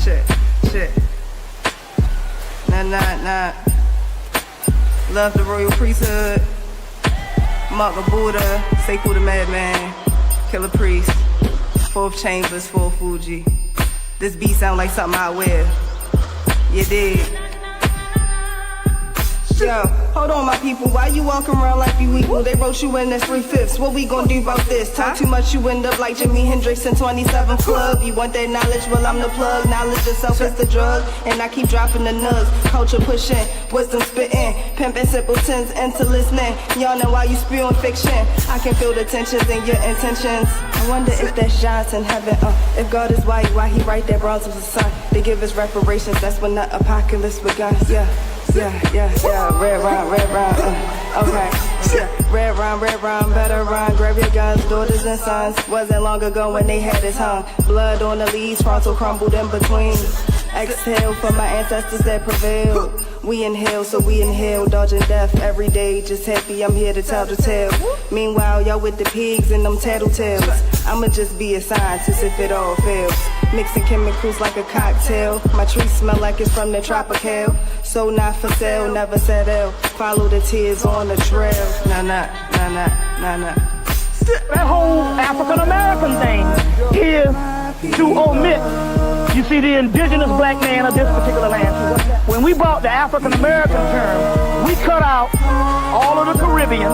Shit. Nah. Love the royal priesthood. Mark the Buddha, Sekou the madman, Killer Priest, Fourth Chambers, Full Fuji. This beat sound like something I wear. You dig? Yo, hold on my people, why you walking around like you equal? They wrote you in as 3/5, what we gon' do about this? Talk too much, you end up like Jimi Hendrix in 27 Club. You want that knowledge, well I'm the plug. Knowledge itself is the drug, and I keep dropping the nugs. Culture pushing, wisdom spitting, pimping simpletons into listening. Y'all know why you spewing fiction. I can feel the tensions in your intentions. I wonder if that's Johnson heaven. If God is white, why he write that bronze was the sun? They give us reparations, that's when the apocalypse begun. Yeah, red rhyme, okay. Yeah. Red rhyme, better rhyme, grab your guns, daughters and sons. Wasn't long ago when they had us hung. Blood on the leaves, frontal crumbled in between. Exhale for my ancestors that prevailed. We inhale, so we inhale, dodging death every day. Just happy I'm here to tell the tale. Meanwhile, y'all with the pigs and them tattletales. I'ma just be a scientist if it all fails. Mixing chemicals like a cocktail. My tree smell like it's from the tropical. So not for sale, never settle. Follow the tears on the trail. Nah. That whole African American thing is to omit, you see, the indigenous black man of this particular land. When we brought the African American term, we cut out all of the Caribbean,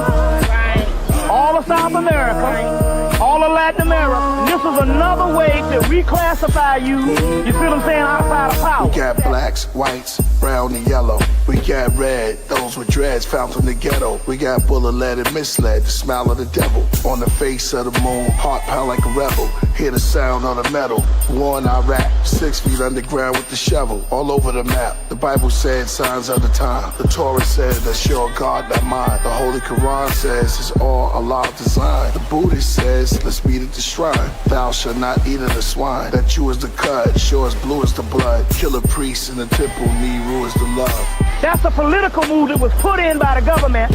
all of South America, all of Latin America. And this is another way to reclassify you, you see what I'm saying, outside of power. We got blacks, whites, brown and yellow. We got red, those with dreads found from the ghetto. We got bullet-led and misled, the smile of the devil. On the face of the moon, heart pound like a rebel. Hear the sound on the metal. War in Iraq, 6 feet underground with the shovel. All over the map. The Bible said signs of the time. The Torah said that's your God, not mine. The Holy Quran says it's all Allah's design. The Buddhist says let's meet at the shrine. Thou shalt not eat of the swine. That you is the cut, sure as blue as the blood. Killer priests in the temple, Nehru is the love. That's a political move that was put in by the government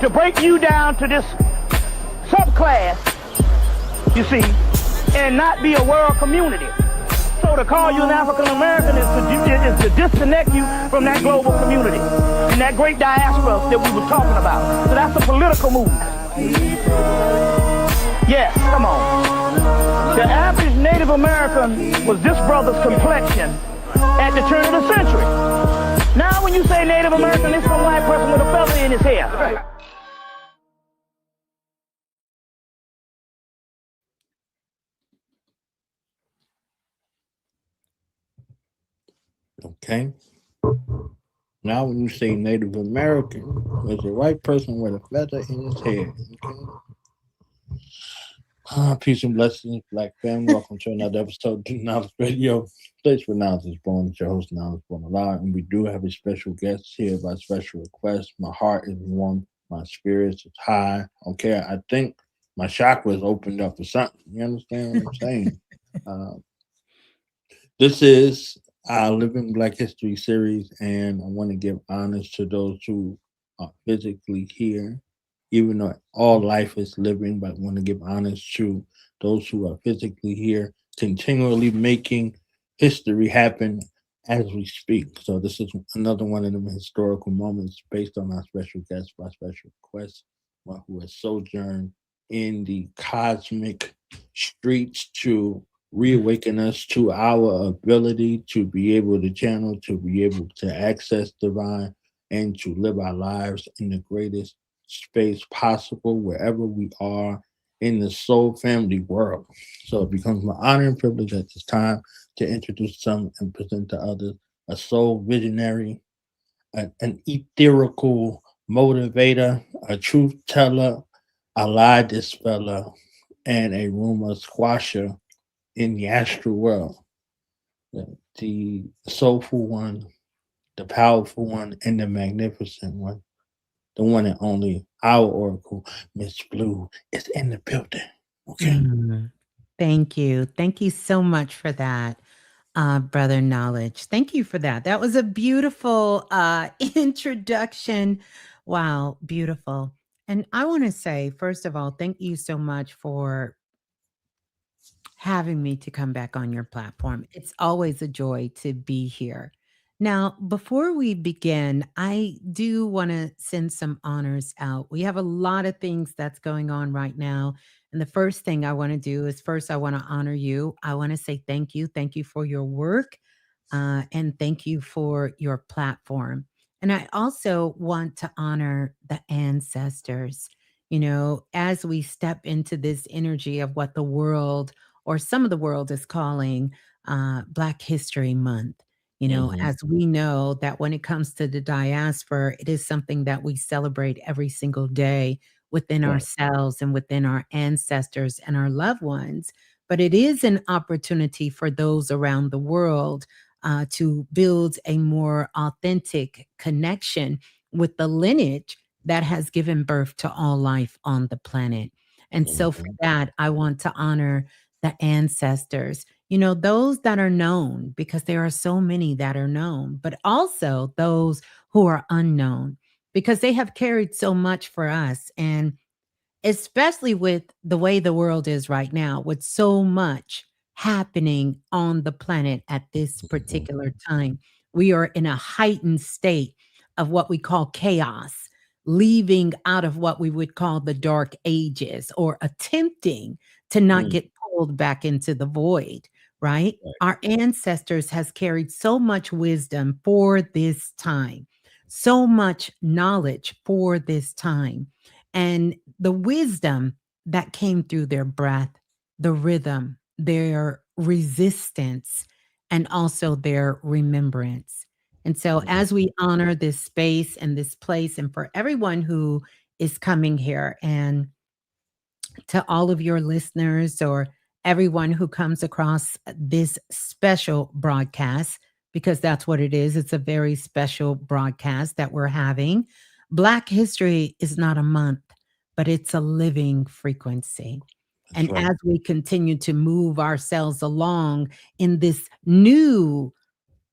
to break you down to this subclass, you see, and not be a world community. So to call you an African American is to disconnect you from that global community and that great diaspora that we were talking about. So that's a political move. Yes, come on. The average Native American was this brother's complexion at the turn of the century. Now when you say Native American, it's some white person with a feather in his hair. Okay. Now when you say Native American, there's a white person with a feather in his head. Okay. Peace and blessings, Black family. Welcome to another episode of Do Knowledge Radio. Place for Knowledge is Born. It's your host, Knowledge Born Alive. And we do have a special guest here by special request. My heart is warm. My spirits is high. Okay. I think my chakras opened up for something. You understand what I'm saying? This is our Living Black History series, and I want to give honors to those who are physically here, even though all life is living, but I want to give honors to those who are physically here, continually making history happen as we speak. So this is another one of them historical moments based on our special guest by special request, one who has sojourned in the cosmic streets to reawaken us to our ability to be able to channel, to be able to access divine, and to live our lives in the greatest space possible wherever we are in the soul family world. So it becomes my honor and privilege at this time to introduce some and present to others a soul visionary, an etherical motivator, a truth teller, a lie dispeller, and a rumor squasher in the astral world. The soulful one, the powerful one, and the magnificent one. The one and only, our Oracle, Miss Blue, is in the building. Okay. Thank you. Thank you so much for that, Brother Knowledge. Thank you for that. That was a beautiful introduction. Wow, beautiful. And I want to say, first of all, thank you so much for having me to come back on your platform. It's always a joy to be here. Now, before we begin, I do want to send some honors out. We have a lot of things that's going on right now. And the first thing I want to do is first, I want to honor you. I want to say thank you. Thank you for your work. And thank you for your platform. And I also want to honor the ancestors. You know, as we step into this energy of what the world or some of the world is calling Black History Month, you know, Hmm. as we know that when it comes to the diaspora, it is something that we celebrate every single day within Right. ourselves and within our ancestors and our loved ones. But it is an opportunity for those around the world to build a more authentic connection with the lineage that has given birth to all life on the planet. And so, for Hmm. that, I want to honor the ancestors, you know, those that are known, because there are so many that are known, but also those who are unknown, because they have carried so much for us. And especially with the way the world is right now, with so much happening on the planet at this Hmm. particular time. We are in a heightened state of what we call chaos, leaving out of what we would call the dark ages or attempting to not Mm. get pulled back into the void, right? Right. Our ancestors has carried so much wisdom for this time, so much knowledge for this time. And the wisdom that came through their breath, the rhythm, their resistance, and also their remembrance. And so, as we honor this space and this place, and for everyone who is coming here, and to all of your listeners or everyone who comes across this special broadcast, because that's what it is. It's a very special broadcast that we're having. Black history is not a month, but it's a living frequency. That's And right. as we continue to move ourselves along in this new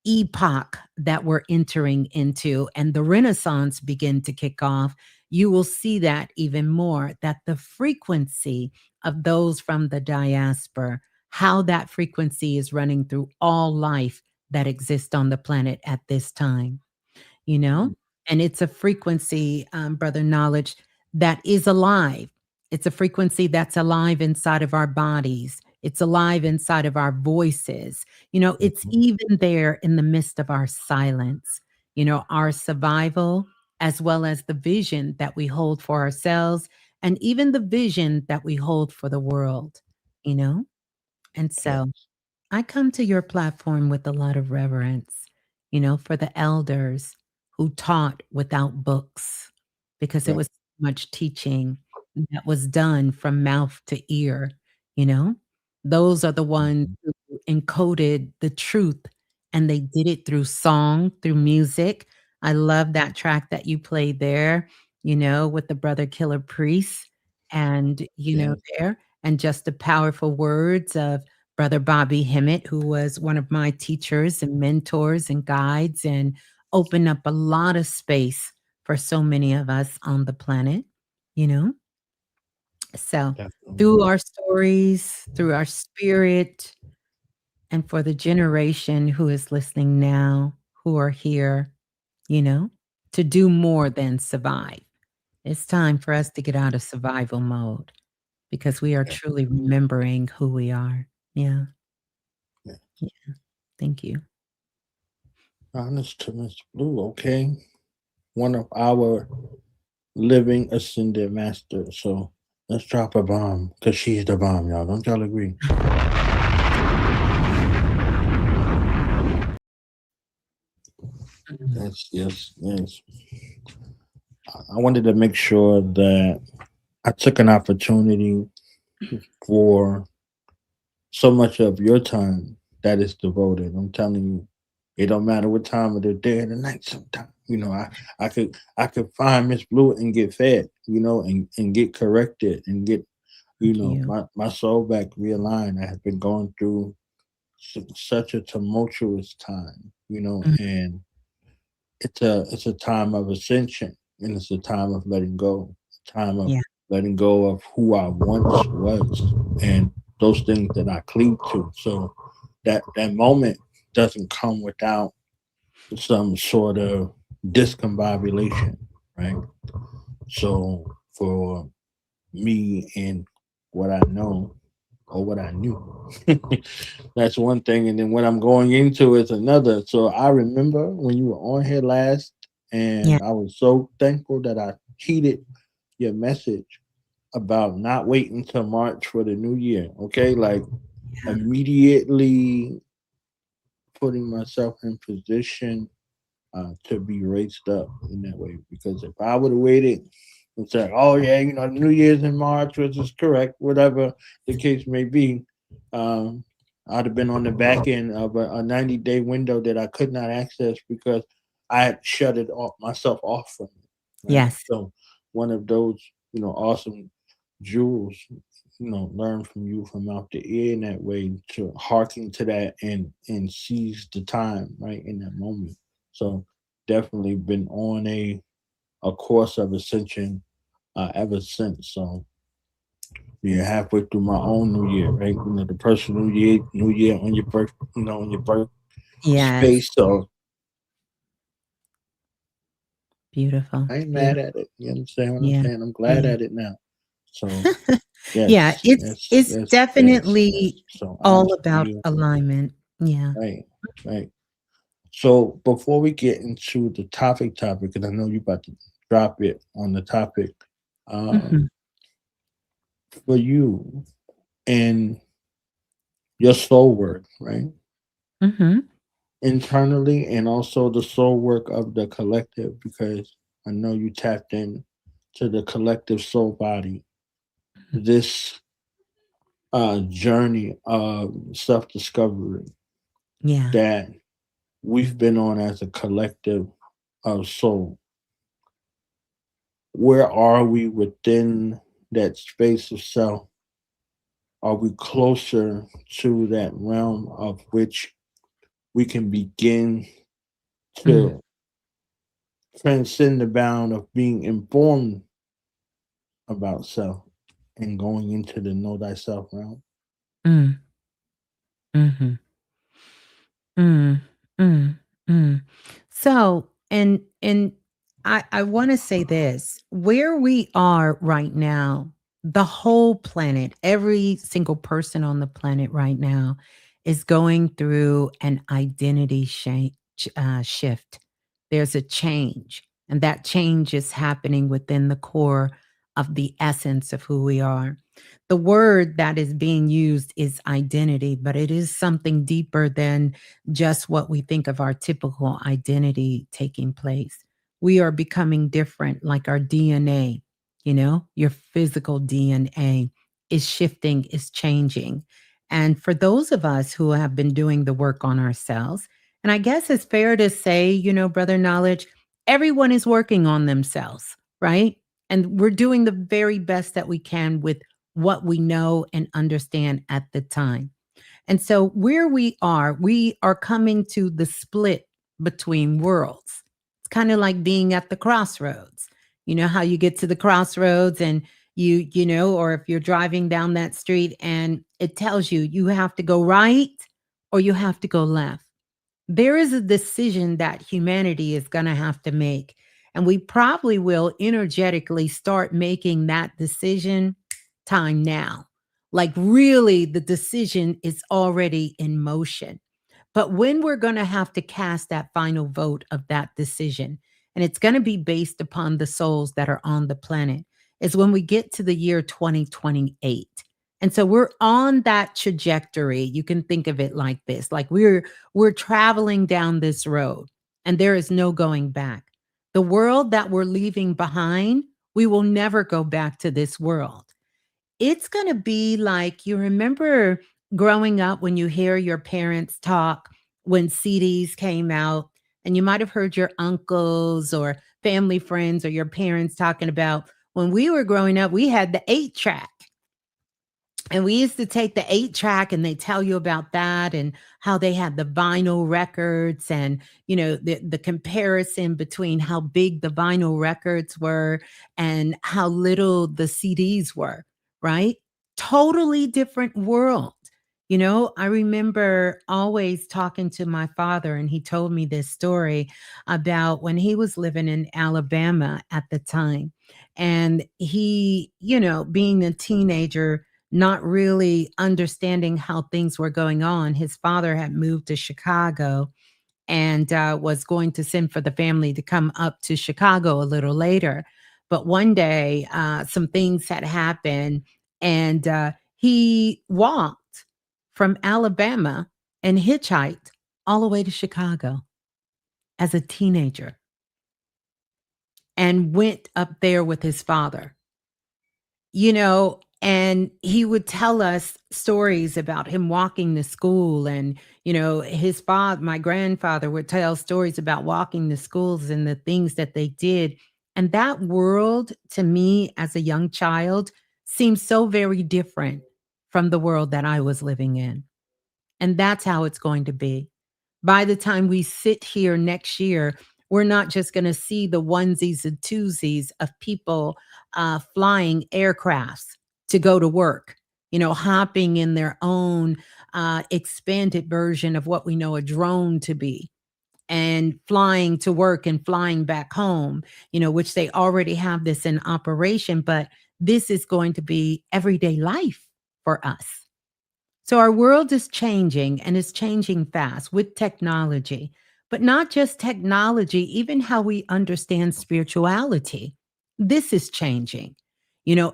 epoch that we're entering into and the renaissance begin to kick off, you will see that even more, that the frequency of those from the diaspora, how that frequency is running through all life that exists on the planet at this time, you know? Mm. And it's a frequency, brother knowledge, that is alive. It's a frequency that's alive inside of our bodies. It's alive inside of our voices. You know, it's Mhm. even there in the midst of our silence, you know, our survival, as well as the vision that we hold for ourselves, and even the vision that we hold for the world, you know? And Yeah. so, I come to your platform with a lot of reverence, you know, for the elders who taught without books, because it Right. was much teaching that was done from mouth to ear, you know? Those are the ones Mhm. who encoded the truth, and they did it through song, through music. I love that track that you played there, you know, with the Brother Killer Priest and, you know, Yeah. there, and just the powerful words of Brother Bobby Hemmett, who was one of my teachers and mentors and guides, and opened up a lot of space for so many of us on the planet, you know? So, through Definitely. our stories, through our spirit, and for the generation who is listening now, who are here, you know, to do more than survive. It's time for us to get out of survival mode because we are Yeah. truly remembering who we are. Yeah. Yeah. Yeah. Thank you. Honest to Miss Blue. Okay. One of our living ascended masters. So let's drop a bomb because she's the bomb, y'all. Don't y'all agree? Mhm. Yes. Yes. Yes. I wanted to make sure that I took an opportunity for so much of your time that is devoted. I'm telling you, it don't matter what time of the day or the night. Sometimes, I could find Miss Blue and get fed, and get corrected and get, Thank you. my soul back realigned. I have been going through such a tumultuous time, Mhm. and it's a time of ascension, and it's a time of letting go, a time of Yeah. letting go of who I once was, and those things that I cleave to. So that moment doesn't come without some sort of discombobulation, right? So for me and what I know or what I knew, that's one thing. And then what I'm going into is another. So I remember when you were on here last, Yeah. and I was so thankful that I heeded your message about not waiting till March for the new year. Okay. Like immediately putting myself in position to be raised up in that way. Because if I would have waited and said, "Oh yeah, you know, New Year's in March," which is correct, whatever the case may be, um, I'd have been on the back end of a 90-day window that I could not access because I had shut it off myself off from it. Right. Yes. So one of those, awesome jewels, learn from you from out the ear in that way to hearken to that and seize the time right in that moment. So definitely been on a course of ascension ever since. So we're halfway through my own new year, right? The personal new year on your birth, on your birth Yes. space. So Beautiful. I ain't mad Beautiful. at it. You understand what I'm Yeah. saying? I'm glad Yeah. at it now. So Yeah, yes, it's yes, it's yes, yes, yes. definitely So all honest to about you. alignment. Yeah. Right, right. So before we get into the topic, and I know you about to drop it on the topic, um, Mhm. for you and your soul work, right? Mhm. Internally and also the soul work of the collective, because I know you tapped in to the collective soul body. This journey of self discovery Yeah. that we've been on as a collective of soul. Where are we within that space of self? Are we closer to that realm of which we can begin Mm, to transcend the bound of being informed about self and going into the know thyself realm? mm, mhm. Mm, mm, mm. So, and I want to say this, where we are right now, the whole planet, every single person on the planet right now is going through an identity shift. There's a change, and that change is happening within the core of the essence of who we are. The word that is being used is identity, but it is something deeper than just what we think of our typical identity taking place. We are becoming different, like our DNA, your physical DNA is shifting, is changing. And for those of us who have been doing the work on ourselves, and I guess it's fair to say, Brother Knowledge, everyone is working on themselves, right? And we're doing the very best that we can with what we know and understand at the time. And so where we are coming to the split between worlds. It's kind of like being at the crossroads. You know how you get to the crossroads and or if you're driving down that street and it tells you you have to go right or you have to go left. There is a decision that humanity is going to have to make. And we probably will energetically start making that decision time now. Like, really, the decision is already in motion. But when we're going to have to cast that final vote of that decision, and it's going to be based upon the souls that are on the planet, is when we get to the year 2028. And so we're on that trajectory. You can think of it like this, like we're traveling down this road and there is no going back. The world that we're leaving behind, we will never go back to this world. It's going to be like, you remember growing up when you hear your parents talk when CDs came out, and you might have heard your uncles or family friends or your parents talking about when we were growing up, we had the 8 track. And we used to take the 8 track and they tell you about that and how they had the vinyl records and, the comparison between how big the vinyl records were and how little the CDs were, right? totally different world. I remember always talking to my father, and he told me this story about when he was living in Alabama at the time. And he, being a teenager, not really understanding how things were going on, his father had moved to Chicago and was going to send for the family to come up to Chicago a little later. But one day, some things had happened, and he walked from Alabama and hitchhiked all the way to Chicago as a teenager and went up there with his father. And he would tell us stories about him walking to school. And, his father, my grandfather, would tell stories about walking to schools and the things that they did. And that world, to me as a young child, seemed so very different from the world that I was living in. And that's how it's going to be. By the time we sit here next year, we're not just going to see the onesies and twosies of people flying aircrafts to go to work, hopping in their own expanded version of what we know a drone to be, and flying to work and flying back home, which they already have this in operation. But this is going to be everyday life for us. So our world is changing, and it's changing fast with technology, but not just technology, even how we understand spirituality. This is changing.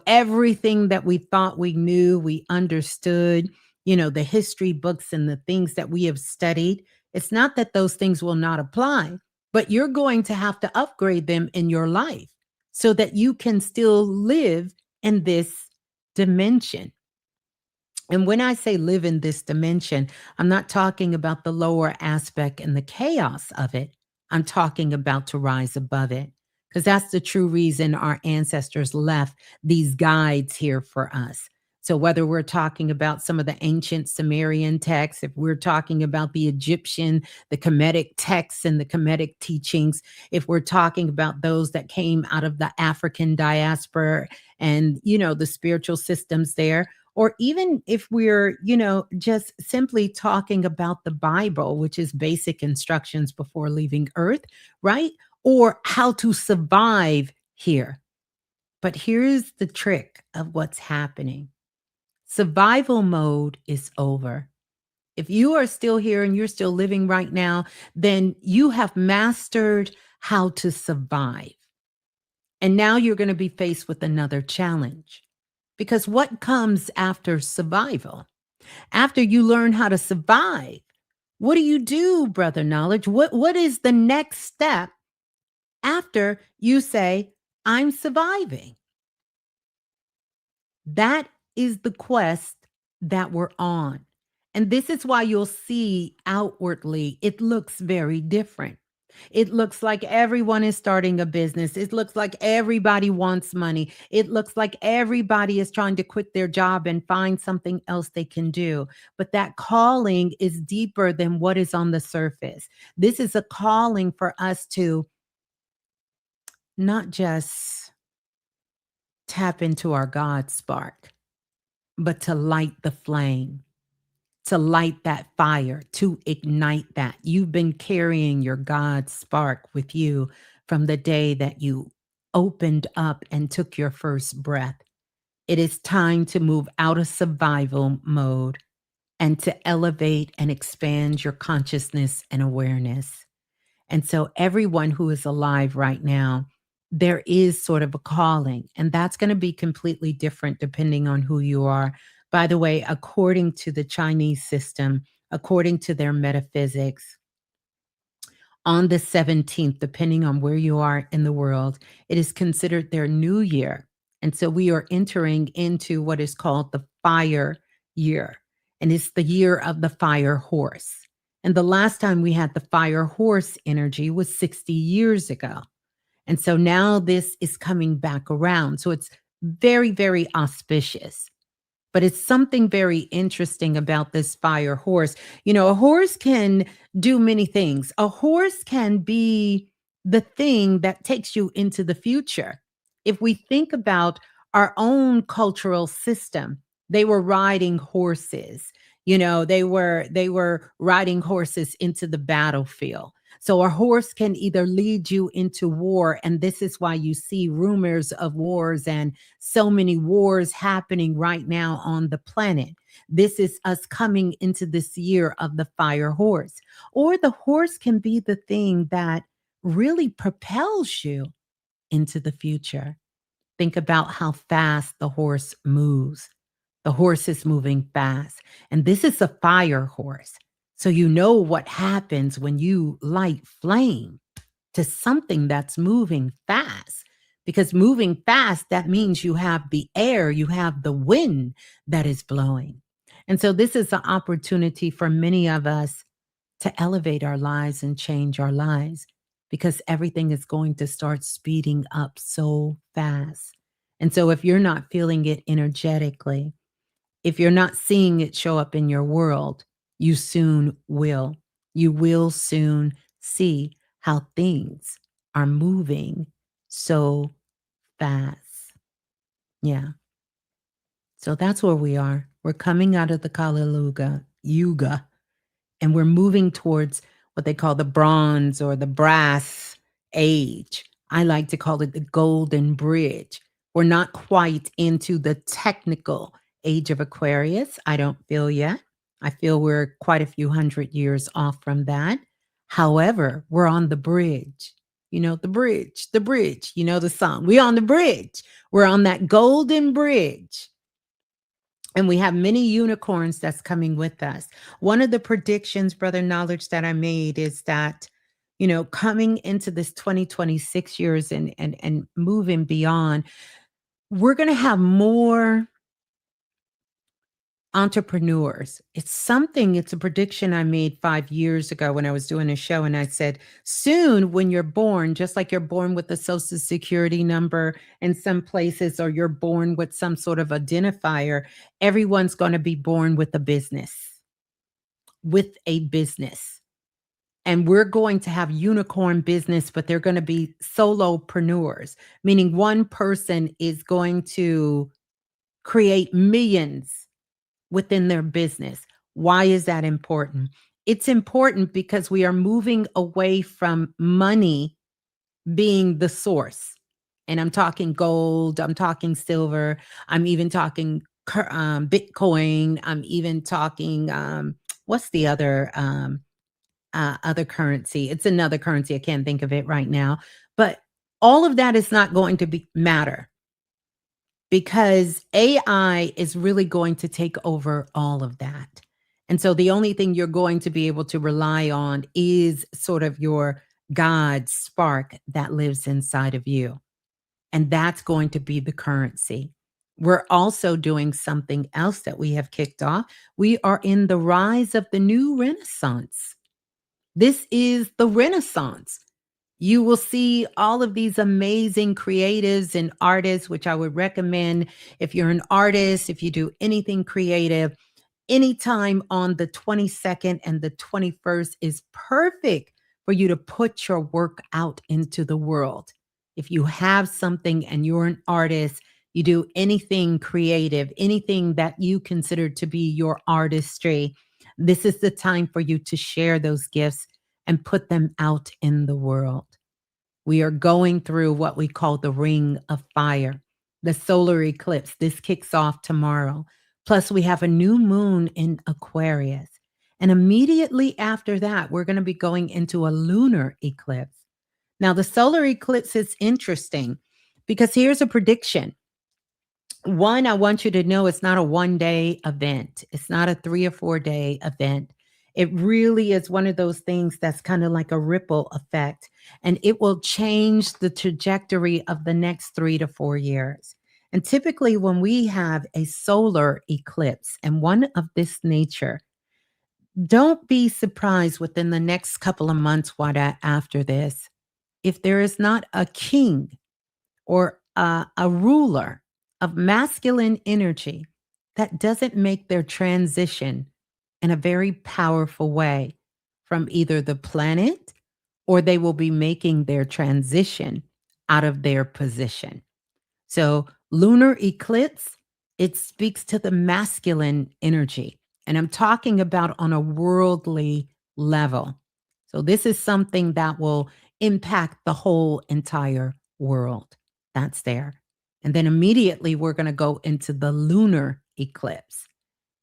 Everything that we thought we knew, we understood, the history books and the things that we have studied. It's not that those things will not apply, but you're going to have to upgrade them in your life so that you can still live in this dimension. And when I say live in this dimension, I'm not talking about the lower aspect and the chaos of it. I'm talking about to rise above it, because that's the true reason our ancestors left these guides here for us. So whether we're talking about some of the ancient Sumerian texts, if we're talking about the Egyptian, the Kemetic texts and the Kemetic teachings, if we're talking about those that came out of the African diaspora and, the spiritual systems there, or even if we're, just simply talking about the Bible, which is basic instructions before leaving Earth, right? Or how to survive here. But here's the trick of what's happening. Survival mode is over. If you are still here and you're still living right now, then you have mastered how to survive. And now you're going to be faced with another challenge. Because what comes after survival? After you learn how to survive, what do, Brother Knowledge? What is the next step after you say, I'm surviving? That is the quest that we're on. And this is why you'll see outwardly, it looks very different. It looks like everyone is starting a business. It looks like everybody wants money. It looks like everybody is trying to quit their job and find something else they can do. But that calling is deeper than what is on the surface. This is a calling for us to not just tap into our God spark, but to light the flame, to light that fire, to ignite that. You've been carrying your God spark with you from the day that you opened up and took your first breath. It is time to move out of survival mode and to elevate and expand your consciousness and awareness. And so everyone who is alive right now, there is sort of a calling, and that's going to be completely different depending on who you are. By the way, according to the Chinese system, according to their metaphysics, on the 17th, depending on where you are in the world, it is considered their new year. And so we are entering into what is called the fire year. And it's the year of the fire horse. And the last time we had the fire horse energy was 60 years ago. And so now this is coming back around. So it's very, very auspicious. But it's something very interesting about this fire horse. A horse can do many things. A horse can be the thing that takes you into the future. If we think about our own cultural system, They were riding horses. They were riding horses into the battlefield. So a horse can either lead you into war, and this is why you see rumors of wars and so many wars happening right now on the planet. This is us coming into this year of the fire horse. Or the horse can be the thing that really propels you into the future. Think about how fast the horse moves. The horse is moving fast. And this is a fire horse. So you know what happens when you light flame to something that's moving fast. Because moving fast, that means you have the air, you have the wind that is blowing. And so this is an opportunity for many of us to elevate our lives and change our lives, because everything is going to start speeding up so fast. And so if you're not feeling it energetically, if you're not seeing it show up in your world, you soon will. You will soon see how things are moving so fast. Yeah. So that's where we are. We're coming out of the Kali Yuga, and we're moving towards what they call the bronze or the brass age. I like to call it the golden bridge. We're not quite into the technical age of Aquarius, I don't feel yet. I feel we're quite a few hundred years off from that. However, we're on the bridge. The bridge, the song. We're on the bridge. We're on that golden bridge. And we have many unicorns that's coming with us. One of the predictions, Brother Knowledge, that I made is that, coming into this 2026 years and moving beyond, we're going to have more entrepreneurs. It's a prediction I made 5 years ago when I was doing a show. And I said, soon when you're born, just like you're born with a social security number in some places, or you're born with some sort of identifier, everyone's going to be born with a business. And we're going to have unicorn business, but they're going to be solopreneurs, meaning one person is going to create millions within their business. Why is that important? It's important because we are moving away from money being the source. And I'm talking gold, I'm talking silver, I'm even talking Bitcoin, I'm even talking, what's the other currency? It's another currency. I can't think of it right now. But all of that is not going to matter, because AI is really going to take over all of that. And so the only thing you're going to be able to rely on is sort of your God spark that lives inside of you. And that's going to be the currency. We're also doing something else that we have kicked off. We are in the rise of the new Renaissance. This is the Renaissance. You will see all of these amazing creatives and artists, which I would recommend if you're an artist, if you do anything creative, anytime on the 22nd and the 21st is perfect for you to put your work out into the world. If you have something and you're an artist, you do anything creative, anything that you consider to be your artistry, this is the time for you to share those gifts and put them out in the world. We are going through what we call the ring of fire, the solar eclipse. This kicks off tomorrow. Plus, we have a new moon in Aquarius. And immediately after that, we're going to be going into a lunar eclipse. Now, the solar eclipse is interesting because here's a prediction. One, I want you to know it's not a one-day event. It's not a 3 or 4 day event. It really is one of those things that's kind of like a ripple effect, and it will change the trajectory of the next 3 to 4 years. And typically when we have a solar eclipse and one of this nature, don't be surprised within the next couple of months after this, if there is not a king or a ruler of masculine energy that doesn't make their transition in a very powerful way from either the planet, or they will be making their transition out of their position. So lunar eclipse It speaks to the masculine energy. And I'm talking about on a worldly level. So this is something that will impact the whole entire world. That's there. And then immediately we're going to go into the lunar eclipse.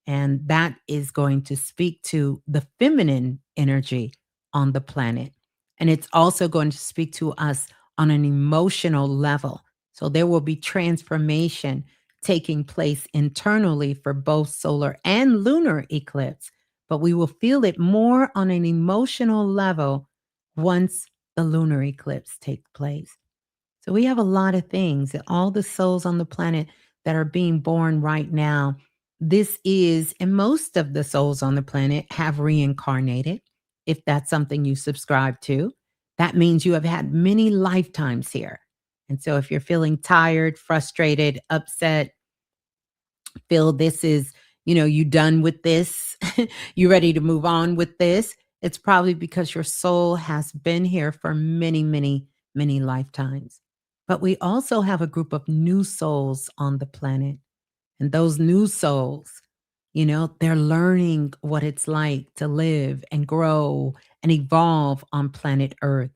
And that is going to speak to the feminine energy on the planet. And it's also going to speak to us on an emotional level. So there will be transformation taking place internally for both solar and lunar eclipse, but we will feel it more on an emotional level once the lunar eclipse takes place. So we have a lot of things that all the souls on the planet that are being born right now. This is, and most of the souls on the planet have reincarnated. If that's something you subscribe to, that means you have had many lifetimes here. And so if you're feeling tired, frustrated, upset, feel this is, you done with this, you ready to move on with this, it's probably because your soul has been here for many, many, many lifetimes. But we also have a group of new souls on the planet. And those new souls, they're learning what it's like to live and grow and evolve on planet Earth.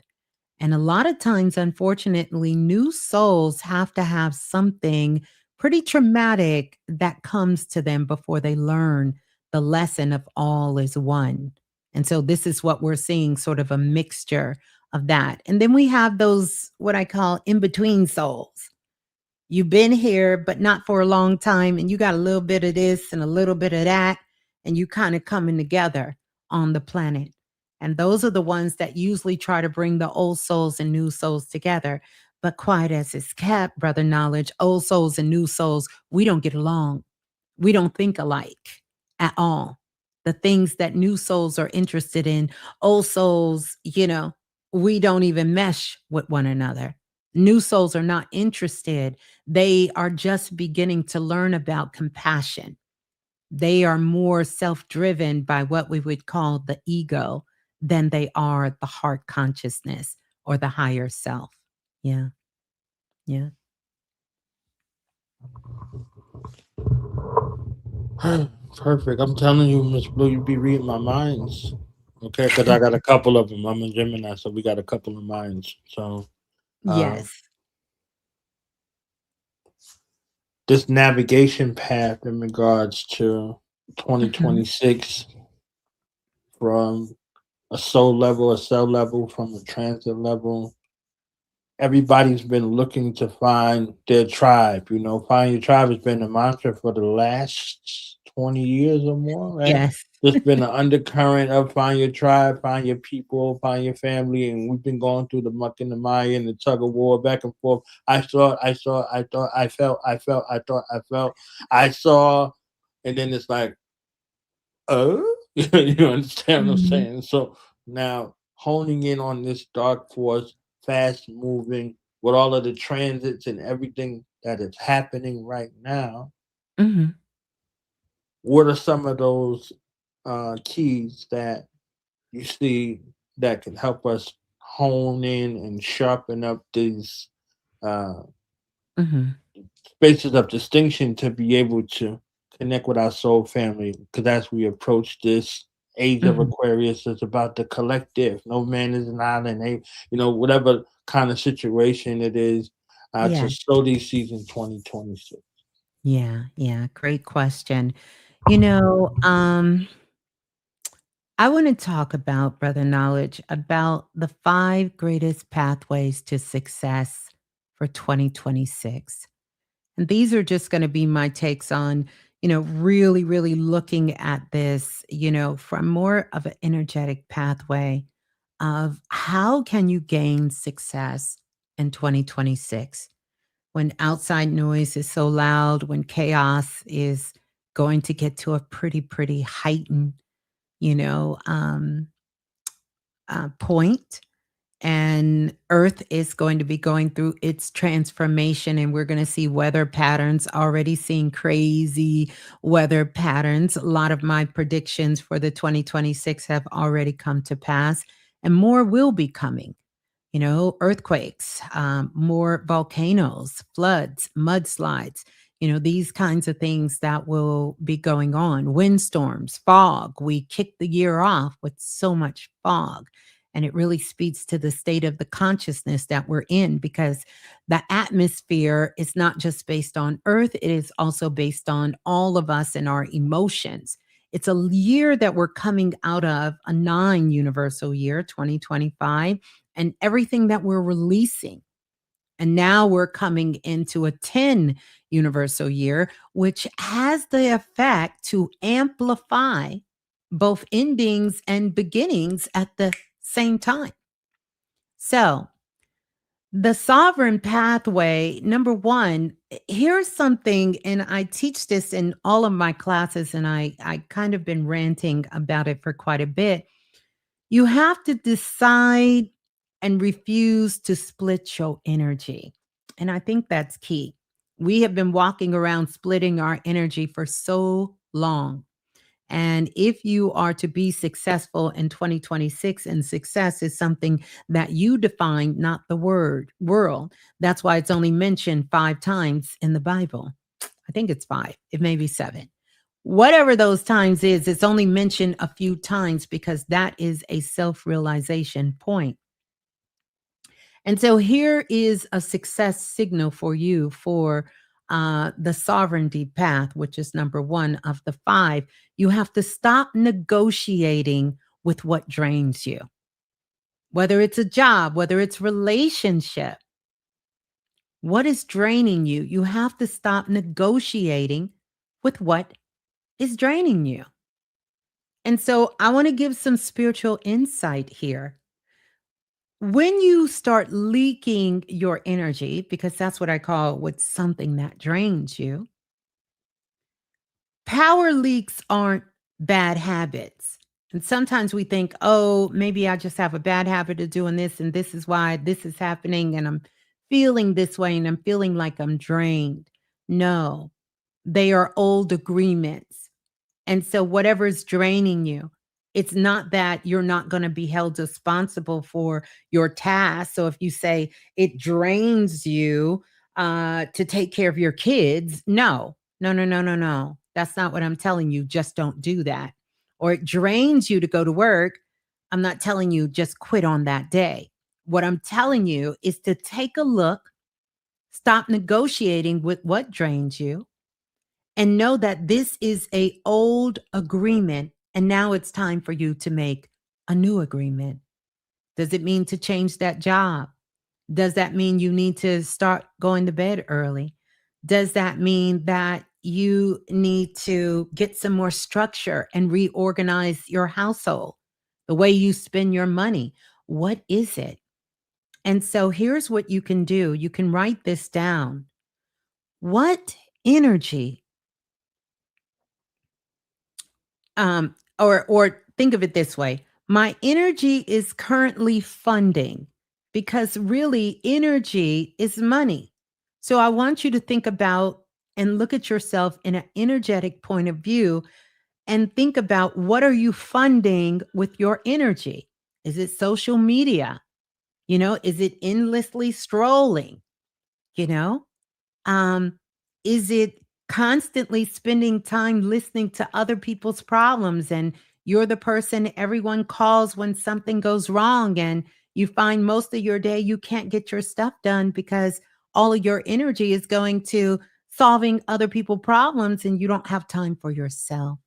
And a lot of times, unfortunately, new souls have to have something pretty traumatic that comes to them before they learn the lesson of all is one. And so, this is what we're seeing, sort of a mixture of that. And then we have those, what I call in between souls. You've been here, but not for a long time. And you got a little bit of this and a little bit of that. And you kind of coming together on the planet. And those are the ones that usually try to bring the old souls and new souls together. But quiet as it's kept, brother knowledge, old souls and new souls, we don't get along. We don't think alike at all. The things that new souls are interested in, old souls, we don't even mesh with one another. New souls are not interested. They are just beginning to learn about compassion. They are more self driven by what we would call the ego than they are the heart consciousness or the higher self. Yeah. Yeah. Perfect. I'm telling you, Miss Blue, you be reading my minds. Okay, because I got a couple of them. I'm a Gemini, so we got a couple of minds. So uh, Yes. this navigation path in regards to Mhm. 2026 from a soul level, a cell level, from a transit level, everybody's been looking to find their tribe. Find your tribe has been a mantra for the last 20 years or more, right? Yes. There's been an undercurrent of find your tribe, find your people, find your family, and we've been going through the muck and the mire and the tug of war back and forth. I saw, I saw, I thought, I felt, I felt, I thought, I felt, I saw, and then it's like, oh, you understand what I'm Mhm. saying? So now honing in on this dark force, fast moving, with all of the transits and everything that is happening right now, Mhm. what are some of those keys that you see that can help us hone in and sharpen up these uh, Mhm. spaces of distinction to be able to connect with our soul family? Because as we approach this age of Mhm. Aquarius, it's about the collective. No man is an island. Whatever kind of situation it is, to Yeah. sow these seeds in 2026. Yeah. Yeah. Great question. You know, um, I want to talk about, brother knowledge, about the 5 greatest pathways to success for 2026. And these are just going to be my takes on, really, really looking at this, from more of an energetic pathway of how can you gain success in 2026 when outside noise is so loud, when chaos is going to get to a pretty, pretty heightened, you know, um, point. And Earth is going to be going through its transformation, and we're going to see weather patterns, already seeing crazy weather patterns. A lot of my predictions for the 2026 have already come to pass, and more will be coming. Earthquakes, more volcanoes, floods, mudslides. These kinds of things that will be going on. Windstorms, fog. We kick the year off with so much fog. And it really speaks to the state of the consciousness that we're in, because the atmosphere is not just based on Earth, it is also based on all of us and our emotions. It's a year that we're coming out of, a 9 universal year, 2025, and everything that we're releasing. And now we're coming into a 10 universal year, which has the effect to amplify both endings and beginnings at the same time. So, the sovereign pathway, number one, here's something, and I teach this in all of my classes, and I kind of been ranting about it for quite a bit. You have to decide and refuse to split your energy. And I think that's key. We have been walking around splitting our energy for so long. And if you are to be successful in 2026, and success is something that you define, not the world. That's why it's only mentioned 5 times in the Bible. I think it's 5. It may be 7. Whatever those times is, it's only mentioned a few times because that is a self-realization point. And so here is a success signal for you for the sovereignty path, which is number 1 of the 5. You have to stop negotiating with what drains you, whether it's a job, whether it's relationship. What is draining you? You have to stop negotiating with what is draining you. And so I want to give some spiritual insight here. When you start leaking your energy, because that's what I call what's something that drains you, power leaks aren't bad habits. And sometimes we think, oh, maybe I just have a bad habit of doing this, and this is why this is happening, and I'm feeling this way, and I'm feeling like I'm drained. No, they are old agreements. And so whatever's draining you, it's not that you're not going to be held responsible for your task. So if you say it drains you to take care of your kids, no, no, no, no, no, no. That's not what I'm telling you. Just don't do that. Or it drains you to go to work. I'm not telling you just quit on that day. What I'm telling you is to take a look, stop negotiating with what drains you, and know that this is a old agreement, and now it's time for you to make a new agreement. Does it mean to change that job? Does that mean you need to start going to bed early? Does that mean that you need to get some more structure and reorganize your household, the way you spend your money? What is it? And so here's what you can do. You can write this down. What energy, or think of it this way. My energy is currently funding, because really energy is money. So I want you to think about and look at yourself in an energetic point of view, and think about, what are you funding with your energy? Is it social media? Is it endlessly strolling? You know, is it constantly spending time listening to other people's problems, and you're the person everyone calls when something goes wrong, and you find most of your day you can't get your stuff done because all of your energy is going to solving other people's problems, and you don't have time for yourself?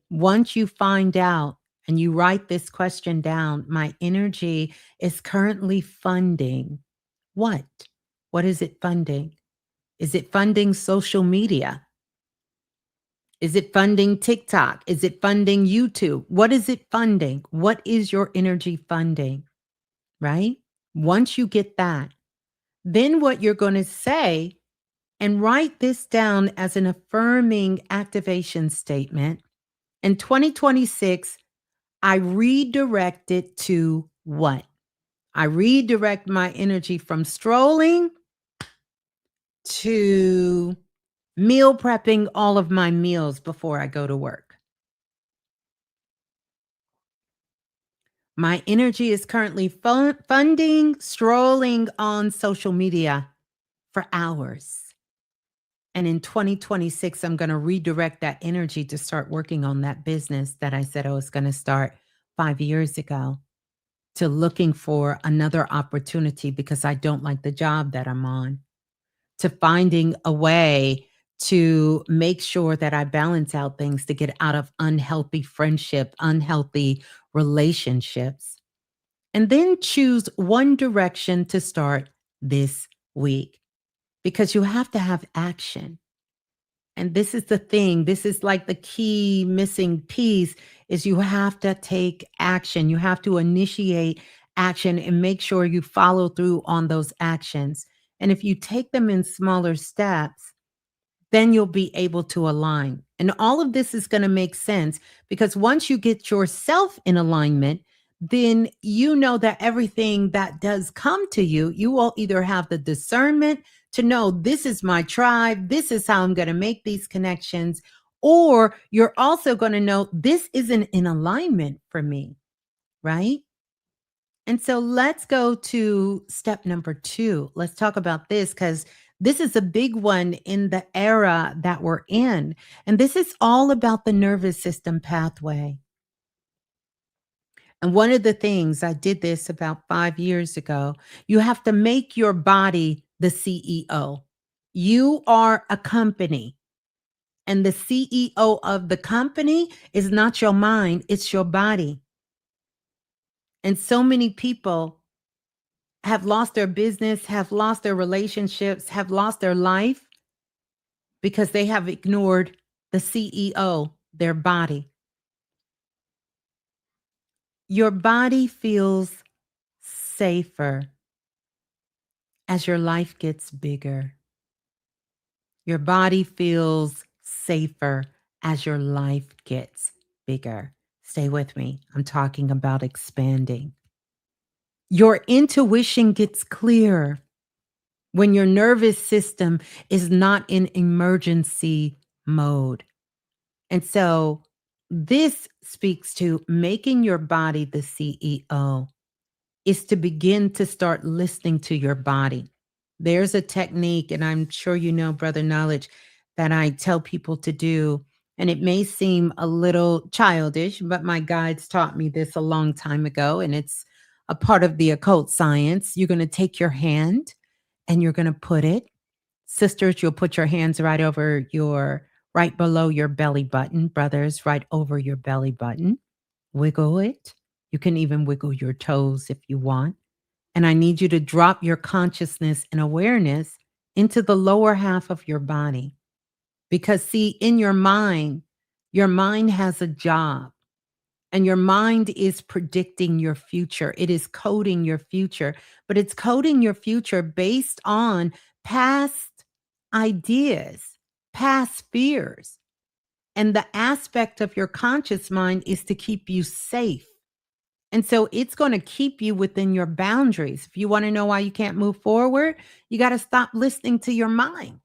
Once you find out and you write this question down, my energy is currently funding what? What is it funding? Is it funding social media? Is it funding TikTok? Is it funding YouTube? What is it funding? What is your energy funding? Right? Once you get that, then what you're going to say, and write this down as an affirming activation statement. In 2026, I redirect it to what? I redirect my energy from strolling to meal prepping all of my meals before I go to work. My energy is currently funding strolling on social media for hours. And in 2026, I'm going to redirect that energy to start working on that business that I said I was going to start 5 years ago, to looking for another opportunity because I don't like the job that I'm on, to finding a way to make sure that I balance out things to get out of unhealthy friendship, unhealthy relationships, and then choose one direction to start this week, because you have to have action. And this is the thing, this is like the key missing piece, is you have to take action. You have to initiate action and make sure you follow through on those actions. And if you take them in smaller steps, then you'll be able to align. And all of this is going to make sense, because once you get yourself in alignment, then you know that everything that does come to you, you will either have the discernment to know this is my tribe, this is how I'm going to make these connections, or you're also going to know this isn't in alignment for me, right? And so let's go to step number 2. Let's talk about this, because this is a big one in the era that we're in. And this is all about the nervous system pathway. And one of the things, I did this about 5 years ago, you have to make your body the CEO. You are a company, and the CEO of the company is not your mind, it's your body. And so many people have lost their business, have lost their relationships, have lost their life because they have ignored the CEO, their body. Your body feels safer as your life gets bigger. Your body feels safer as your life gets bigger. Stay with me. I'm talking about expanding. Your intuition gets clear when your nervous system is not in emergency mode. And so this speaks to making your body the CEO, is to begin to start listening to your body. There's a technique, and I'm sure you know, Brother Knowledge, that I tell people to do. And it may seem a little childish, but my guides taught me this a long time ago, and it's a part of the occult science. You're going to take your hand and you're going to put it, sisters, you'll put your hands right below your belly button. Brothers, right over your belly button. Wiggle it. You can even wiggle your toes if you want. And I need you to drop your consciousness and awareness into the lower half of your body. Because, see, in your mind has a job. And your mind is predicting your future. It is coding your future, but it's coding your future based on past ideas, past fears. And the aspect of your conscious mind is to keep you safe. And so it's going to keep you within your boundaries. If you want to know why you can't move forward, you got to stop listening to your mind,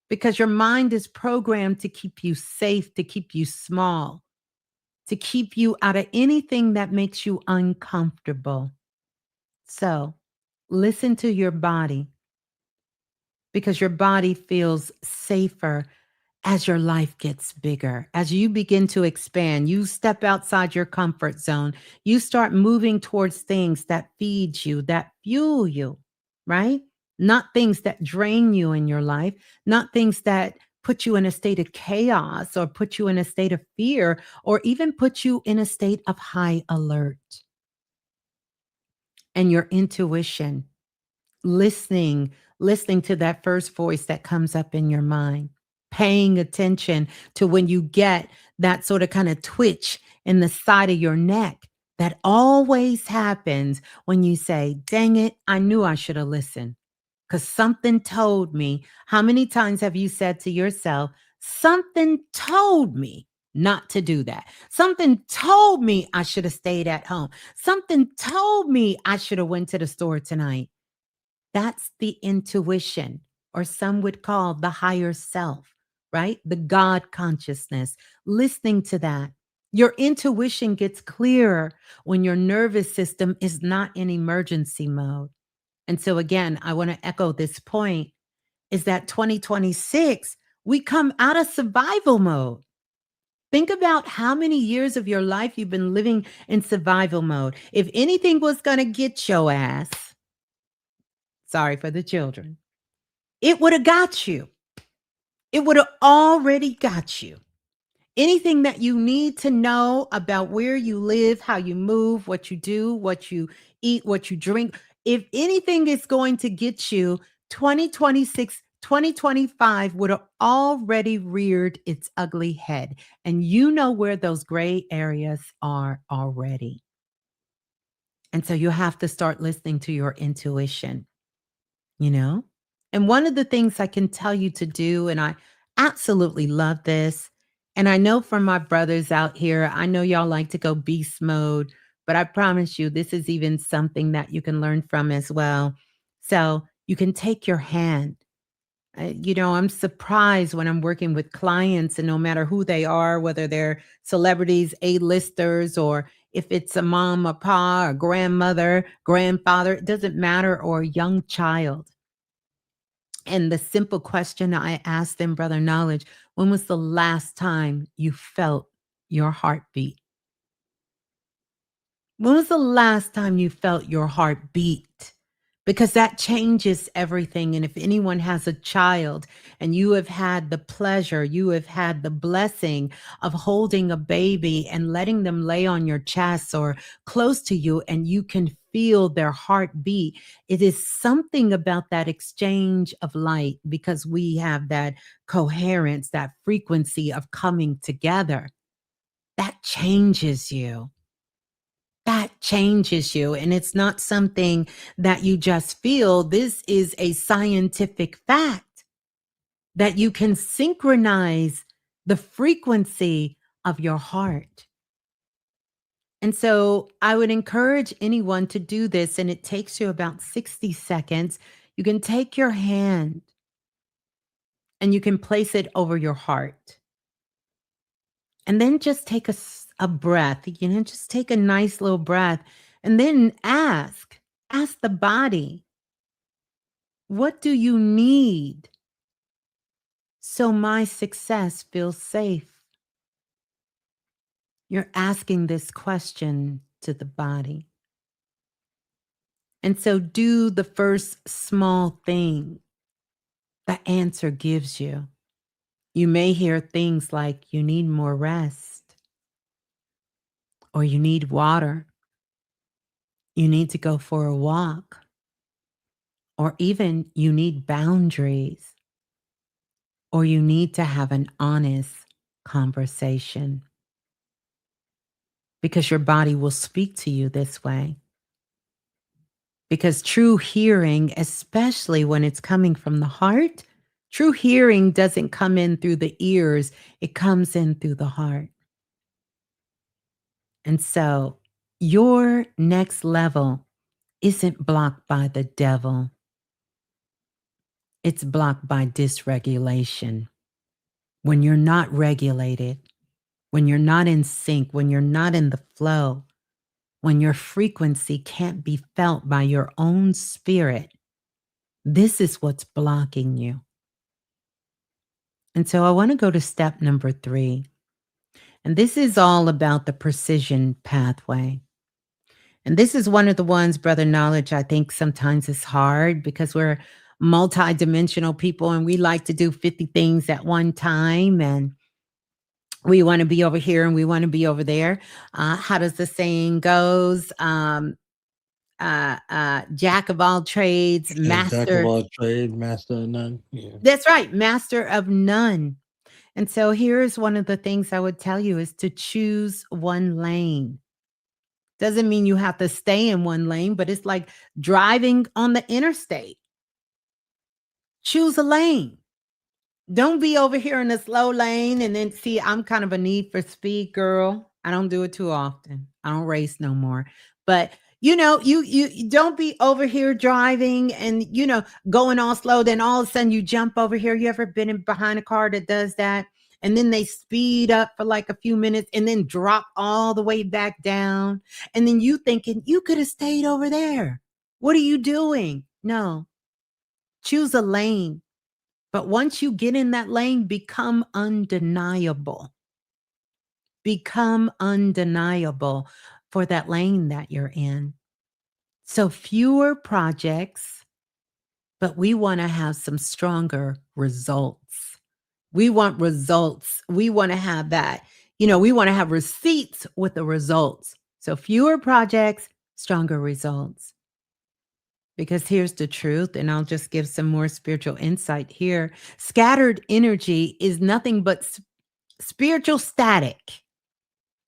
because your mind is programmed to keep you safe, to keep you small, to keep you out of anything that makes you uncomfortable. So listen to your body, because your body feels safer as your life gets bigger. As you begin to expand, you step outside your comfort zone, you start moving towards things that feed you, that fuel you, right? Not things that drain you in your life, not things that put you in a state of chaos or put you in a state of fear or even put you in a state of high alert. And your intuition, listening to that first voice that comes up in your mind, paying attention to when you get that sort of kind of twitch in the side of your neck. That always happens when you say, dang it, I knew I should have listened, because something told me. How many times have you said to yourself, something told me not to do that? Something told me I should have stayed at home. Something told me I should have went to the store tonight. That's the intuition, or some would call the higher self, right? The God consciousness, listening to that. Your intuition gets clearer when your nervous system is not in emergency mode. And so again, I want to echo this point. is that 2026, we come out of survival mode. Think about how many years of your life you've been living in survival mode. If anything was going to get your ass, sorry for the children, it would have got you. It would have already got you. Anything that you need to know about where you live, how you move, what you do, what you eat, what you drink, if anything is going to get you, 2026, 2025 would have already reared its ugly head. And you know where those gray areas are already. And so you have to start listening to your intuition, you know? And one of the things I can tell you to do, and I absolutely love this, and I know from my brothers out here, I know y'all like to go beast mode, but I promise you, this is even something that you can learn from as well. So you can take your hand. I'm surprised when I'm working with clients, and no matter who they are, whether they're celebrities, A-listers, or if it's a mom, a pa, a grandmother, grandfather, it doesn't matter, or a young child. And the simple question I asked them, Brother Knowledge, when was the last time you felt your heartbeat? When was the last time you felt your heart beat? Because that changes everything. And if anyone has a child and you have had the pleasure, you have had the blessing of holding a baby and letting them lay on your chest or close to you, and you can feel their heartbeat, it is something about that exchange of light, because we have that coherence, that frequency of coming together. That changes you. That changes you. And it's not something that you just feel. This is a scientific fact that you can synchronize the frequency of your heart. And so I would encourage anyone to do this, and it takes you about 60 seconds. You can take your hand and you can place it over your heart. And then just take a breath, just take a nice little breath, and then ask the body, what do you need so my success feels safe? You're asking this question to the body. And so do the first small thing the answer gives you. You may hear things like you need more rest, or you need water. You need to go for a walk, or even you need boundaries, or you need to have an honest conversation, because your body will speak to you this way. Because true hearing, especially when it's coming from the heart, true hearing doesn't come in through the ears, it comes in through the heart. And so your next level isn't blocked by the devil. It's blocked by dysregulation. When you're not regulated, when you're not in sync, when you're not in the flow, when your frequency can't be felt by your own spirit, this is what's blocking you. And so I want to go to step number 3. And this is all about the precision pathway. And this is one of the ones, Brother Knowledge, I think sometimes it's hard because we're multidimensional people and we like to do 50 things at one time. And we want to be over here and we want to be over there. How does the saying goes? Jack of all trades, master. Jack of all trades, master of none. Yeah. That's right, master of none. And so here's one of the things I would tell you is to choose one lane. Doesn't mean you have to stay in one lane, but it's like driving on the interstate. Choose a lane. Don't be over here in the slow lane and then see, I'm kind of a need for speed girl. I don't do it too often. I don't race no more. But you don't be over here driving and, going all slow. Then all of a sudden you jump over here. You ever been behind a car that does that? And then they speed up for like a few minutes and then drop all the way back down. And then you thinking you could have stayed over there. What are you doing? No. Choose a lane. But once you get in that lane, become undeniable. Become undeniable for that lane that you're in. So fewer projects, but we want to have some stronger results. We want results. We want to have that. We want to have receipts with the results. So fewer projects, stronger results. Because here's the truth, and I'll just give some more spiritual insight here. Scattered energy is nothing but spiritual static.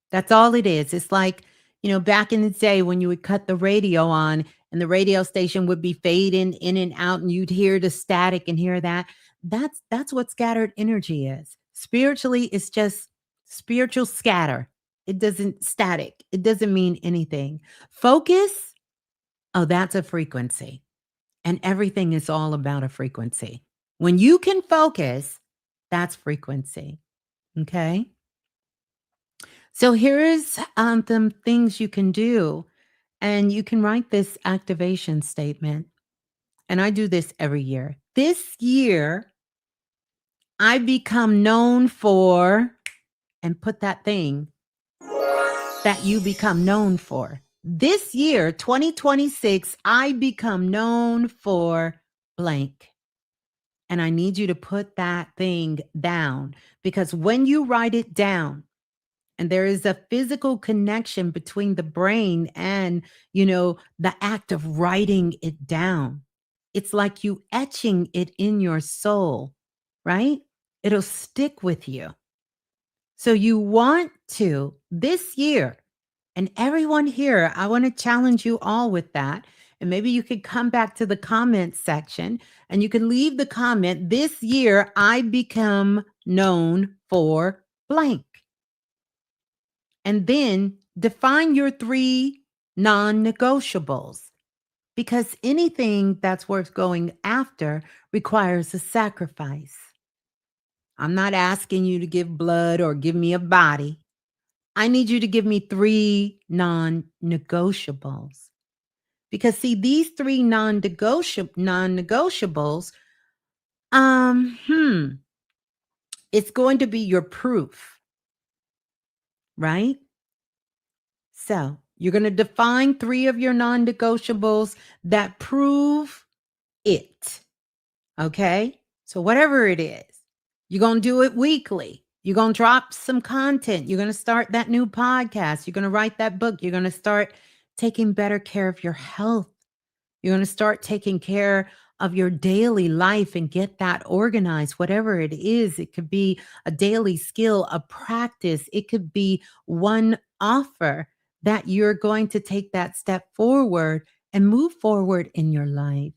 That's all it is. It's like, back in the day when you would cut the radio on and the radio station would be fading in and out and you'd hear the static and hear that. That's what scattered energy is. Spiritually, it's just spiritual scatter. It doesn't static. It doesn't mean anything. Focus, oh, that's a frequency. And everything is all about a frequency. When you can focus, that's frequency. Okay? So here's some things you can do. And you can write this activation statement. And I do this every year. This year, I become known for, and put that thing that you become known for. This year, 2026, I become known for blank. And I need you to put that thing down, because when you write it down, and there is a physical connection between the brain and, the act of writing it down. It's like you etching it in your soul, right? It'll stick with you. So you want to, this year, and everyone here, I want to challenge you all with that. And maybe you could come back to the comment section and you can leave the comment, this year, I become known for blank. And then define your 3 non-negotiables, because anything that's worth going after requires a sacrifice. I'm not asking you to give blood or give me a body. I need you to give me 3 non-negotiables. Because see, these 3 non-negotiables, it's going to be your proof. Right? So you're going to define 3 of your non-negotiables that prove it. Okay? So whatever it is, you're going to do it weekly. You're going to drop some content. You're going to start that new podcast. You're going to write that book. You're going to start taking better care of your health. You're going to start taking care of your daily life and get that organized, whatever it is. It could be a daily skill, a practice. It could be one offer that you're going to take that step forward and move forward in your life.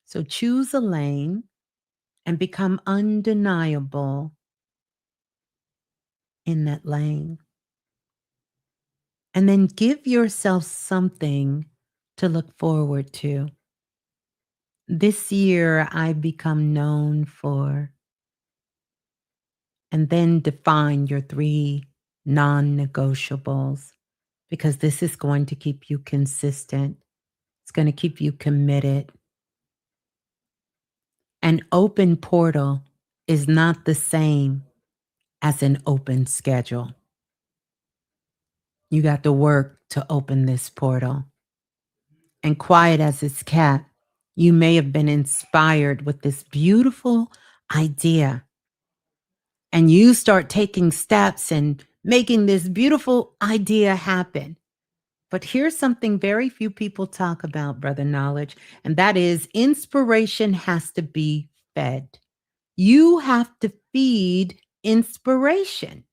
So choose a lane and become undeniable in that lane. And then give yourself something to look forward to. This year, I become known for, and then define your 3 non-negotiables, because this is going to keep you consistent. It's going to keep you committed. An open portal is not the same as an open schedule. You got to work to open this portal. And quiet as it's kept, you may have been inspired with this beautiful idea. And you start taking steps and making this beautiful idea happen. But here's something very few people talk about, Brother Knowledge, and that is inspiration has to be fed. You have to feed inspiration.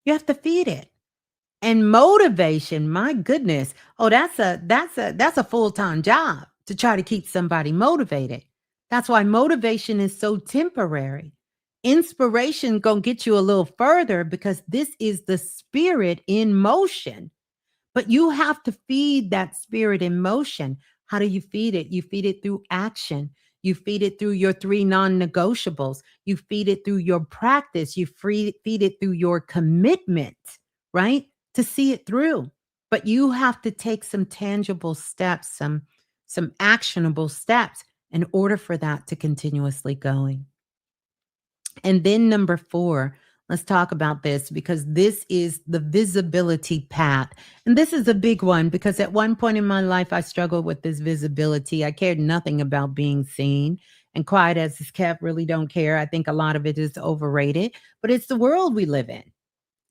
You have to feed it. And motivation, my goodness. Oh, that's a full-time job to try to keep somebody motivated. That's why motivation is so temporary. Inspiration gonna get you a little further, because this is the spirit in motion. But you have to feed that spirit in motion. How do you feed it? You feed it through action. You feed it through your 3 non-negotiables. You feed it through your practice. You feed it through your commitment, right? To see it through. But you have to take some tangible steps, some actionable steps. in order for that to continuously going. And then number 4, let's talk about this because this is the visibility path. And this is a big one because at one point in my life, I struggled with this visibility. I cared nothing about being seen. And quiet as it's kept, really don't care. I think a lot of it is overrated, but it's the world we live in.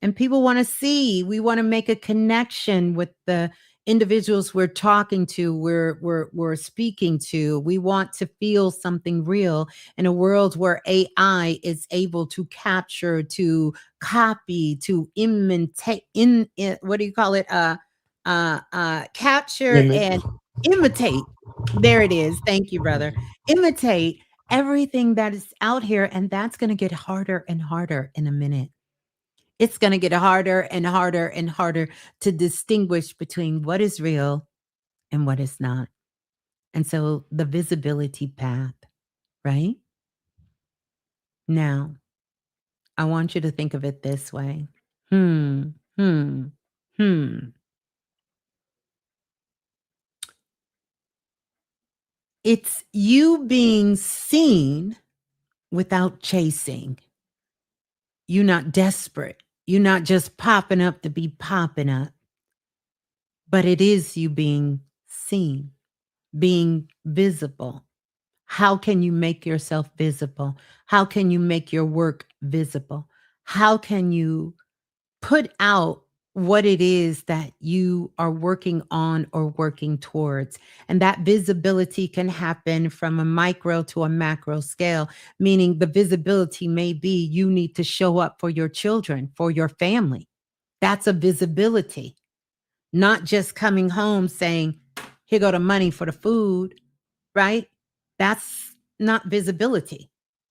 And people want to see, we want to make a connection with the individuals we're talking to, we're speaking to. We want to feel something real in a world where AI is able to capture, to copy, to imitate, what do you call it? Capture and imitate. There it is. Thank you, brother. Imitate everything that is out here. And that's going to get harder and harder in a minute. It's going to get harder and harder and harder to distinguish between what is real and what is not. And so the visibility path, right? Now, I want you to think of it this way. It's you being seen without chasing. You're not desperate. You're not just popping up to be popping up. But it is you being seen, being visible. How can you make yourself visible? How can you make your work visible? How can you put out what it is that you are working on or working towards? And that visibility can happen from a micro to a macro scale, meaning the visibility may be you need to show up for your children, for your family. That's a visibility. Not just coming home saying, here go the money for the food, right? That's not visibility.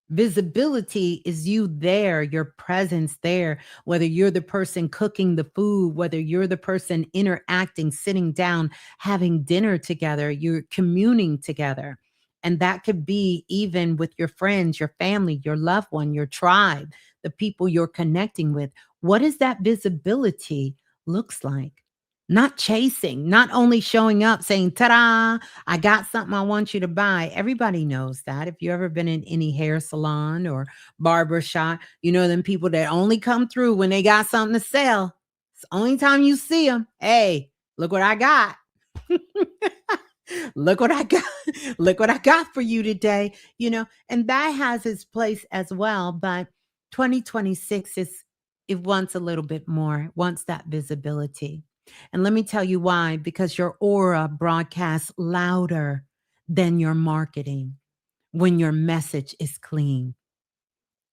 Visibility is you there, your presence there, whether you're the person cooking the food, whether you're the person interacting, sitting down, having dinner together, you're communing together. And that could be even with your friends, your family, your loved one, your tribe, the people you're connecting with. What does that visibility looks like? Not chasing, not only showing up saying, ta-da, I got something I want you to buy. Everybody knows that. If you've ever been in any hair salon or barber shop, you know them people that only come through when they got something to sell. It's the only time you see them. Hey, look what I got. Look what I got. Look what I got for you today. And that has its place as well. But 2026 it wants a little bit more, it wants that visibility. And let me tell you why, because your aura broadcasts louder than your marketing when your message is clean.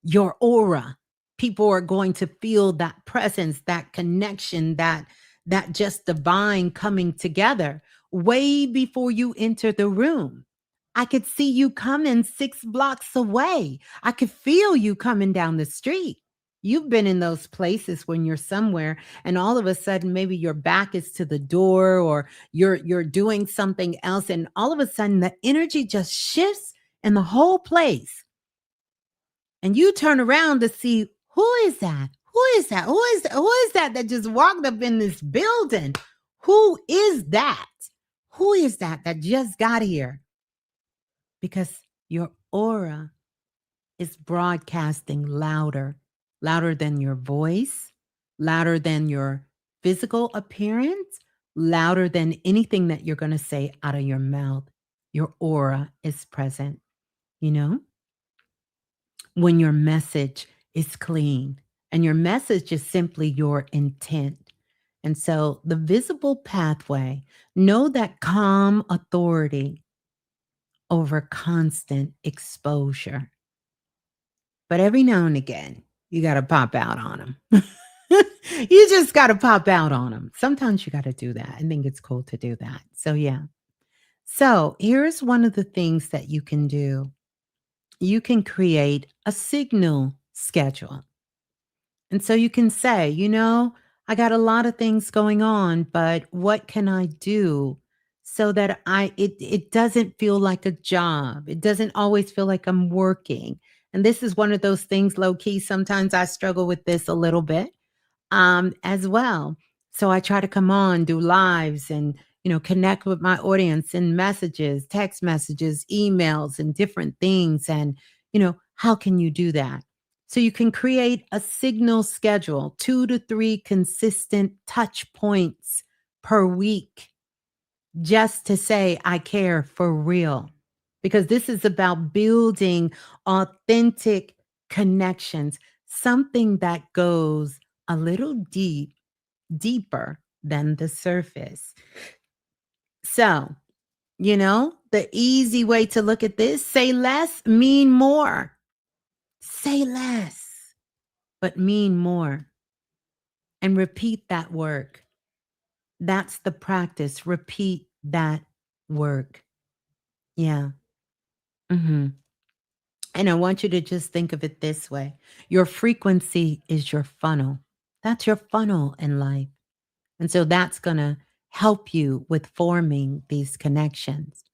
Your aura, people are going to feel that presence, that connection, that just divine coming together way before you enter the room. I could see you coming 6 blocks away. I could feel you coming down the street. You've been in those places when you're somewhere and all of a sudden maybe your back is to the door or you're doing something else and all of a sudden the energy just shifts in the whole place. And you turn around to see, who is that? Who is that? Who is that just walked up in this building? Who is that? Who is that just got here? Because your aura is broadcasting louder than your voice, louder than your physical appearance, louder than anything that you're going to say out of your mouth. Your aura is present, when your message is clean and your message is simply your intent. And so the visible pathway, know that calm authority over constant exposure. But every now and again, you got to pop out on them. You just got to pop out on them. Sometimes you got to do that. I think it's cool to do that. So, yeah. So here's one of the things that you can do. You can create a signal schedule. And so you can say, I got a lot of things going on, but what can I do so that it doesn't feel like a job? It doesn't always feel like I'm working. And this is one of those things, low key. Sometimes I struggle with this a little bit as well. So I try to come on, do lives and, connect with my audience in messages, text messages, emails, and different things. And, how can you do that? So you can create a signal schedule, 2 to 3 consistent touch points per week, just to say, I care for real. Because this is about building authentic connections, something that goes a little deeper than the surface. So, the easy way to look at this, say less, mean more. Say less, but mean more. And repeat that work. That's the practice. Repeat that work. Yeah. And I want you to just think of it this way. Your frequency is your funnel. That's your funnel in life. And so that's going to help you with forming these connections.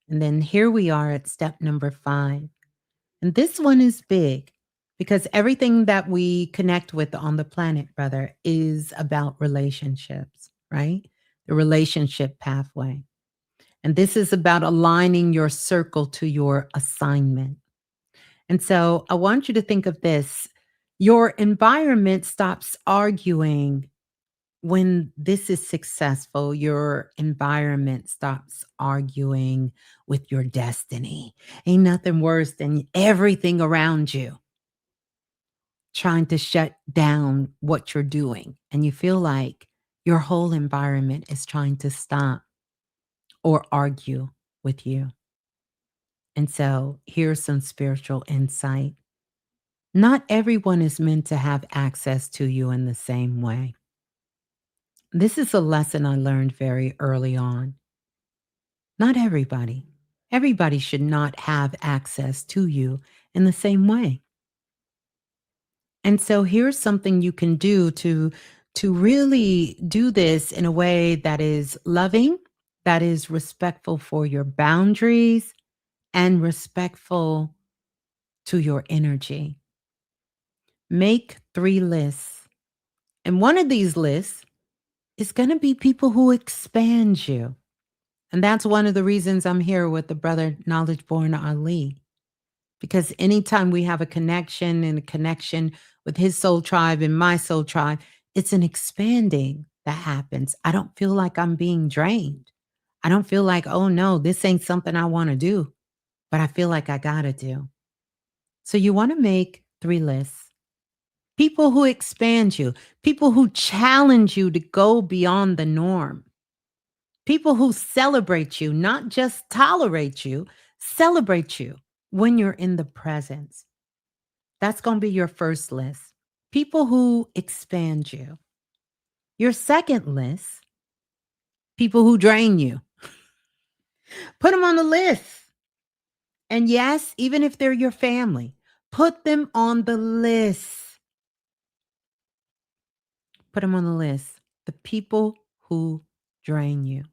And then here we are at step number 5. And this one is big because everything that we connect with on the planet, brother, is about relationships, right? The relationship pathway. And this is about aligning your circle to your assignment. And so I want you to think of this. Your environment stops arguing when this is successful. Your environment stops arguing with your destiny. Ain't nothing worse than everything around you trying to shut down what you're doing. And you feel like your whole environment is trying to stop or argue with you. And so here's some spiritual insight. Not everyone is meant to have access to you in the same way. This is a lesson I learned very early on. Not everybody. Everybody should not have access to you in the same way. And so here's something you can do to really do this in a way that is loving, that is respectful for your boundaries, and respectful to your energy. Make 3 lists. And one of these lists is going to be people who expand you. And that's one of the reasons I'm here with the brother Knowledge Born Ali. Because anytime we have a connection and a connection with his soul tribe and my soul tribe, it's an expanding that happens. I don't feel like I'm being drained. I don't feel like, oh no, this ain't something I want to do, but I feel like I got to do. So you want to make 3 lists. People who expand you, people who challenge you to go beyond the norm. People who celebrate you, not just tolerate you, celebrate you when you're in the presence. That's going to be your first list. People who expand you. Your second list, people who drain you. Put them on the list. And yes, even if they're your family, put them on the list. Put them on the list. The people who drain you.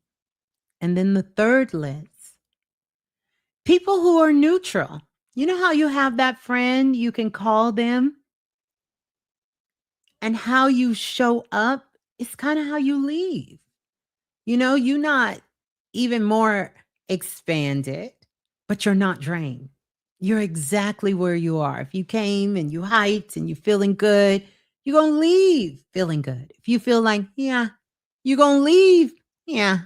And then the third list, people who are neutral. You know how you have that friend, you can call them, and how you show up is kind of how you leave. You're not even more expanded, but you're not drained. You're exactly where you are. If you came and you hyped and you're feeling good, you're going to leave feeling good. If you feel like, yeah, you're going to leave. Yeah.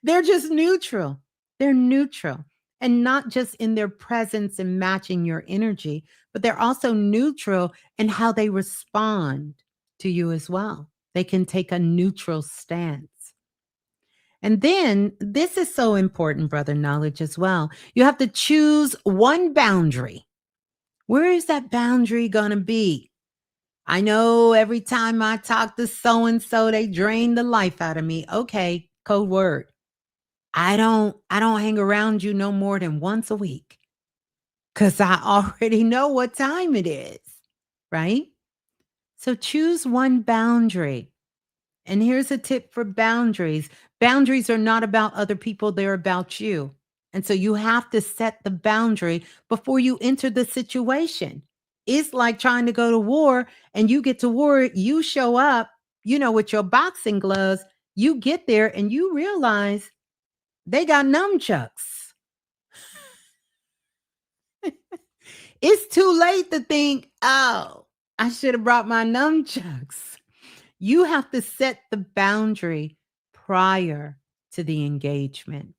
They're just neutral. They're neutral. And not just in their presence and matching your energy, but they're also neutral in how they respond to you as well. They can take a neutral stance. And then this is so important, brother Knowledge, as well. You have to choose one boundary. Where is that boundary going to be? I know every time I talk to so-and-so, they drain the life out of me. Okay, code word. I don't hang around you no more than once a week because I already know what time it is, right? So choose one boundary. And here's a tip for boundaries. Boundaries are not about other people, they're about you. And so you have to set the boundary before you enter the situation. It's like trying to go to war and you get to war, you show up, with your boxing gloves, You get there and you realize they got nunchucks. It's too late to think, oh, I should have brought my nunchucks. You have to set the boundary prior to the engagement.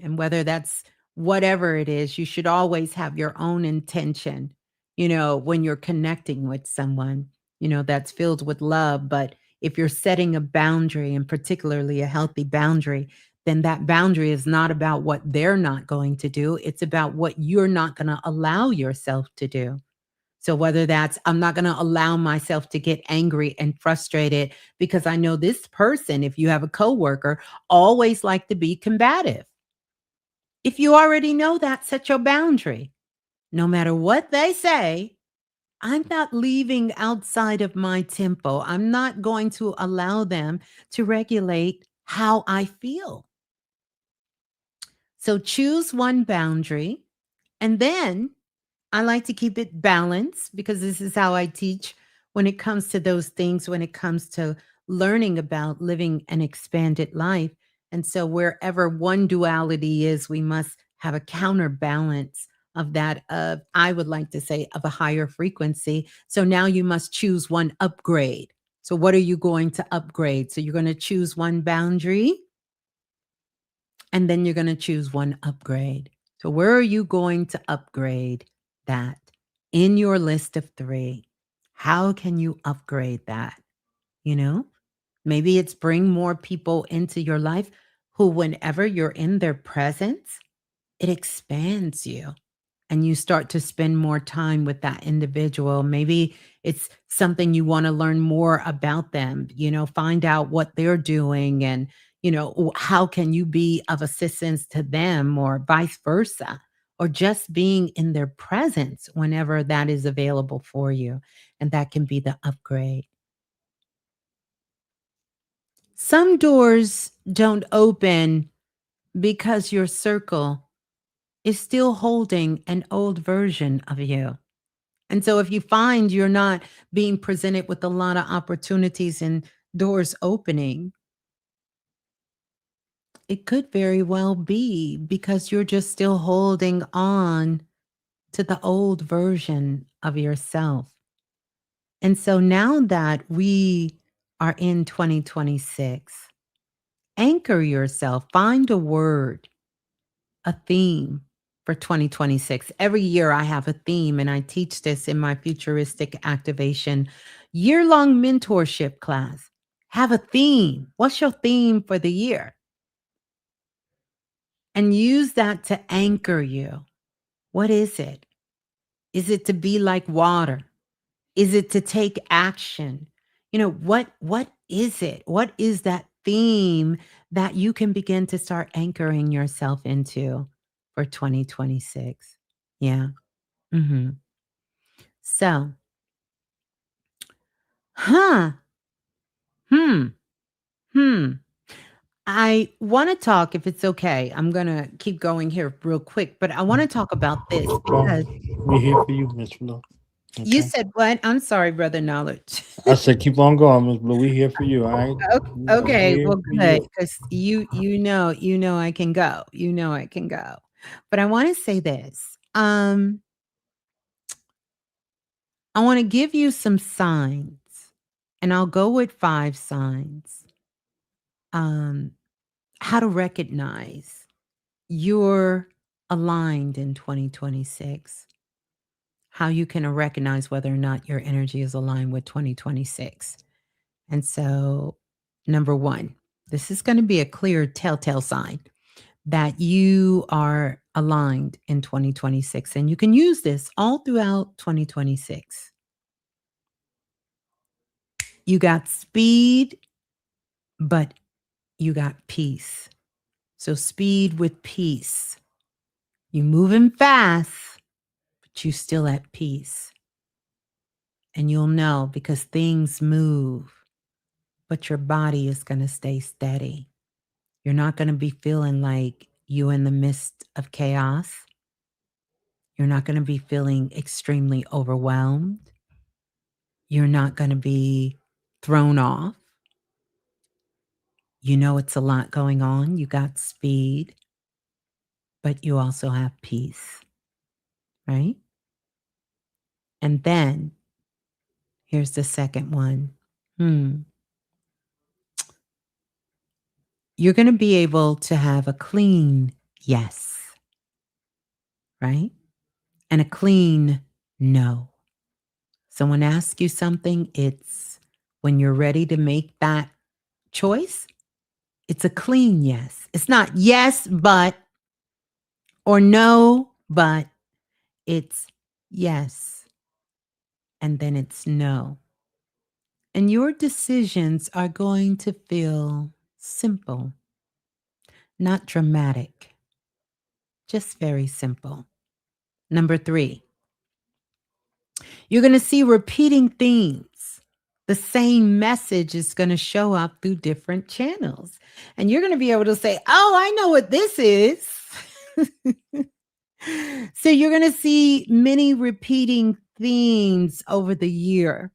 And whether that's whatever it is, you should always have your own intention, when you're connecting with someone, that's filled with love. But if you're setting a boundary, and particularly a healthy boundary, then that boundary is not about what they're not going to do. It's about what you're not going to allow yourself to do. So whether that's, I'm not going to allow myself to get angry and frustrated because I know this person, if you have a coworker, always like to be combative. If you already know that, set your boundary. No matter what they say, I'm not leaving outside of my tempo. I'm not going to allow them to regulate how I feel. So choose one boundary, and then I like to keep it balanced because this is how I teach when it comes to those things, when it comes to learning about living an expanded life. And so, wherever one duality is, we must have a counterbalance of that, of, I would like to say, of a higher frequency. So now you must choose one upgrade. So, what are you going to upgrade? So, you're going to choose one boundary, and then you're going to choose one upgrade. So, where are you going to upgrade that in your list of 3? How can you upgrade that? Maybe it's bring more people into your life who, whenever you're in their presence, it expands you and you start to spend more time with that individual. Maybe it's something you want to learn more about them, find out what they're doing, and, how can you be of assistance to them, or vice versa, or just being in their presence whenever that is available for you. And that can be the upgrade. Some doors don't open because your circle is still holding an old version of you. And so if you find you're not being presented with a lot of opportunities and doors opening, it could very well be because you're just still holding on to the old version of yourself. And so now that we are in 2026, anchor yourself, find a word, a theme for 2026. Every year I have a theme, and I teach this in my futuristic activation year-long mentorship class. Have a theme. What's your theme for the year? And use that to anchor you. What is it? Is it to be like water? Is it to take action? What is it? What is that theme that you can begin to start anchoring yourself into for 2026? Yeah. Mhm. So, huh. Hmm. Hmm. I want to talk, if it's okay. I'm going to keep going here real quick, but I want to talk about this Well, because we're here for you, Miss Blue. you Okay. said what? I'm sorry, Brother Knowledge. I said, keep on going, Miss Blue. We're here for you, all right? We're Okay, here well, for good, you. because you know I can go. You know I can go. But I want to say this. I want to give you some signs, and I'll go with 5 signs. Um, how to recognize you're aligned in 2026. How you can recognize whether or not your energy is aligned with 2026. And so, number 1, this is going to be a clear telltale sign that you are aligned in 2026. And you can use this all throughout 2026. You got speed, but you got peace. So, speed with peace. You moving fast, but you still at peace. And you'll know because things move, but your body is going to stay steady. You're not going to be feeling like you in the midst of chaos. You're not going to be feeling extremely overwhelmed. You're not going to be thrown off. You know it's a lot going on. You got speed, but you also have peace, right? And then here's the second one. You're going to be able to have a clean yes, right? And a clean no. Someone asks you something, it's when you're ready to make that choice, it's a clean yes. It's not yes, but, or no, but it's yes. And then it's no. And your decisions are going to feel simple, not dramatic, just very simple. Number 3, you're going to see repeating themes. The same message is going to show up through different channels. And you're going to be able to say, oh, I know what this is. So you're going to see many repeating themes over the year.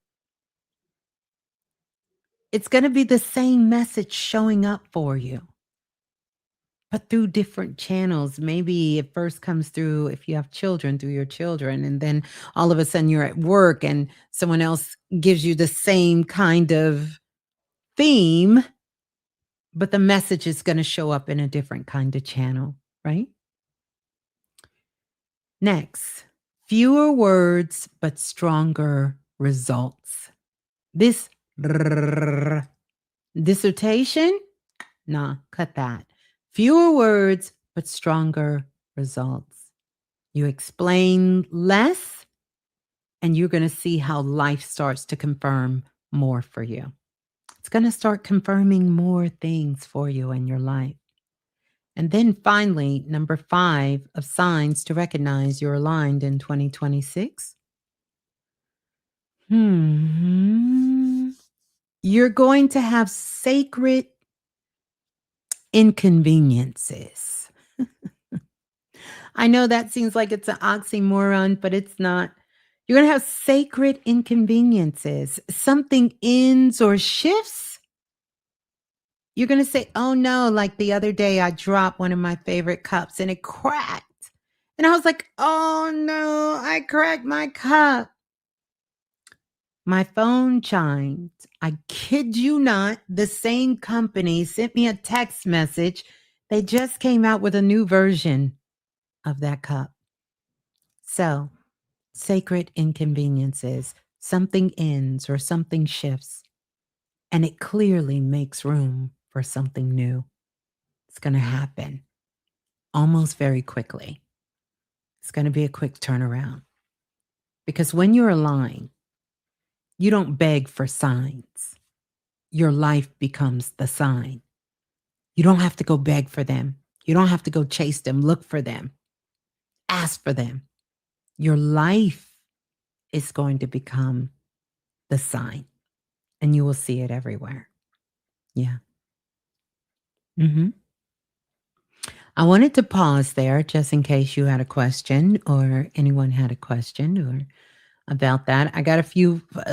It's going to be the same message showing up for you, but through different channels. Maybe it first comes through, if you have children, through your children, and then all of a sudden you're at work and someone else gives you the same kind of theme, but the message is going to show up in a different kind of channel, right? Next, fewer words, but stronger results. This dissertation, nah, cut that. Fewer words, but stronger results. You explain less, and you're going to see how life starts to confirm more for you. It's going to start confirming more things for you in your life. And then finally, number 5 of signs to recognize you're aligned in 2026. You're going to have sacred inconveniences. I know that seems like it's an oxymoron, but it's not. You're going to have sacred inconveniences. Something ends or shifts. You're going to say, oh no, like the other day I dropped one of my favorite cups and it cracked. And I was like, oh no, I cracked my cup. My phone chimed. I kid you not, the same company sent me a text message. They just came out with a new version of that cup. So, sacred inconveniences, something ends or something shifts, and it clearly makes room for something new. It's going to happen almost very quickly. It's going to be a quick turnaround. Because when you're aligned, you don't beg for signs. Your life becomes the sign. You don't have to go beg for them. You don't have to go chase them, look for them, ask for them. Your life is going to become the sign, and you will see it everywhere. Yeah. I wanted to pause there just in case you had a question or anyone had a question or about that. I got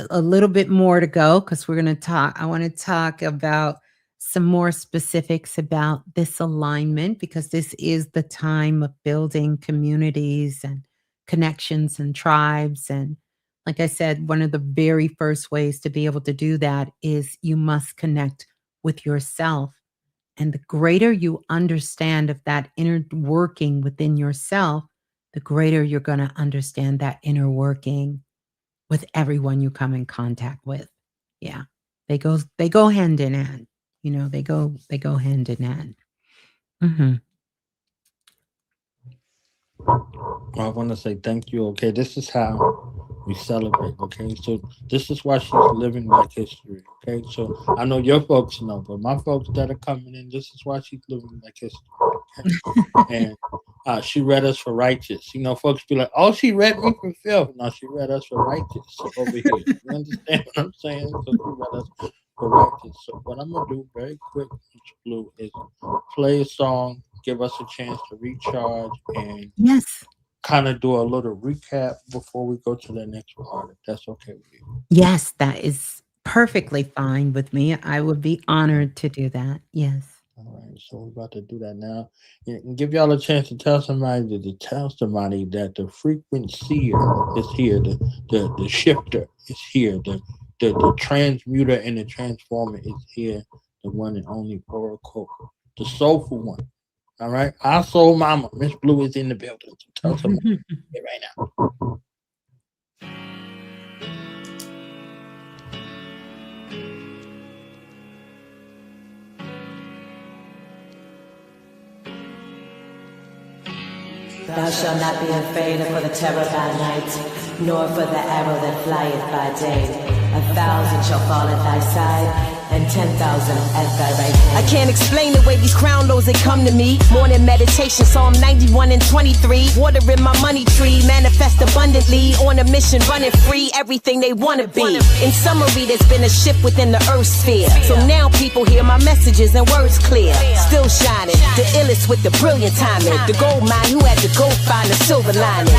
a little bit more to go because we're going to talk. I want to talk about some more specifics about this alignment because this is the time of building communities and connections and tribes. And like I said, one of the very first ways to be able to do that is you must connect with yourself. And the greater you understand of that inner working within yourself, the greater you're going to understand that inner working with everyone you come in contact with. Yeah. They go hand in hand. You know, they go hand in hand. I want to say thank you. Okay, this is how we celebrate. Okay, so this is why she's living Black history. Okay, so I know your folks know, but my folks that are coming in, this is why she's living Black history. Okay? And she read us for righteous. You know, folks be like, "Oh, she read me for filth." No, she read us for righteous. So over here, you understand what I'm saying? So she read us for righteous. So what I'm gonna do very quick, Mr. Blue, is play a song, give us a chance to recharge, and Yes. kind of do a little recap before we go to the next part, if that's okay with you. Yes, that is perfectly fine with me. I would be honored to do that. Yes. All right, so we're about to do that now. And give y'all a chance to tell somebody that the frequent seer is here, the shifter is here, the transmuter and the transformer is here, the one and only Oracle, the soulful one. All right, our soul mama, Miss Blue, is in the building. So tell somebody right now. Thou shalt not be afraid for the terror by night, nor for the arrow that flieth by day. 1,000 shall fall at thy side, and 10,000 at thy right hand. I can't explain the way these crown loads they come to me. Morning meditation, Psalm 91 and 23. Watering my money tree, manifest abundantly. On a mission, running free, everything they wanna be. In summary, there's been a shift within the earth sphere. So now people hear my messages and words clear. Still shining, the illest with the brilliant timing. The gold mine who had to go find the silver lining.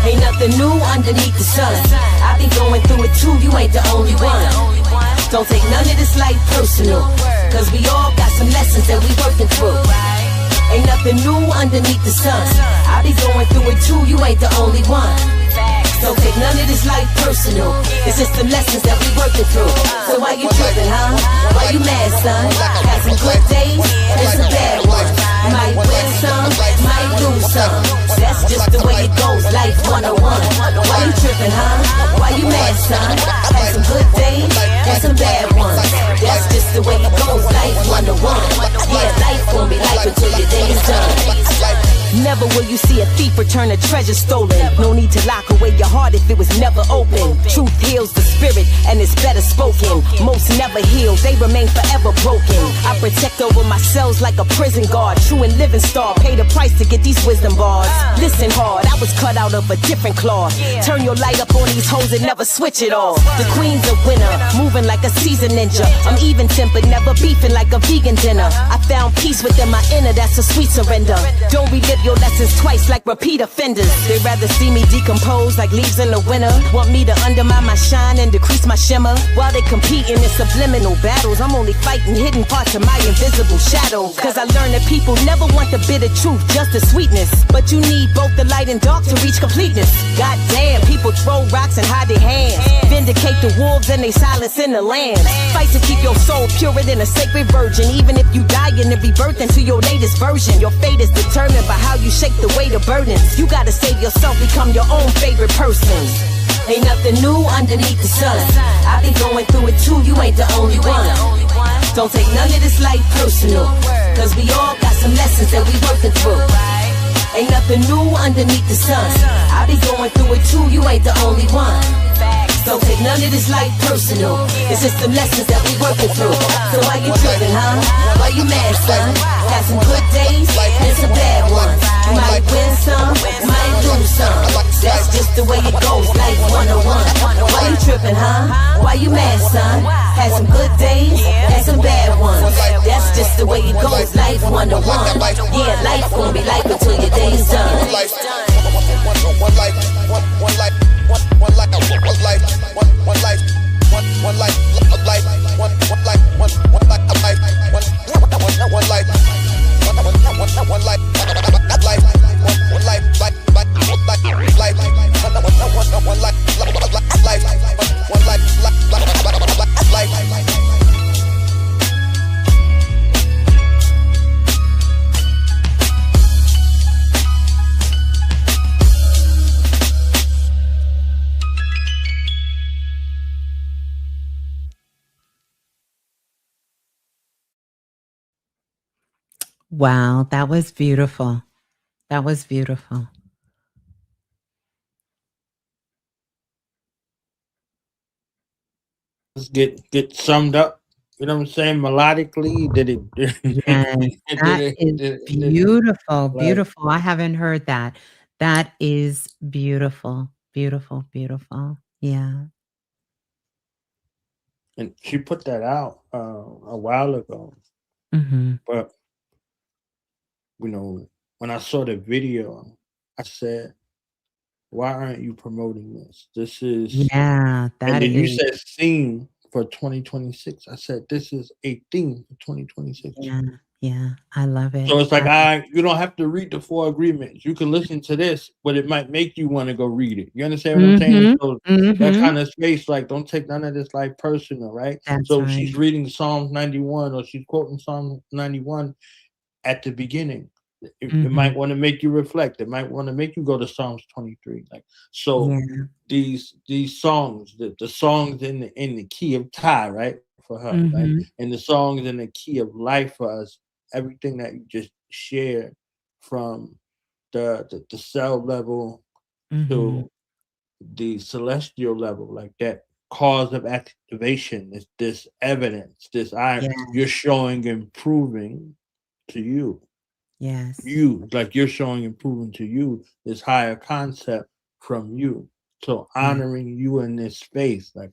Ain't nothing new underneath the sun. I be going through it too, you ain't the only one. Don't take none of this life personal, cause we all got some lessons that we working through. Ain't nothing new underneath the sun. I be going through it too, you ain't the only one. Don't take none of this life personal, it's just the lessons that we working through. So why you tripping, huh? Why you mad, son? Got some good days and some bad ones. Might win some, might lose some. That's just the way it goes, life 101. Why you tripping, huh? Why you mad, son? Had some good days and some bad ones. That's just the way it goes, life 101. Yeah, life gon' be life until your day is done. Never will you see a thief return a treasure stolen. No need to lock away your heart if it was never open. Truth heals the spirit and it's better spoken. Most never heal, they remain forever broken. I protect over my cells like a prison guard. True and living star, pay the price to get these wisdom bars. Listen hard, I was cut out of a different cloth. Turn your light up on these hoes and never switch it off. The queen's a winner, moving like a seasoned ninja. I'm even tempered, never beefing like a vegan dinner. I found peace within my inner, that's a sweet surrender. Don't relive your lessons twice like repeat offenders. They'd rather see me decompose like leaves in the winter. Want me to undermine my shine and decrease my shimmer. While they competing in subliminal battles, I'm only fighting hidden parts of my invisible shadow. Cause I learned that people never want the bitter truth, just the sweetness. But you need both the light and dark to reach completeness. Goddamn, people throw rocks and hide their hands. Vindicate the wolves and they silence in the lambs. Fight to keep your soul purer than a sacred virgin. Even if you die and rebirth into your latest version. Your fate is determined by how you shake the weight of burdens. You gotta save yourself, become your own favorite person. Ain't nothing new underneath the sun. I be going through it too, you ain't the only one. Don't take none of this life personal, cause we all got some lessons that we working through. Ain't nothing new underneath the sun. I be going through it too, you ain't the only one. Don't take none of this life personal, it's just the lessons that we working through. So why you tripping, huh? Why you mad, son? Had some good days and some bad ones. You might win some, might lose some. That's just the way it goes, life 101. Why you tripping, huh? Why you mad, son? Had some good days and some bad ones. That's just the way it goes, life 101. Yeah, life gon' be life until your day is done. One life, one life, one life, one life, one life, one life, one life, a life, one life, one life, a life, one life, one life, a life, one life, life, Wow, that was beautiful. That was beautiful. Let's get summed up. You know what I'm saying? Melodically, did it? Yes, that is beautiful, beautiful. I haven't heard that. That is beautiful, beautiful, beautiful. Yeah. And she put that out a while ago. Mm-hmm. But you know, when I saw the video, I said, "Why aren't you promoting this? This is Yeah, And that then you is said scene for 2026. I said this is a theme for 2026. Yeah. Yeah. I love it. So it's like you don't have to read the 4 agreements. You can listen to this, but it might make you want to go read it. You understand what I'm saying? Mhm. So that Mhm. kind of space, like, don't take none of this like personal, right? That's So right. she's reading Psalms 91 or she's quoting Psalm 91 at the beginning. It might Mhm. want to make you reflect. It might want to make you go to Psalms 23. Like, so Yeah. these songs, the songs in the key of Thai, right? For her, right? Mhm. And the songs in the key of life for us, everything that you just shared from the cell level Mhm. to the celestial level, like that cause of activation, this evidence, you're Yes. showing improving to you. Yes. You, like, you're showing and proving to you this higher concept from you. So Yeah. honoring you in this space, like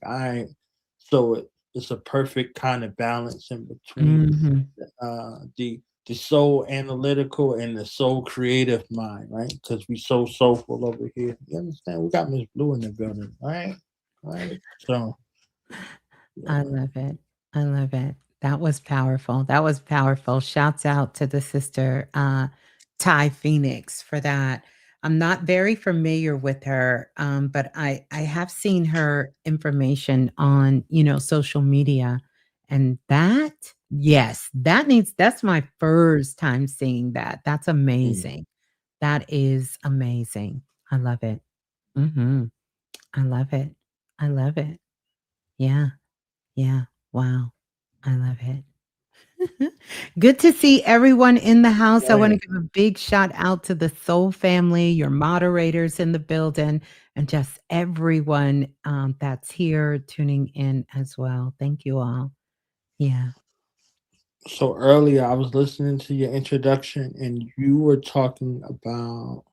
it's a perfect kind of balance in between Mhm. the soul analytical and the soul creative mind, right? Because we so soulful over here. You understand? We got Miss Blue in the building, right? Right. So I yeah. love it. I love it. That was powerful. That was powerful. Shouts out to the sister, Ty Phoenix for that. I'm not very familiar with her, but I have seen her information on, social media. And that, yes, that's my first time seeing that. That's Mm. amazing. That is amazing. I love it. Mhm. I love it. I love it. Yeah. Yeah. Wow. I love it. Good to see everyone in the house. I want to Right. give a big shout out to the Soul family, your moderators in the building, and just everyone that's here tuning in as well. Thank you all. Yeah. So earlier I was listening to your introduction and you were talking about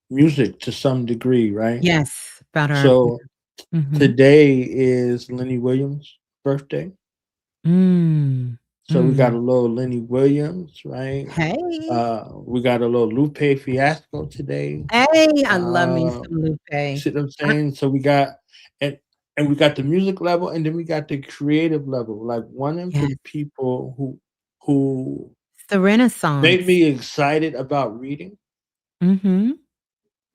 music to some degree, right? Yes. About our. So Mhm. today is Lenny Williams' birthday. Mm. So we got a Mm. little Lenny Williams, right? Hey. We got a little Lupe Fiasco today. Hey. I love me Uh, some Lupe. See what I'm saying? So we got and and we got the music level, and then we got the creative level. Like, one of Yes. the people who It's the made Renaissance. me excited about reading, Mhm.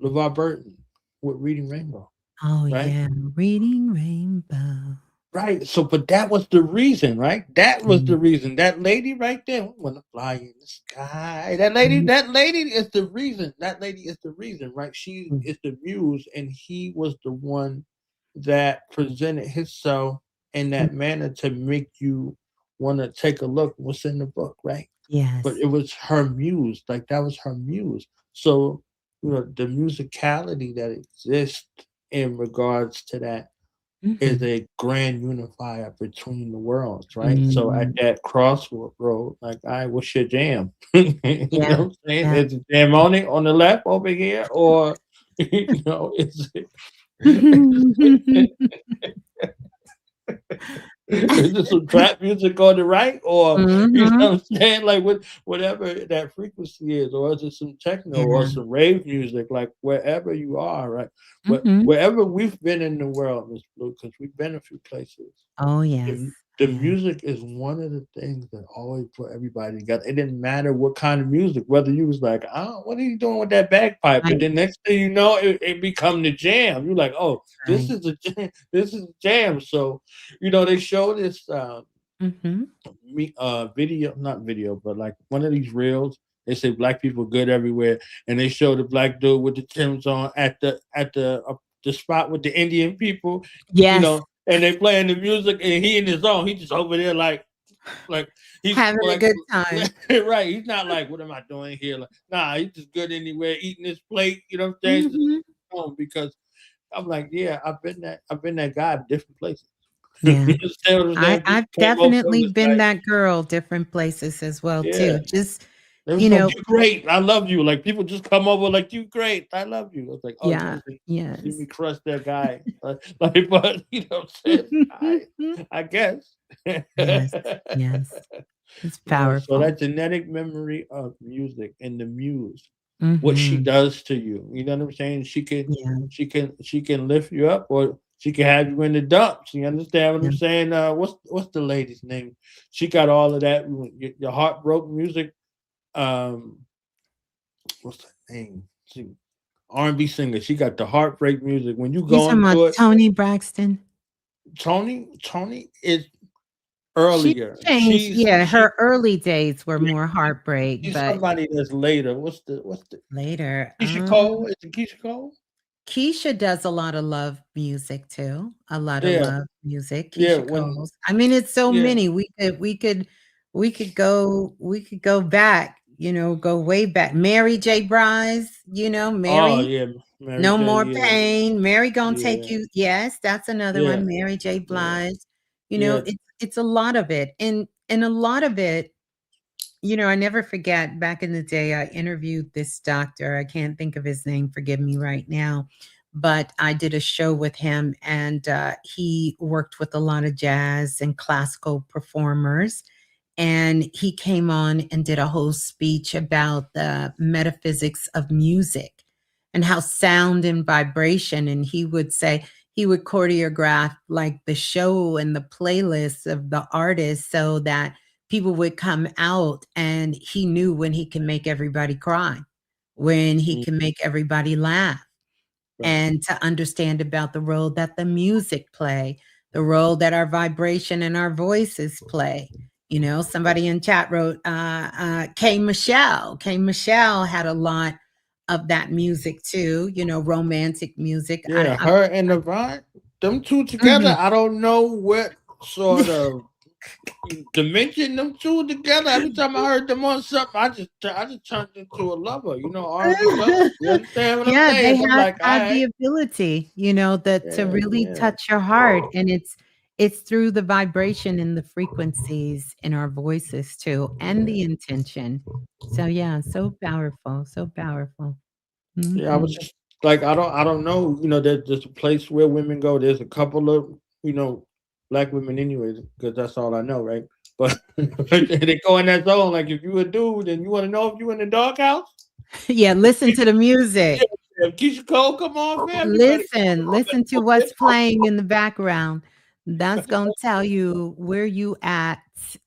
LeVar Burton with Reading Rainbow, Oh, right? yeah. Reading Rainbow. Right. So, but that was the reason, right? That was the Mm. reason. That lady right there, wanna fly in the sky. Mm. That lady is the reason. That lady is the reason, right? She Mm. is the muse, and he was the one that presented himself in Mm. that manner to make you want to take a look what's in the book, right? But Yes. it was her muse, like, that was her muse. So, the musicality that exists in regards to that is Mhm. a grand unifier between the worlds, right? So at Mm. that crossroad, like, "All right, what's your jam?" You know Yeah. what I'm saying? Yeah. Is the jam on the left over here, or, is it is it some trap music on the right, or, Mhm. what I'm saying? Like, whatever that frequency is, or is it some techno or Yeah. some rave music, like, wherever you are, right? Mhm. Wherever we've been in the world, Miss Blue, because 'cause we've been a few places. Oh, yes. The Yeah. music is one of the things that always put everybody together. It didn't matter what kind of music, whether you was like, "Oh, what are you doing with that bagpipe?" And Right. then next thing you know, it become the jam. You're like, "Oh, this Right. is a jam. This is a jam." So, they show this Mhm. video, not video, but like one of these reels. They say black people good everywhere, and they show the black dude with the Timbs on at the spot with the Indian people, Yes. and they playing the music, and he in his zone. He just over there like he's Having a like good time. right. He's not like, what am I doing here? Like, nah, he's just good anywhere, eating his plate. You know what I'm saying? Just Mhm. home, because I'm like, yeah, I've been that guy in different places. You Yeah. understand what I'm saying? People I've came up to him, definitely it's been like, that girl different places as well yeah. too. Just, They was you like, know "You great, I love you." Like, people just come over like, "You great, I love you." I was like, "Oh, you yeah. want to see Yes. me crush that guy?" Like, but what I'm saying? I guess. Yes. Yes. It's So powerful. that genetic memory of music and the muse, what she Mhm. does to you. You know what I'm saying? She can Yeah. she can she can lift you up, or She can have you in the dumps. You understand what Yeah. I'm saying? What's the lady's name? She got all of that. Your heart broke music. Um, what's her name? She R&B singer. She got the heartbreak music. When you You go talking about into it, Tony Braxton? Tony is She earlier. changed, yeah, her early days were Yeah, more heartbreak, she's but somebody that's later. What's the later, Keisha Cole? Is it Keisha Cole? Keisha does a lot of love music too. A lot of Yeah, love music. yeah. Keisha Coles. I mean, it's so Yeah. many. We could go back, go way back. Mary J. Blige, Oh Mary, yeah, Mary No J. More Yeah, Pain. Mary gonna take yeah, you. Yes, that's another yeah, one. Mary J. yeah, Blige. yeah. It's a lot of it. And a lot of it, I never forget back in the day, I interviewed this doctor. I can't think of his name, forgive me right now, but I did a show with him and he worked with a lot of jazz and classical performers. And he came on and did a whole speech about the metaphysics of music and how sound and vibration. And he would say, he would choreograph like the show and the playlists of the artists so that people would come out and he knew when he can make everybody cry, when he Mm, can make everybody laugh, right. and to understand about the role that the music play, the role that our vibration and our voices play. Somebody in chat wrote, K. Michelle. K. Michelle had a lot of that music too, romantic music. Yeah, her and Nirvana, them two together. Mhm. I don't know what sort of dimension them two together. Every time I heard them on something, I just turned into a lover. R&B lover. You understand what I'm Yeah, they saying? I'm have like, all have the right, ability, that to yeah, really yeah, touch your heart, and it's through the vibration and the frequencies in our voices too, and yeah. the intention. So yeah, so powerful, so powerful. Yeah, I was Mhm. just like, I don't know. There's a place where women go. There's a couple of you know black women, anyways, because that's all I know, right? But they go in that zone. Like, if you a dude and you want to know if you in the doghouse, Yeah, listen to the yeah, music. if Keisha Cole come on, fam, you better Listen to go. what's playing in the background. That's gonna tell you where you at,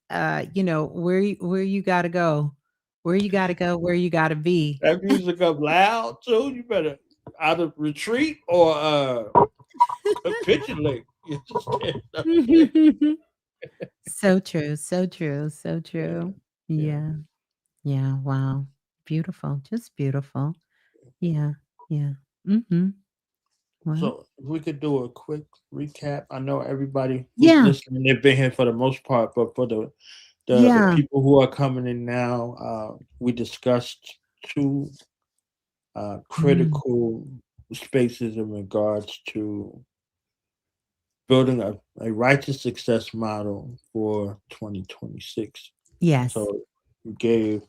where you gotta go, where you gotta be. That music up loud too. You better either retreat or capitulate. You understand? So true, so true, so Yeah, true. yeah. Yeah, yeah, wow. Beautiful, just beautiful. Yeah, yeah. Mhm. Well, So if we could do a quick recap. I know everybody who's yeah, listening, they've been here for the most part, but for the yeah. people who are coming in now, we discussed two Mm. critical spaces in regards to building a righteous success model for 2026. Yes. So you gave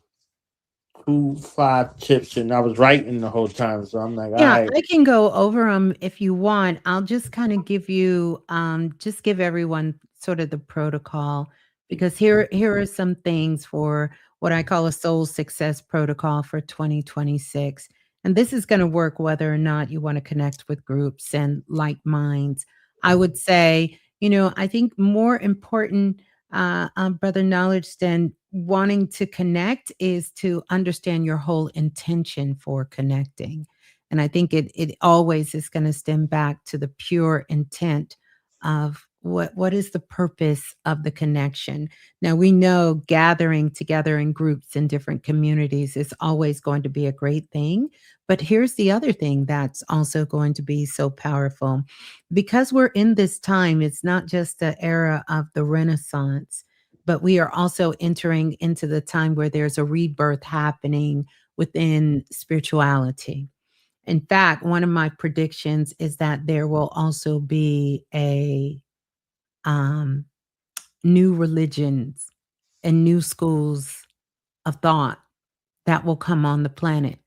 5 tips, and I was writing the whole time. So I'm like, all Yeah, right. I can go over them if you want. I'll just kinda give you, just give everyone sort of the protocol, because here are some things for what I call a soul success protocol for 2026, and this is gonna work whether or not you wanna connect with groups and like minds. I would say, I think more important, brother knowledge than wanting to connect is to understand your whole intention for connecting. And I think it always is going to stem back to the pure intent of what is the purpose of the connection. Now we know gathering together in groups in different communities is always going to be a great thing. But here's the other thing that's also going to be so powerful. Because we're in this time, it's not just the era of the Renaissance, but we are also entering into the time where there's a rebirth happening within spirituality. In fact, one of my predictions is that there will also be a um, new religions and new schools of thought that will come on the planet,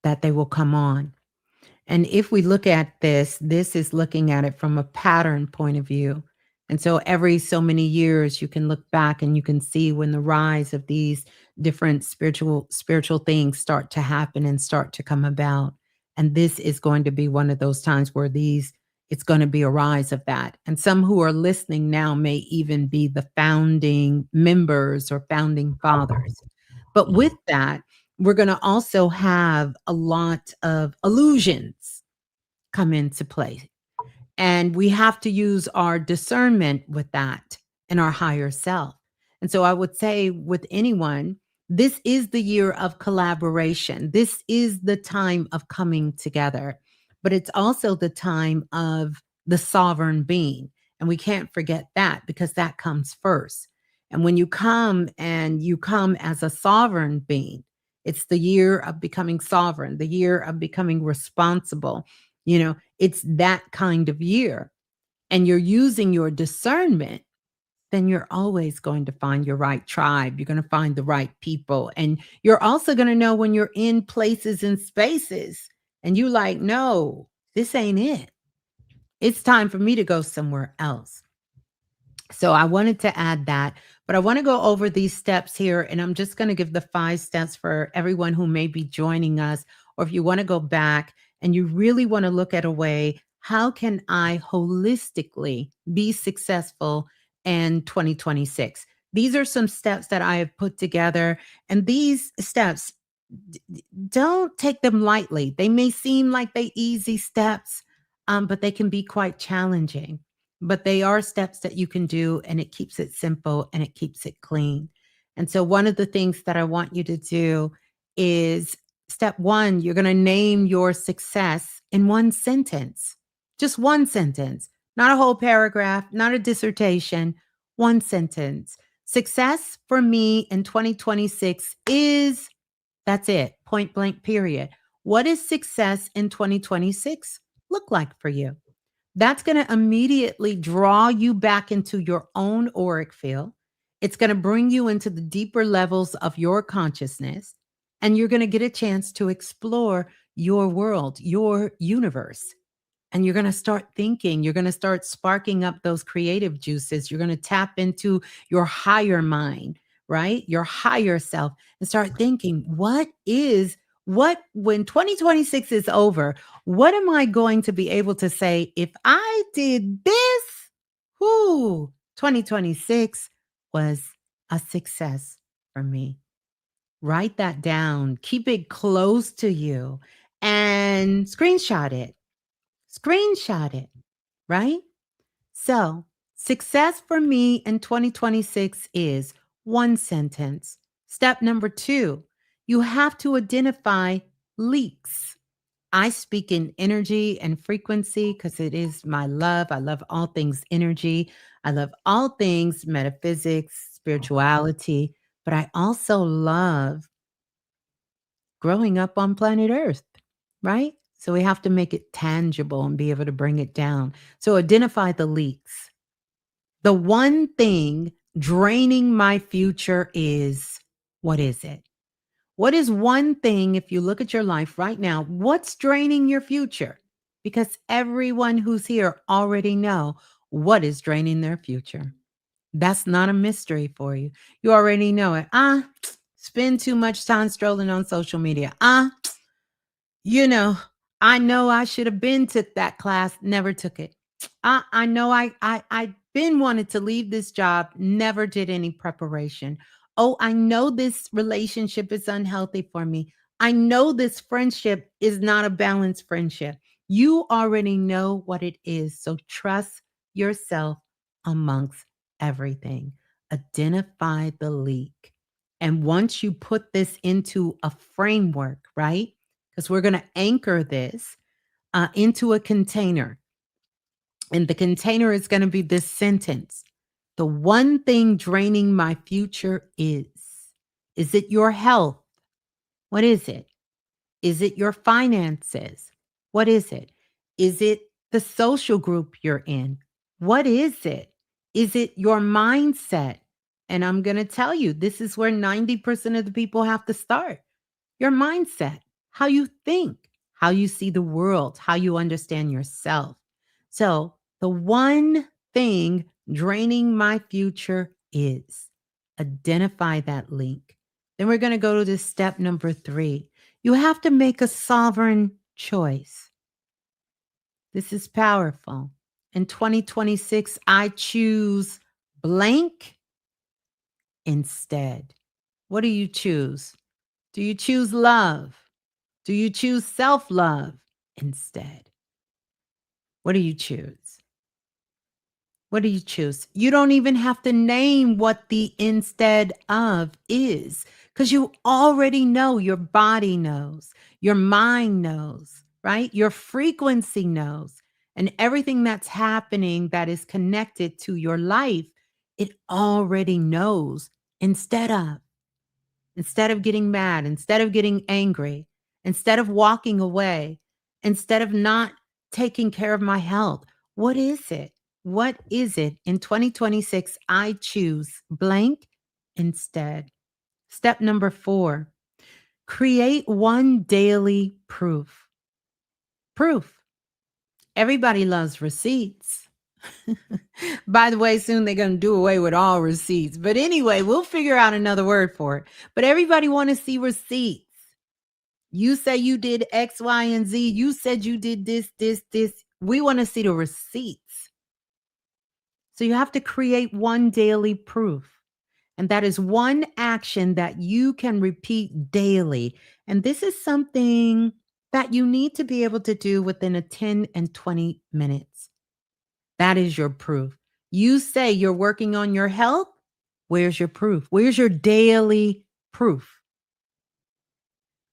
that they will come on. And if we look at this is looking at it from a pattern point of view. And so every so many years you can look back and you can see when the rise of these different spiritual things start to happen and start to come about. And this is going to be one of those times where these It's going to be a rise of that. And some who are listening now may even be the founding members or founding fathers. But with that, we're going to also have a lot of illusions come into play. And we have to use our discernment with that and our higher self. And so I would say with anyone, this is the year of collaboration. This is the time of coming together, but it's also the time of the sovereign being. And we can't forget that because that comes first. And when you come and you come as a sovereign being, it's the year of becoming sovereign, the year of becoming responsible. It's that kind of year. And you're using your discernment, then you're always going to find your right tribe. You're going to find the right people. And you're also going to know when you're in places and spaces and you like, no, this ain't it. It's time for me to go somewhere else. So I wanted to add that, but I want to go over these steps here. And I'm just going to give the 5 steps for everyone who may be joining us, or if you want to go back and you really want to look at a way, how can I holistically be successful in 2026? These are some steps that I have put together. And these steps, don't take them lightly. They may seem like they easy steps, but they can be quite challenging. But they are steps that you can do, and it keeps it simple and it keeps it clean. And so one of the things that I want you to do is step 1, you're going to name your success in one sentence. Just one sentence, not a whole paragraph, not a dissertation, one sentence. Success for me in 2026 is, that's it, point blank, period. What does success in 2026 look like for you? That's going to immediately draw you back into your own auric field. It's going to bring you into the deeper levels of your consciousness, and you're going to get a chance to explore your world, your universe. And you're going to start thinking, you're going to start sparking up those creative juices. You're going to tap into your higher mind, right? Your higher self, and start thinking, when 2026 is over, what am I going to be able to say if I did this? 2026 was a success for me. Write that down, keep it close to you, and screenshot it. Screenshot it, right? So, success for me in 2026 is one sentence. Step number 2, you have to identify leaks. I speak in energy and frequency because it is my love. I love all things energy. I love all things metaphysics, spirituality, but I also love growing up on planet Earth, right? So we have to make it tangible and be able to bring it down. So identify the leaks. The one thing draining my future is, what is it? What is one thing, if you look at your life right now, what's draining your future? Because everyone who's here already know what is draining their future. That's not a mystery for you. You already know it. Spend too much time strolling on social media. I know I should have been took that class, never took it. I know I been wanted to leave this job, never did any preparation. Oh, I know this relationship is unhealthy for me. I know this friendship is not a balanced friendship. You already know what it is. So trust yourself amongst everything. Identify the leak. And once you put this into a framework, right? Because we're going to anchor this into a container. And the container is going to be this sentence. The one thing draining my future is it your health? What is it? Is it your finances? What is it? Is it the social group you're in? What is it? Is it your mindset? And I'm going to tell you, this is where 90% of the people have to start. Your mindset, how you think, how you see the world, how you understand yourself. So the one thing draining my future is, identify that link. Then we're going to go to this step number 3. You have to make a sovereign choice. This is powerful. In 2026, I choose blank instead. What do you choose? Do you choose love? Do you choose self-love instead? What do you choose? What do you choose? You don't even have to name what the instead of is because you already know. Your body knows, your mind knows, right? Your frequency knows. And everything that's happening that is connected to your life, it already knows. Instead of getting mad, instead of getting angry, instead of walking away, instead of not taking care of my health, what is it? What is it? In 2026, I choose blank instead. Step number 4, create one daily proof. Proof. Everybody loves receipts. By the way, soon they're going to do away with all receipts. But anyway, we'll figure out another word for it. But everybody want to see receipts. You say you did X, Y, and Z. You said you did this, this, this. We want to see the receipts. So you have to create one daily proof. And that is one action that you can repeat daily. And this is something that you need to be able to do within a 10 and 20 minutes. That is your proof. You say you're working on your health. Where's your proof? Where's your daily proof?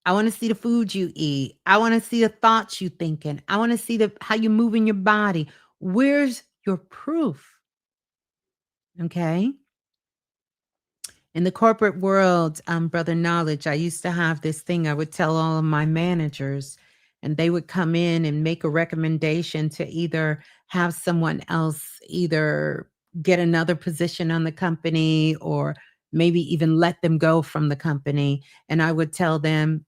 I want to see the food you eat. I want to see the thoughts you thinking. I want to see how you move in your body. Where's your proof? Okay. In the corporate world, Brother Knowledge, I used to have this thing I would tell all of my managers, and they would come in and make a recommendation to either have someone else either get another position on the company or maybe even let them go from the company. And I would tell them,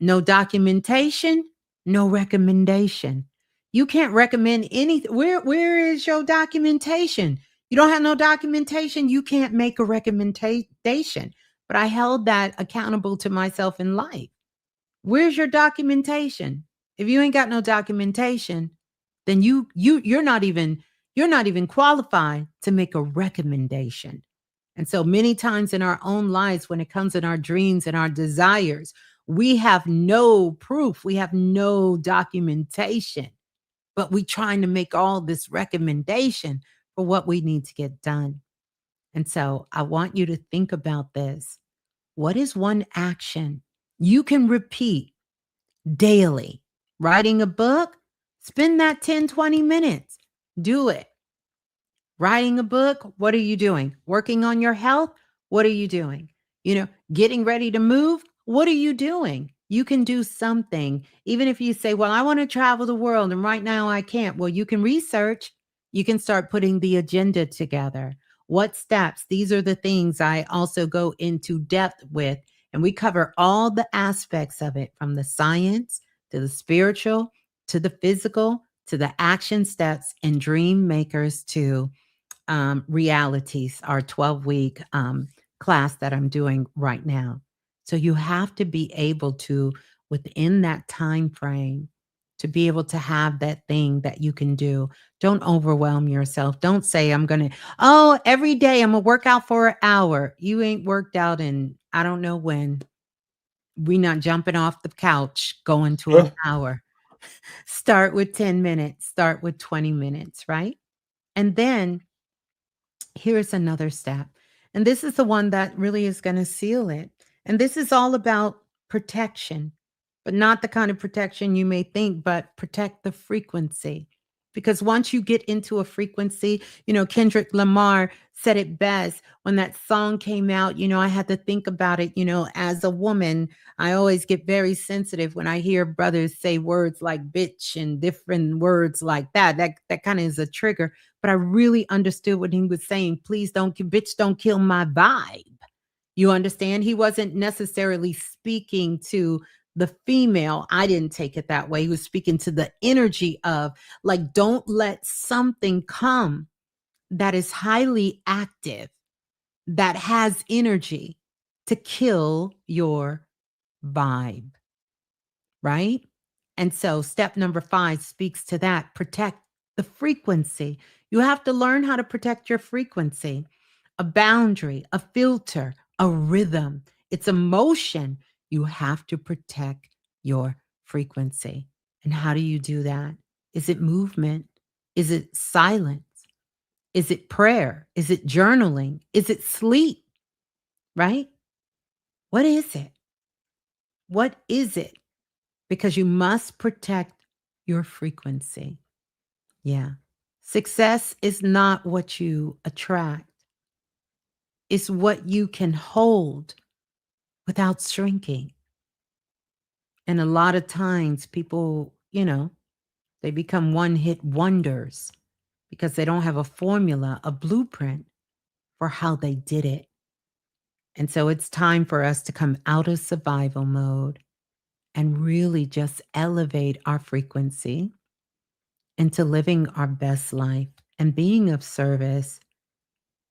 no documentation, no recommendation. You can't recommend anything. Where is your documentation? You don't have no documentation, you can't make a recommendation. But I held that accountable to myself in life. Where's your documentation? If you ain't got no documentation, then you're not even qualified to make a recommendation. And so many times in our own lives, when it comes in our dreams and our desires, we have no proof, we have no documentation, but we trying to make all this recommendation for what we need to get done. And so I want you to think about this. What is one action you can repeat daily? Writing a book, spend that 10, 20 minutes. Do it. Writing a book, what are you doing? Working on your health, what are you doing? Getting ready to move, what are you doing? You can do something. Even if you say, well, I want to travel the world and right now I can't. Well, you can research. You can start putting the agenda together. What steps? These are the things I also go into depth with. And we cover all the aspects of it, from the science to the spiritual to the physical to the action steps and dream makers to realities, our 12-week class that I'm doing right now. So you have to be able to, within that time frame, to be able to have that thing that you can do. Don't overwhelm yourself. Don't say, every day I'm going to work out for an hour. You ain't worked out in, I don't know when. We not jumping off the couch going to an hour. Start with 10 minutes, start with 20 minutes, right? And then here's another step. And this is the one that really is going to seal it. And this is all about protection, but not the kind of protection you may think, but protect the frequency. Because once you get into a frequency, Kendrick Lamar said it best when that song came out. I had to think about it. As a woman, I always get very sensitive when I hear brothers say words like bitch and different words like that. That kind of is a trigger. But I really understood what he was saying. Please bitch, don't kill my vibe. You understand? He wasn't necessarily speaking to the female. I didn't take it that way. He was speaking to the energy of, like, don't let something come that is highly active, that has energy, to kill your vibe, right? And so step number 5 speaks to that. Protect the frequency. You have to learn how to protect your frequency, a boundary, a filter, a rhythm. It's emotion. You have to protect your frequency. And how do you do that? Is it movement? Is it silence? Is it prayer? Is it journaling? Is it sleep? Right? What is it? What is it? Because you must protect your frequency. Yeah. Success is not what you attract, it's what you can hold without shrinking. And a lot of times people, they become one hit wonders because they don't have a formula, a blueprint for how they did it. And so it's time for us to come out of survival mode and really just elevate our frequency into living our best life and being of service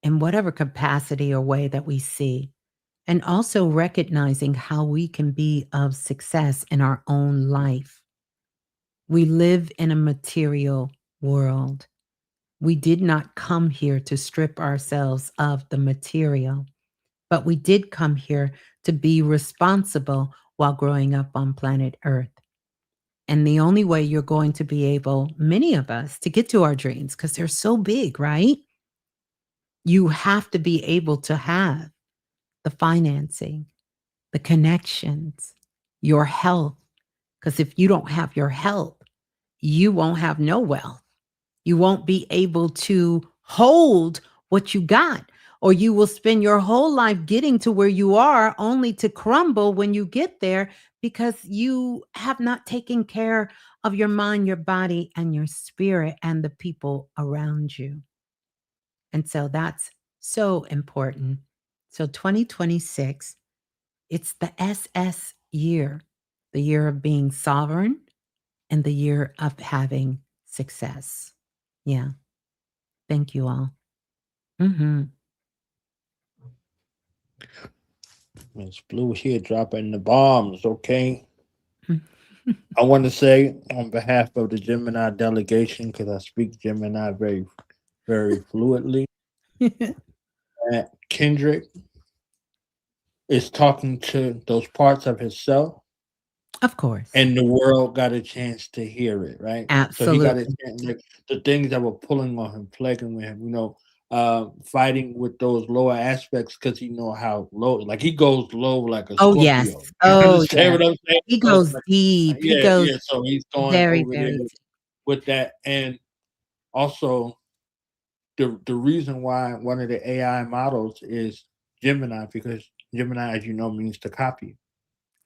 in whatever capacity or way that we see. And also recognizing how we can be of success in our own life. We live in a material world. We did not come here to strip ourselves of the material, but we did come here to be responsible while growing up on planet Earth. And the only way you're going to be able, many of us, to get to our dreams, because they're so big, right? You have to be able to have the financing, the connections, your health. Because if you don't have your health, you won't have no wealth. You won't be able to hold what you got, or you will spend your whole life getting to where you are only to crumble when you get there because you have not taken care of your mind, your body, and your spirit and the people around you. And so that's so important. So 2026, it's the SS year, the year of being sovereign and the year of having success. Yeah. Thank you all. Miss Blue here dropping the bombs, okay? I want to say on behalf of the Gemini delegation, because I speak Gemini very, very fluently, that Kendrick is talking to those parts of himself, Of course. and the world got a chance to hear it, right? So he got a Absolutely. chance, like, the things that were pulling on him, plaguing with him, fighting with those lower aspects because he know how low, like he goes low like a Oh, yes. Scorpio. You Oh, understand yes. what I'm saying? He So it's goes like, deep. He yeah, goes yeah. So he's going very, over there very deep. with that, and also the reason why one of the AI models is Gemini, because Gemini, as you know, means to copy.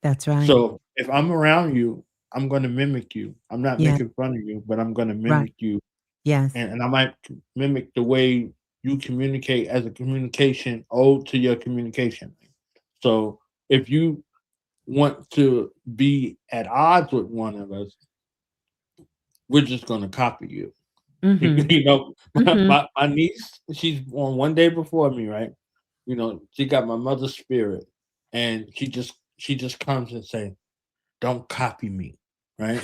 That's right. So if I'm around you, I'm going to mimic you. I'm not Yeah. making fun of you, but I'm going to Right. mimic you, Yes. and I might mimic the way you communicate as a communication ode to your communication. So if you want to be at odds with one of us, we're just going to copy you. Mhm. My, Mhm. my niece, she's born one day before me, right? She got my mother's spirit, and she just comes and say, "Don't copy me," right?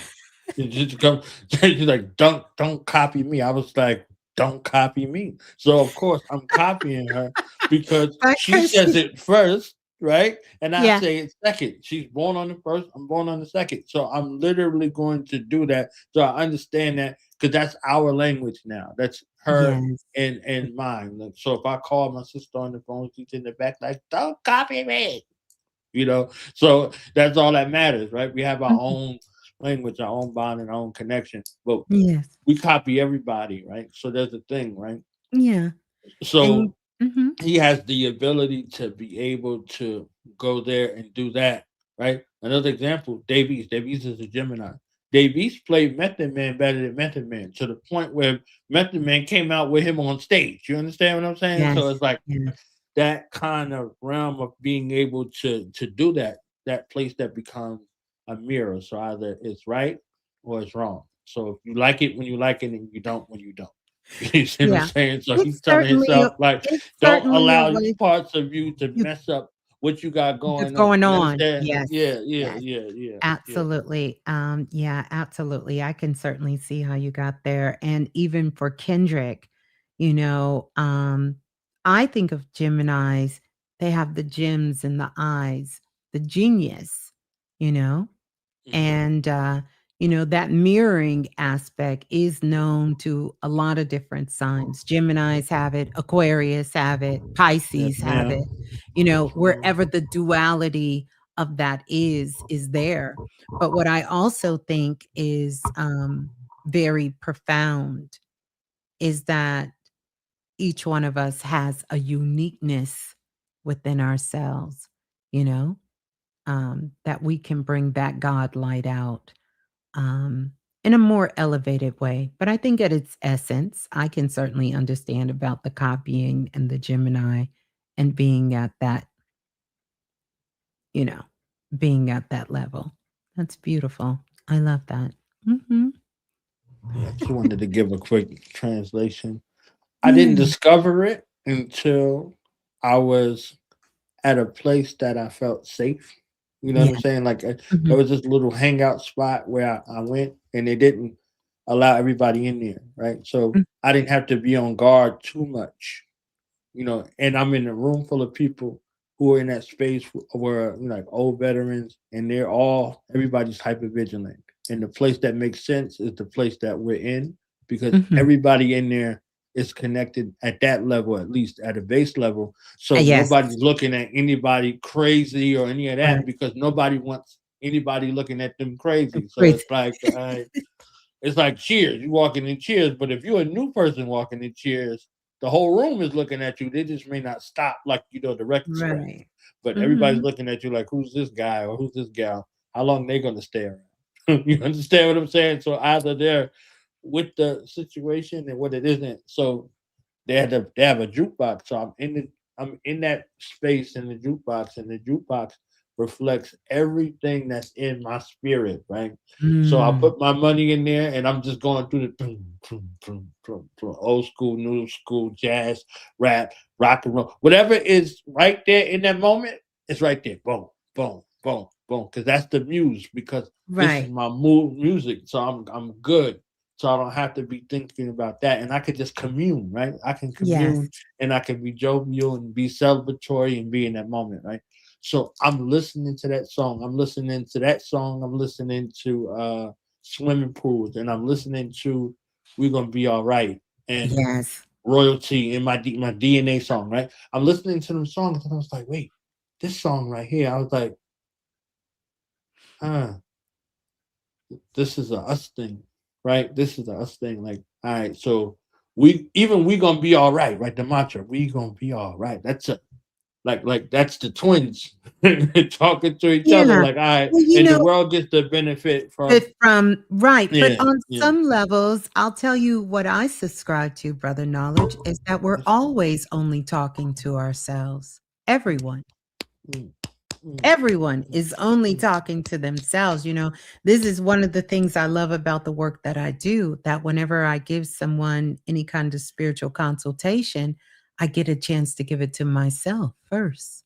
She just come, she's like, "Don't copy me." I was like, "Don't copy me." So of course I'm copying her because she Because says it first, right? And I yeah. say it second. She's born on the first, I'm born on the second. So I'm literally going to do that. So I understand that because that's our language now. That's her Yes. and mine. Like, so if I call my sister on the phone, she's in the back like, "Don't copy me." So that's all that matters, right? We have our Mhm. own language, our own bond, and our own connection, but Yes. we copy everybody, right? So there's a thing, right? Yeah. And So mhm. he has the ability to be able to go there and do that, right? Another example, Davies. Davies is a Gemini. Davies played Method Man better than Method Man, to the point where Method Man came out with him on stage. You understand what I'm saying? So Yes. it's like Yes. that kind of realm of being able to do that place that becomes a mirror. So either it's right or it's wrong. So if you like it when you like it, and you don't when you don't. You see what I'm Yeah. saying? So he's It's telling certainly a himself, like, it's don't certainly a allow way parts of you to you mess up what you got What's going on. going You on? understand? Yes, Yeah, yeah, yes. yeah, yeah, yeah. Absolutely. Yeah, absolutely. I can certainly see how you got there. And even for Kendrick, you know, I think of Geminis, they have the gems in the eyes, the genius, you know? Mhm. And, that mirroring aspect is known to a lot of different signs. Geminis have it, Aquarius have it, Yes, Pisces have ma'am. it. Wherever the duality of that is there. But what I also think is very profound is that each one of us has a uniqueness within ourselves, you know, that we can bring that God light out um, in a more elevated way. But I think at its essence, I can certainly understand about the copying and the Gemini and being at that, you know, being at that level. That's beautiful. I love that. Hmm. Yeah, she wanted to give a quick translation. I didn't Yeah. discover it until I was at a place that I felt safe. You know what I'm Yeah. saying? Like there Mhm. was this little hangout spot where I went, and they didn't allow everybody in there, right? So Mm. I didn't have to be on guard too much, and I'm in a room full of people who are in that space where like old veterans, and everybody's hyper vigilant. And the place that makes sense is the place that we're in because Mhm. everybody in there is connected at that level, at least at a base level. So Yes. nobody's looking at anybody crazy or any of that Right. because nobody wants anybody looking at them crazy. So Crazy. it's like Cheers. You walking in Cheers, but if you're a new person walking in Cheers, the whole room is looking at you. They just may not stop like the record scratch, Right. but everybody's Mhm. looking at you like, who's this guy or who's this gal? How long they gonna stay around? You understand what I'm saying? So either they're with the situation and what it isn't. So they have a jukebox. So I'm in that space in the jukebox, and the jukebox reflects everything that's in my spirit, right? So I Mm. put my money in there, and I'm just going through the old school, new school, jazz, rap, rock and roll, whatever is right there in that moment. It's right there. Boom, boom, boom, boom. Because that's the muse. Because this is Right. my mood music. So I'm good, so I don't have to be thinking about that. And I could just commune, right? I can Yes. commune, and I can be jovial and be celebratory and be in that moment, right? So I'm listening to that song. I'm listening to that song. I'm listening to swimming pools, and I'm listening to "We're Gonna Be All Right" and Yes. royalty in my DNA song, right? I'm listening to them songs, and I was like, wait, this song right here. I was like, huh, this is a us thing, right? This is a us thing. Like, all right, so we gonna be all right? The mantra, we gonna be all right. That's a like that's the twins talking to each other. Yeah. Like, all right, Well, and the world gets the benefit from but from right, but yeah, on yeah. some levels, I'll tell you what I subscribe to, brother knowledge, is that we're That's always only talking to ourselves. Everyone. mm, mm, Everyone mm, is only mm, talking to themselves. This is one of the things I love about the work that I do, that whenever I give someone any kind of spiritual consultation, I get a chance to give it to myself first.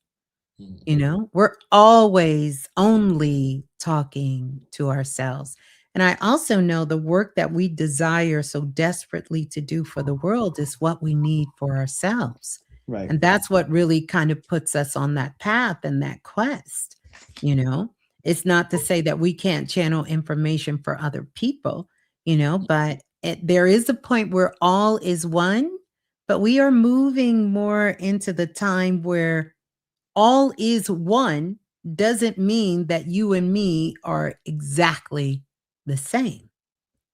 mm. We're always only talking to ourselves. And I also know the work that we desire so desperately to do for the world is what we need for ourselves. Right. And that's what really kind of puts us on that path and that quest. You know, it's not to say that we can't channel information for other people, but there is a point where all is one, but we are moving more into the time where all is one doesn't mean that you and me are exactly the same.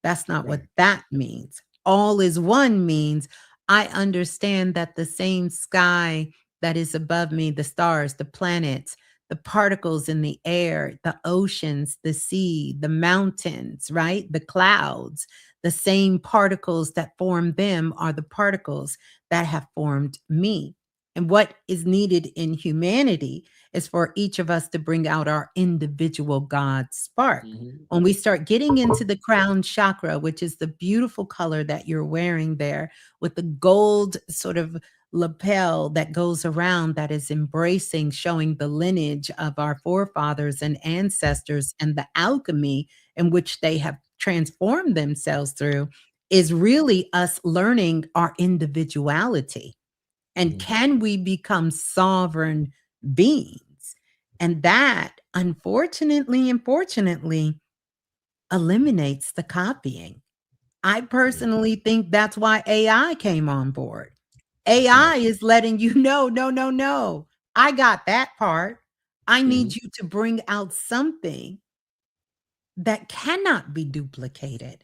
That's not what Right. that means. All is one means I understand that the same sky that is above me, the stars, the planets, the particles in the air, the oceans, the sea, the mountains, right? The clouds, the same particles that form them are the particles that have formed me. And what is needed in humanity is for each of us to bring out our individual God spark. Mhm. When we start getting into the crown chakra, which is the beautiful color that you're wearing there with the gold sort of lapel that goes around that is embracing, showing the lineage of our forefathers and ancestors and the alchemy in which they have transformed themselves through is really us learning our individuality. And can we become sovereign beings? And that, unfortunately and fortunately, eliminates the copying. I personally think that's why AI came on board. AI is letting you know, no, no, no. I got that part. I need you to bring out something that cannot be duplicated.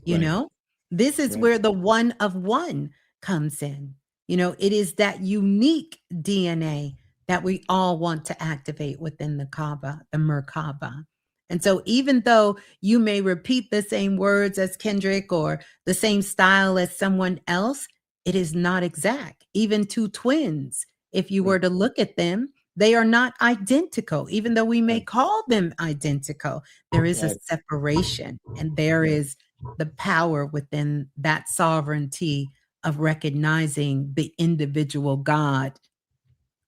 You know, this is where the one of one comes in. You know, it is that unique DNA that we all want to activate within the Kaaba, the Merkaba. And so, even though you may repeat the same words as Kendrick or the same style as someone else, it is not exact. Even two twins, if you were to look at them, they are not identical, even though we may call them identical. There is a separation, and there is the power within that sovereignty of recognizing the individual God,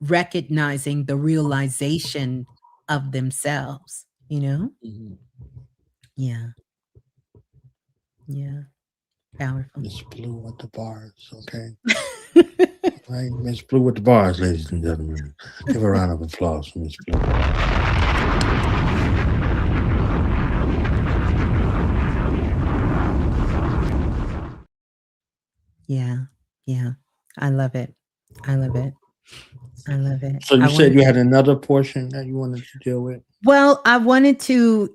recognizing the realization of themselves, you know? Yeah. Yeah. Powerful. Miss Blue with the bars, okay? Right, Miss Blue with the bars, ladies and gentlemen. Give a round of applause for Miss Blue. Yeah. Yeah. I love it. I love it. I love it. So you I said wanted you had another portion that you wanted to deal with? Well, I wanted to,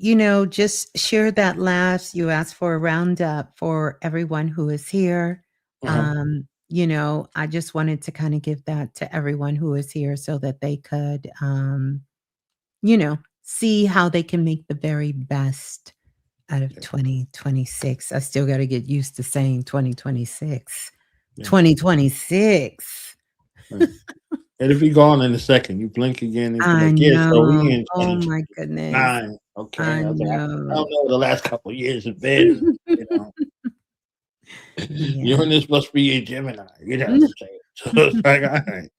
just share that last. You asked for a roundup for everyone who is here. I just wanted to kind of give that to everyone who is here so that they could, see how they can make the very best out of 2026. I still got to get used to saying 2026. 2026. Right. It'll be gone in a second. You blink again, it'll be I like, yeah, so we know. in Oh my goodness. 2029. Okay. I I was like, I know. don't know what the last couple of years have been. Yeah. Uranus must be a Gemini. You know what I'm saying? So it's like, all right.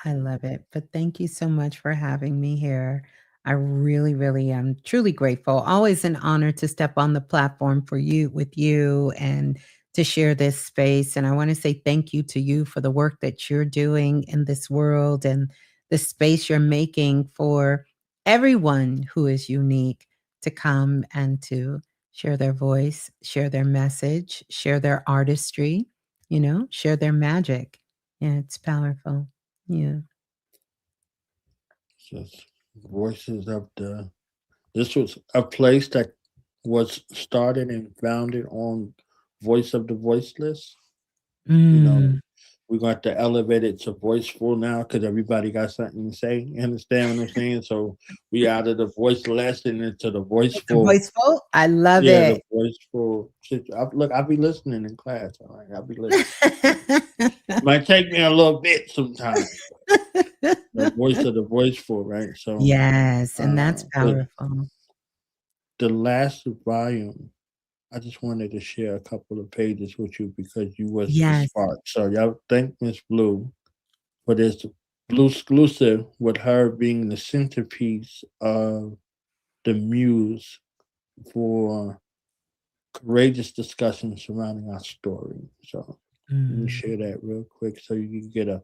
I love it. But thank you so much for having me here. I really, really am truly grateful. Always an honor to step on the platform for you with you and to share this space. And I want to say thank you to you for the work that you're doing in this world and the space you're making for everyone who is unique to come and to share their voice, share their message, share their artistry, share their magic. Yeah, it's powerful. Yeah. Just voices of the. This was a place that was started and founded on Voice of the Voiceless. Mm. We're going to have to elevate it to voiceful now because everybody got something to say. You understand what I'm saying? So we out of the voiceless and into the The voiceful. voiceful? I love Yeah, the it. voiceful. Look, I'll be listening in class. All right, I'll be listening. Might take me a little bit sometimes. The voice of the voiceful, right? So Yes, and that's powerful. the last volume, I just wanted to share a couple of pages with you because you was the Yes. spark. So y'all thank Miss Blue for this Blue exclusive with her being the centerpiece of the muse for courageous discussion surrounding our story. So let me share that real quick so you can get a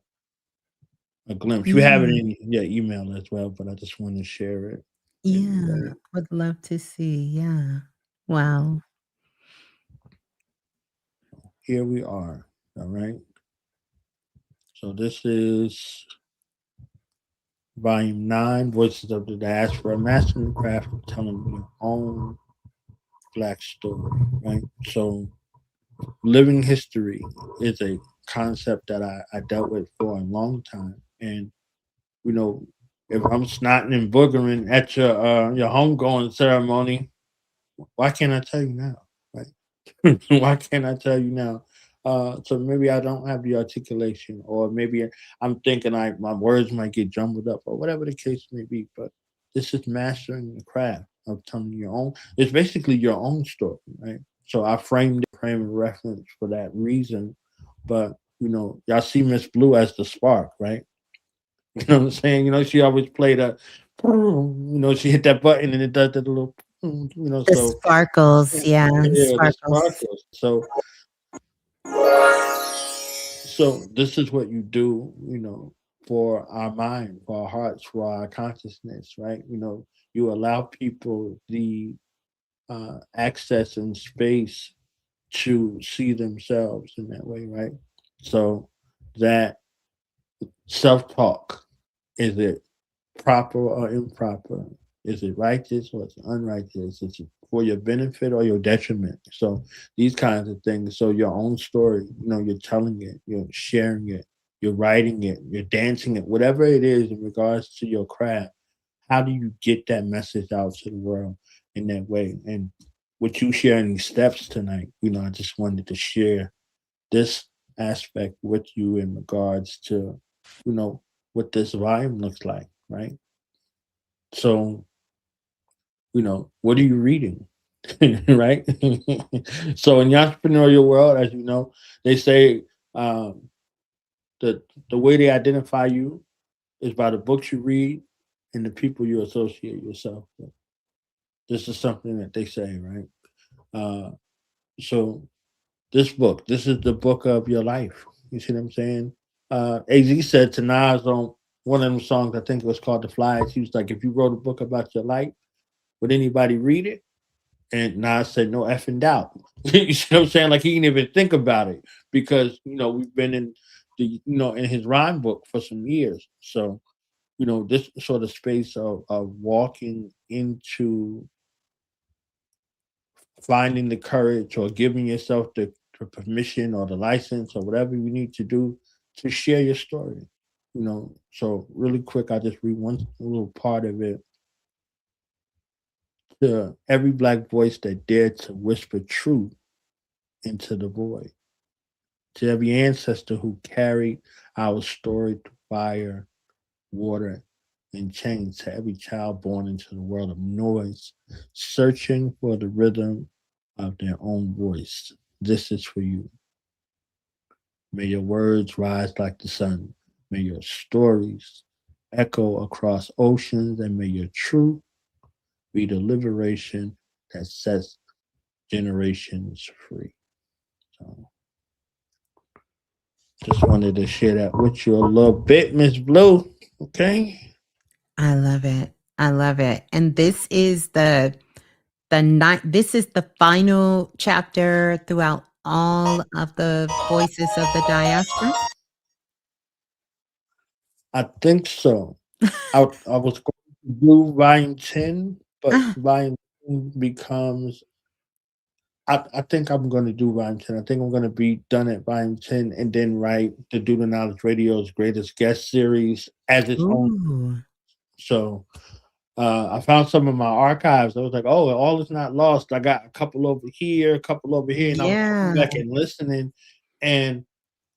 glimpse. You have it Yeah. in your email as well, but I just want to share it. Yeah, would love to see, yeah. Wow. Here we are. All right. So this is volume 9, Voices of the Diaspora, Mastering the Craft of Telling Your Own Black Story. Right. So living history is a concept that I dealt with for a long time. And if I'm snotting and boogering at your homegoing ceremony, why can't I tell you now? Right? Why can't I tell you now? So maybe I don't have the articulation, or maybe I'm thinking my words might get jumbled up, or whatever the case may be. But this is mastering the craft of telling your own. It's basically your own story, right? So I framed the frame of reference for that reason. But y'all see Miss Blue as the spark, right? You know what I'm saying? She always played she hit that button and it does that little, The so sparkles, yeah, yeah, the sparkles. sparkles. So this is what you do, for our mind, for our hearts, for our consciousness, right? You allow people the access and space to see themselves in that way, right? So that self-talk, is it proper or improper? Is it righteous or is it unrighteous? Is it for your benefit or your detriment? So these kinds of things. So your own story, you're telling it, you're sharing it, you're writing it, you're dancing it, whatever it is in regards to your craft. How do you get that message out to the world in that way? And with you sharing these steps tonight, I just wanted to share this aspect with you in regards to, what this volume looks like, right? So, what are you reading? Right? So in the entrepreneurial world, as you know, they say um, the way they identify you is by the books you read and the people you associate yourself with. This is something that they say, right? Uh, so this is the book of your life. You see what I'm saying? AZ said to Nas on one of them songs, I think it was called The Flies. He was like, if you wrote a book about your life, would anybody read it? And Nas said, no effing doubt. You see what I'm saying? Like he didn't even think about it because, we've been in in his rhyme book for some years. So, this sort of space of walking into finding the courage or giving yourself the permission or the license or whatever you need to do to share your story. So really quick, I'll just read one little part of it. To every black voice that dared to whisper truth into the void. To every ancestor who carried our story through fire, water, and change. To every child born into the world of noise, searching for the rhythm of their own voice. This is for you. May your words rise like the sun. May your stories echo across oceans, and may your truth be the liberation that sets generations free. So just wanted to share that with you a little bit, Miss Blue. Okay. I love it. I love it. And this is the night. This is the final chapter throughout all of the voices of the diaspora. I think so. I was going to do volume 10, but Ah, volume 10 becomes I think I'm gonna do volume 10. I think I'm gonna be done at volume 10 and then write the Do the Knowledge Radio's greatest guest series as its own. ooh, So I found some of my archives. I was like, oh, all is not lost. I got a couple over here, a couple over here, and I was going yeah. back and listening and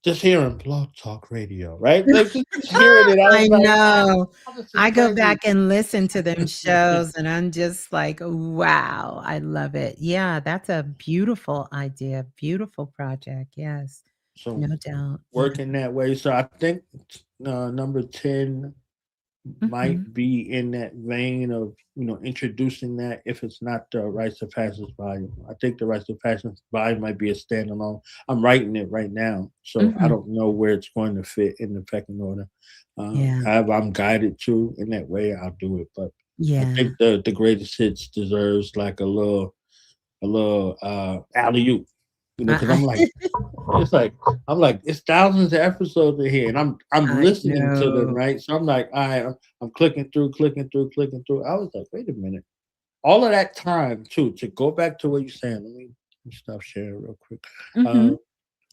just hearing Blog Talk Radio, right? Like just hearing it. I was I like, know. oh, this is I go crazy. back and listen to them shows and I'm just like, wow, I love it. Yeah, that's a beautiful idea. Beautiful project. Yes. So No doubt. Yeah. working that way. So I think number 10 Mhm. might be in that vein of introducing that if it's not the rites of passage volume. I think the rites of passage volume might be a standalone. I'm writing it right now, so I Mhm. don't know where it's going to fit in the pecking order. Yeah. However, I'm guided to in that way, I'll do it. But I Yeah. think the greatest hits deserves like a little alley oop, because I'm like I it's like I'm like it's thousands of episodes in here, and I'm I listening to them, know. right? So I'm like, all right, I'm clicking through, clicking through, clicking through. I was like, wait a minute, all of that time too to go back to what you're saying. Let me stop sharing real quick. Uh, Mhm.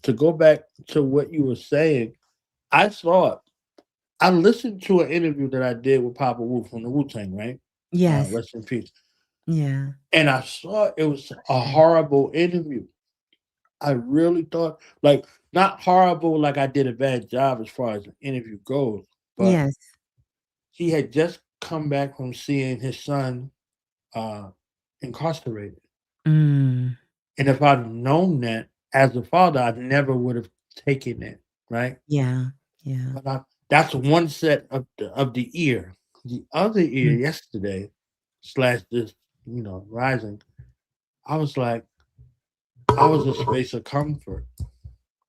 to go back to what you were saying, I thought I listened to an interview that I did with Papa Wu from the Wu Tang, right? Yes. Rest in peace. Yeah. And I saw it was a horrible interview. I really thought like not horrible like I did a bad job as far as the interview goes, but Yes. he had just come back from seeing his son uh incarcerated. Mm. And if I'd known that as a father, I never would have taken it. right? Yeah. Yeah. But that's one set of the ear. The other ear Mm. yesterday slash this, rising. I was like, I was a space of comfort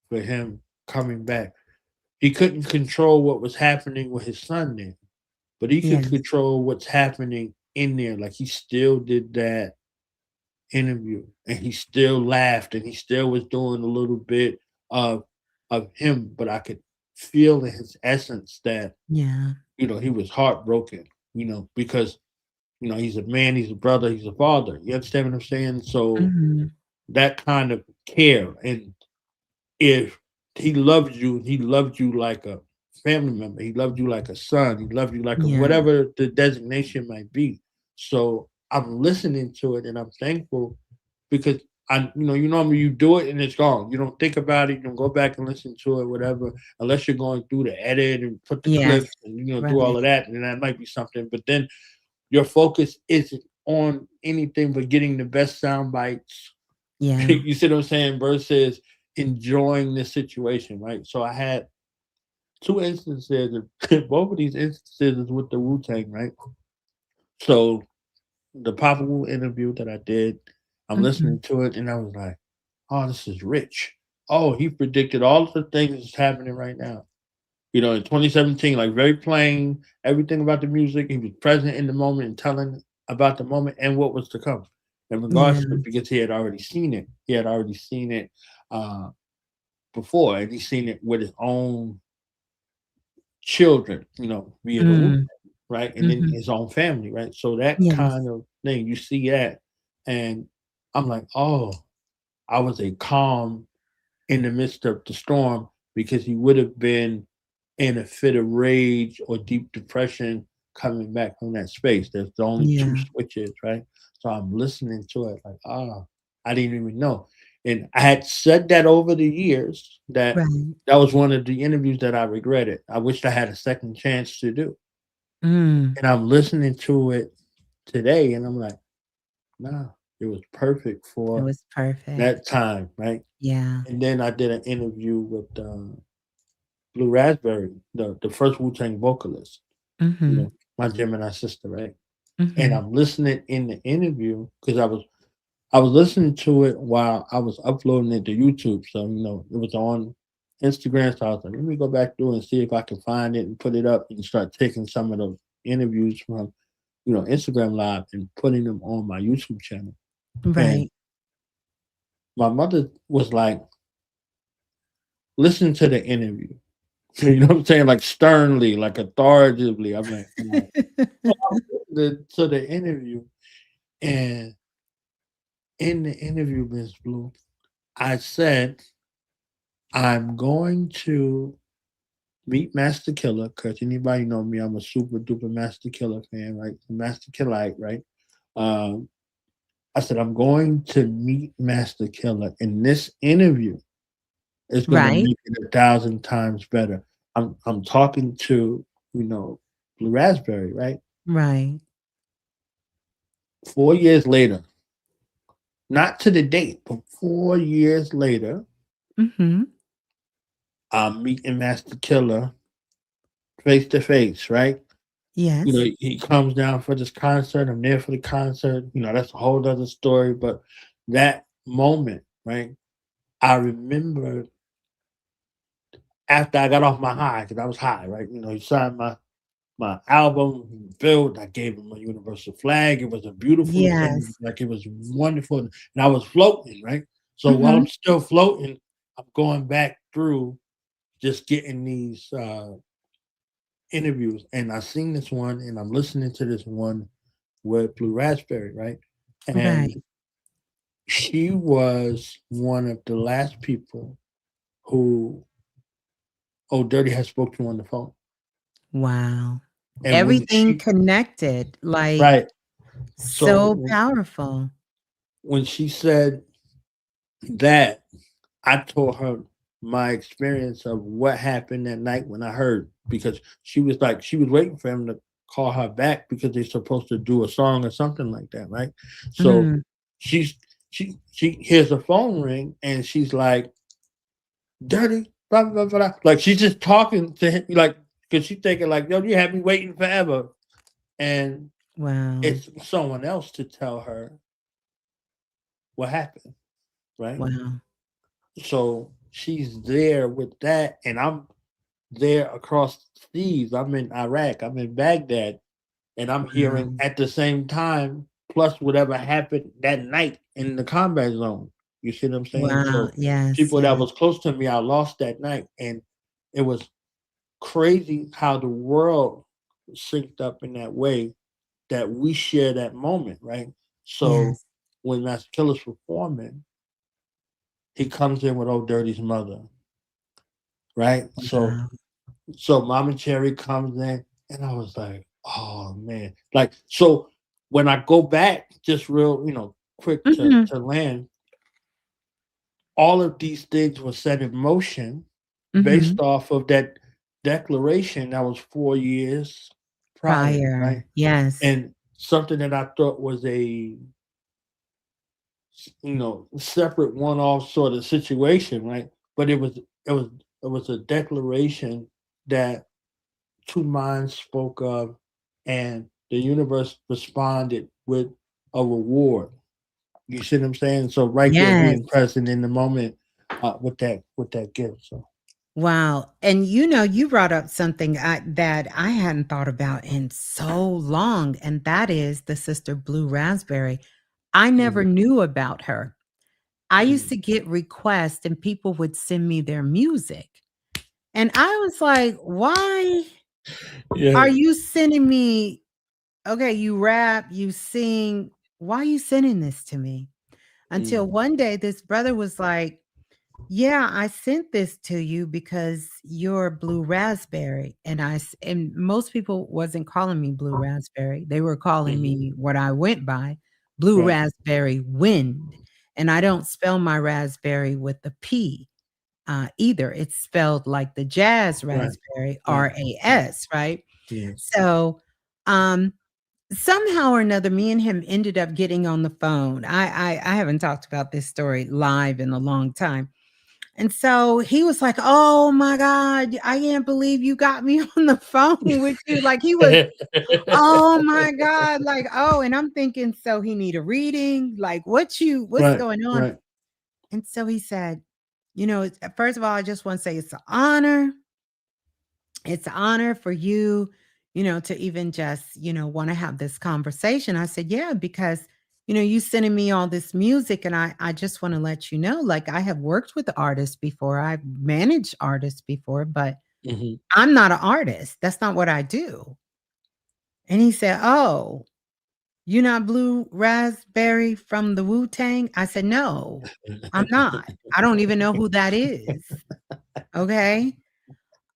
for him coming back. He couldn't control what was happening with his son there, but he could Yes. control what's happening in there. Like he still did that interview and he still laughed and he still was doing a little bit of him, but I could feel in his essence that, Yeah. he was heartbroken, because he's a man, he's a brother, he's a father. You understand what I'm saying? So Mhm. that kind of care, and if he loved you like a family member, he loved you like a son, he loved you like a Yeah. whatever the designation might be. So I'm listening to it and I'm thankful because you normally you do it and it's gone. You don't think about it, you don't go back and listen to it, whatever, unless you're going through the edit and put the Yes. clips and do all Right. of that, and that might be something. But then your focus isn't on anything but getting the best sound bites. Yeah. You see what I'm saying? Versus enjoying the situation, right? So I had two instances, both of these instances is with the Wu Tang, right? So the Papa Wu interview that I did, I'm Mhm. listening to it and I was like, oh, this is rich. Oh, he predicted all of the things that's happening right now. In 2017, like very plain, everything about the music. He was present in the moment and telling about the moment and what was to come in regards to Yeah. it because he had already seen it. He had already seen it before, and he's seen it with his own children, via the Wu, Mm. right? And then Mhm. his own family, right? So that Yes. kind of thing, you see that, and I'm like, oh, I was a calm in the midst of the storm because he would have been in a fit of rage or deep depression coming back from that space. There's the only two Yeah. switches, right? So I'm listening to it like, I didn't even know. And I had said that over the years that Right. that was one of the interviews that I regretted. I wished I had a second chance to do. Mm. And I'm listening to it today and I'm like, nah, it was perfect It for was perfect. that time, right? Yeah. And then I did an interview with Blue Raspberry, the first Wu Tang vocalist, Mhm. my Gemini sister, right? And Mhm. I'm listening in the interview because I was listening to it while I was uploading it to YouTube. So, it was on Instagram. So I was like, let me go back through and see if I can find it and put it up and start taking some of those interviews from, Instagram Live and putting them on my YouTube channel. And Right. my mother was like, listen to the interview. You know what I'm saying? Like sternly, like authoritatively. I'm like, to the interview. And in the interview, Miss Blue, I said, I'm going to meet Master Killer because anybody know me, I'm a super duper Master Killer fan, right? Master Killerite, right? Um, I said, I'm going to meet Master Killer, and this interview is going to Right. make it 1,000 times better. I'm talking to, you know, Blue Raspberry, right? Right. 4 years later, not to the date, but 4 years later, Mhm. I'm meeting Master Killer face to face, right? Yes. He comes down for this concert. I'm there for the concert. That's a whole other story. But that moment, right? I remember after I got off my high, because I was high, right? He signed my album, Built. I gave him a universal flag. It was a beautiful thing. Yes. Like it was wonderful. And I was floating, right? So while I'm Mhm. still floating, I'm going back through just getting these interviews. And I seen this one and I'm listening to this one with Blue Raspberry, right? And Right. she was one of the last people who Old Dirty had spoke to on the phone. Wow. And when Everything she connected, like, right. So so powerful. when she said that, I told her my experience of what happened that night when I heard because she was like she was waiting for him to call her back because they're supposed to do a song or something like that, right? So Mm. she's she hears a phone ring and she's like, Dirty, blah, blah, blah. Like she's just talking to him, like, because she's thinking like, yo, you have me waiting forever. And Wow. it's someone else to tell her what happened, right? Wow. So she's there with that, and I'm there across the seas. I'm in Iraq, I'm in Baghdad, and I'm hearing Wow. at the same time, plus whatever happened that night in the combat zone. You see what I'm saying? Wow. So Yes. people that Yes. was close to me, I lost that night, and it was crazy how the world synced up in that way that we share that moment, right? So Yes. when Master Killer's performing, he comes in with Old Dirty's mother, right? So Wow. Mama Cherry comes in, and I was like, oh man. Like, so when I go back, just real, quick to Mhm. land, all of these things were set in motion based Mhm. off of that declaration that was 4 years prior, right? Prior. Yes. And something that I thought was a separate one-off sort of situation, right? But it was a declaration that two minds spoke of, and the universe responded with a reward. You see what I'm saying? So right there, Yes. being present in the moment with that gift. So Wow. And you brought up something that I hadn't thought about in so long, and that is the sister Blue Raspberry. I never mhm, knew about her. I used mhm. to get requests and people would send me their music. And I was like, why Yeah. are you sending me? Okay, you rap, you sing. Why are you sending this to me? Until Mm, one day, this brother was like, yeah, I sent this to you because you're Blue Raspberry. And most people wasn't calling me Blue Raspberry. They were calling mhm. me what I went by, Blue Right. Raspberry Wind. And I don't spell my raspberry with the P either. It's spelled like the jazz Right. raspberry, Right. RAS, right? Yes. So um somehow or another, me and him ended up getting on the phone. I haven't talked about this story live in a long time. And so he was like, "Oh my God, I can't believe you got me on the phone with you." Like he was, "Oh my God," like, "Oh," and I'm thinking, so he need a reading? Like, what's Right. going on? Right. And so he said, first of all, I just want to say it's an honor. It's an honor for you, to even just, want to have this conversation. I said, yeah, because, you sending me all this music and I just want to let you know, like I have worked with artists before. I've managed artists before, but Mhm. I'm not an artist. That's not what I do. And he said, oh, you're not Blue Raspberry from the Wu-Tang? I said, no, I'm not. I don't even know who that is. Okay.